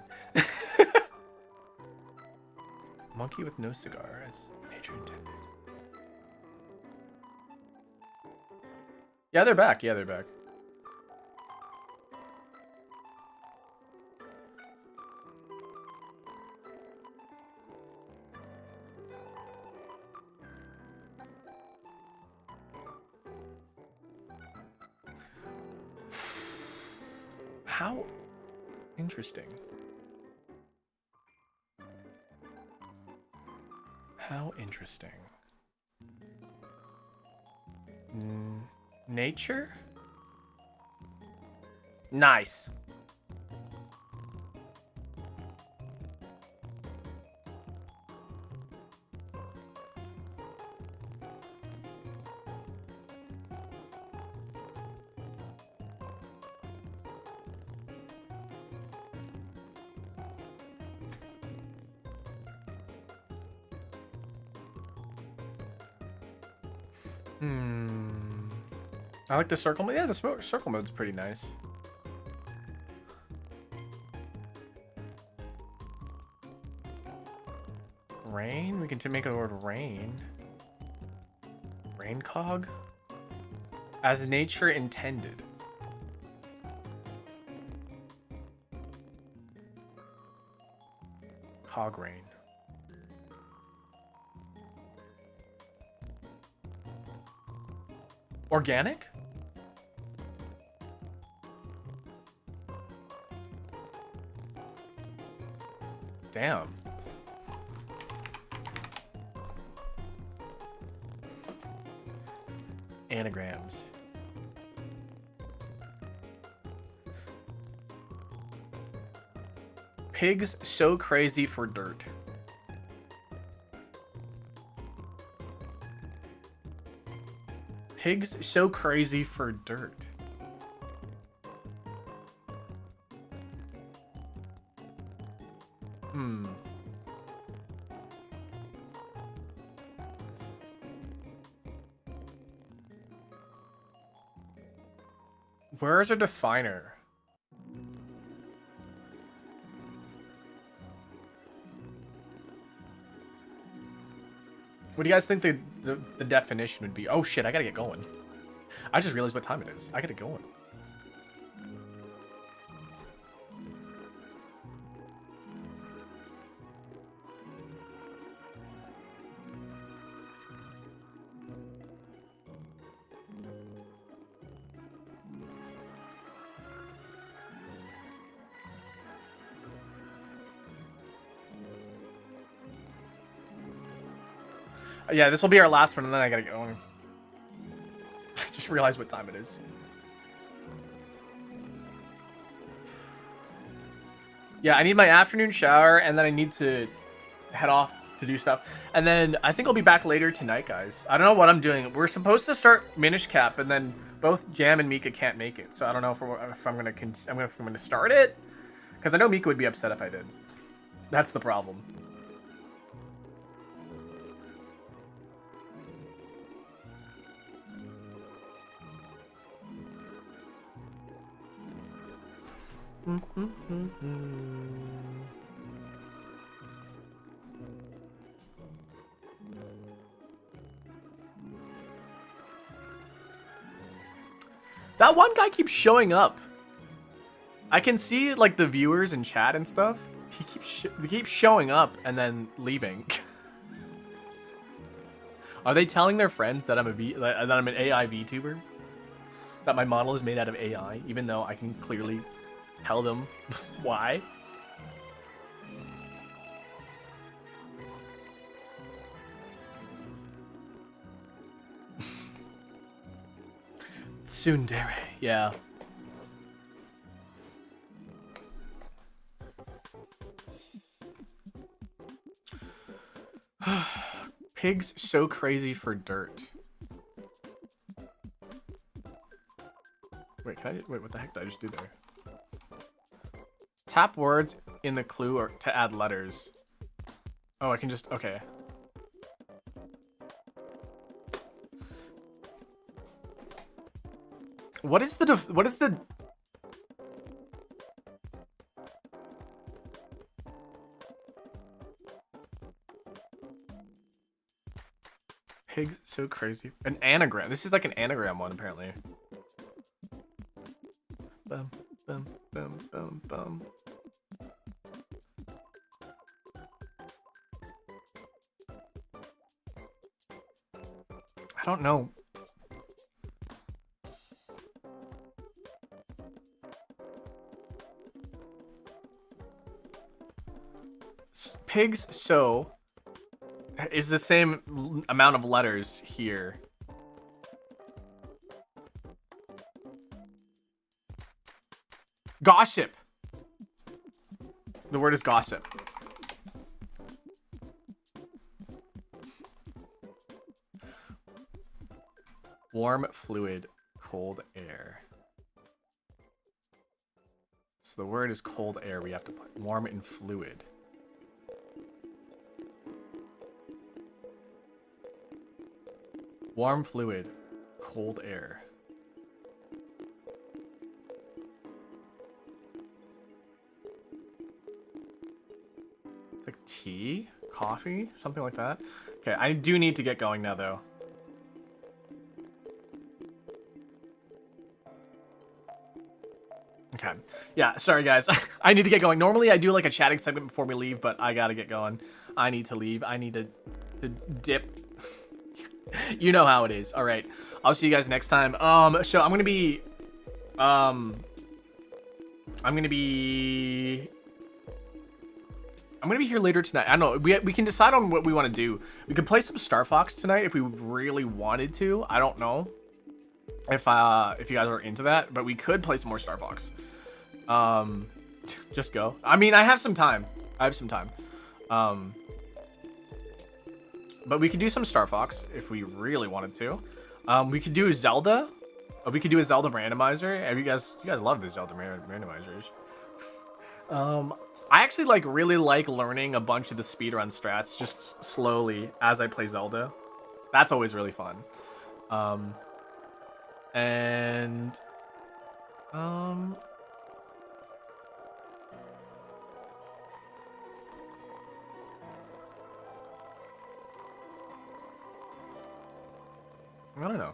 Monkey with no cigar, as nature intended. Yeah, they're back. Yeah, they're back. How interesting. How interesting. Nature? Nice. I like the circle mode. Yeah, the circle mode's pretty nice. Rain? We can make the word rain. Rain cog? As nature intended. Cog rain. Organic? Damn. Anagrams. Pigs so crazy for dirt. Pigs so crazy for dirt. Where's a definer? What do you guys think the definition would be? Oh shit, I gotta get going. I just realized what time it is. I gotta go. Yeah, this will be our last one, and then I gotta go. I just realized what time it is. Yeah, I need my afternoon shower, and then I need to head off to do stuff. And then I think I'll be back later tonight, guys. I don't know what I'm doing. We're supposed to start Minish Cap, and then both Jam and Mika can't make it. So I don't know if I'm gonna start it, because I know Mika would be upset if I did. That's the problem. That one guy keeps showing up. I can see like the viewers in chat and stuff. He keeps showing up and then leaving. Are they telling their friends that I'm an AI VTuber? That my model is made out of AI, even though I can clearly tell them why? Tsundere, yeah. Pigs so crazy for dirt. Wait, what the heck did I just do there? Tap words in the clue or to add letters. Oh, I can just, okay. What is the Pigs so crazy. An anagram. This is like an anagram one, apparently. Bum, bum, bum, bum, bum. I don't know. Pigs so is the same amount of letters here. Gossip. The word is gossip. Warm fluid, cold air. So the word is cold air. We have to put warm and fluid. Warm fluid, cold air. Like tea, coffee, something like that. Okay, I do need to get going now, though. Okay. Yeah, sorry, guys. I need to get going. Normally, I do like a chatting segment before we leave, but I gotta get going. I need to leave. I need to dip. You know how it is. All right. I'll see you guys next time. So I'm gonna be here later tonight. I don't know. We can decide on what we want to do. We could play some Star Fox tonight if we really wanted to. I don't know if you guys are into that, but we could play some more Star Fox. Just go. I mean, I have some time. But we could do some Star Fox if we really wanted to. We could do Zelda. We could do a Zelda randomizer. You guys love the Zelda randomizers. I actually really like learning a bunch of the speedrun strats just slowly as I play Zelda. That's always really fun. I don't know.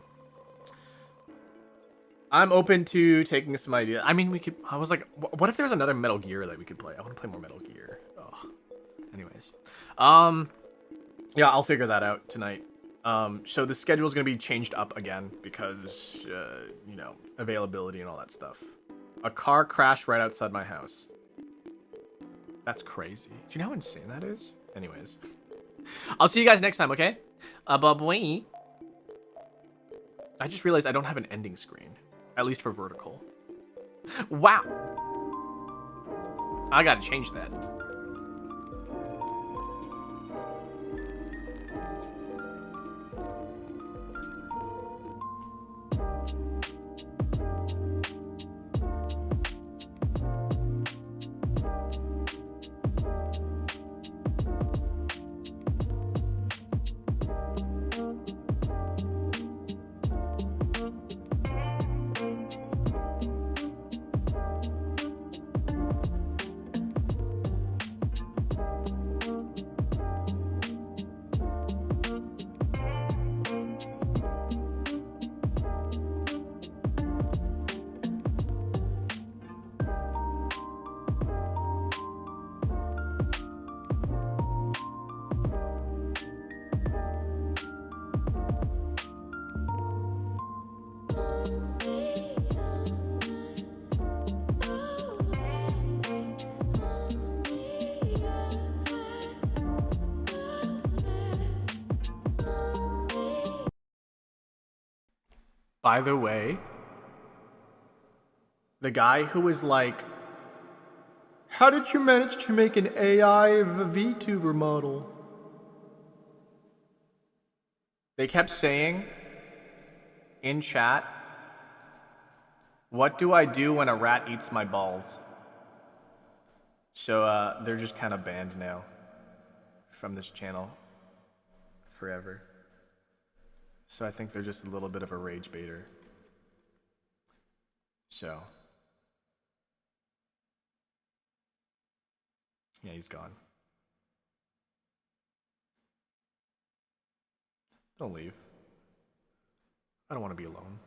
I'm open to taking some ideas. I mean, I was like, what if there's another Metal Gear that we could play? I want to play more Metal Gear. Ugh. Anyways. Yeah, I'll figure that out tonight. So the schedule is going to be changed up again because, you know, availability and all that stuff. A car crashed right outside my house. That's crazy. Do you know how insane that is? Anyways. I'll see you guys next time, okay? Bye-bye. I just realized I don't have an ending screen. At least for vertical. Wow. I gotta change that. By the way, the guy who was like, how did you manage to make an AI VTuber model? They kept saying in chat, what do I do when a rat eats my balls? So they're just kind of banned now from this channel forever. So I think they're just a little bit of a rage baiter. So yeah, he's gone. Don't leave. I don't want to be alone.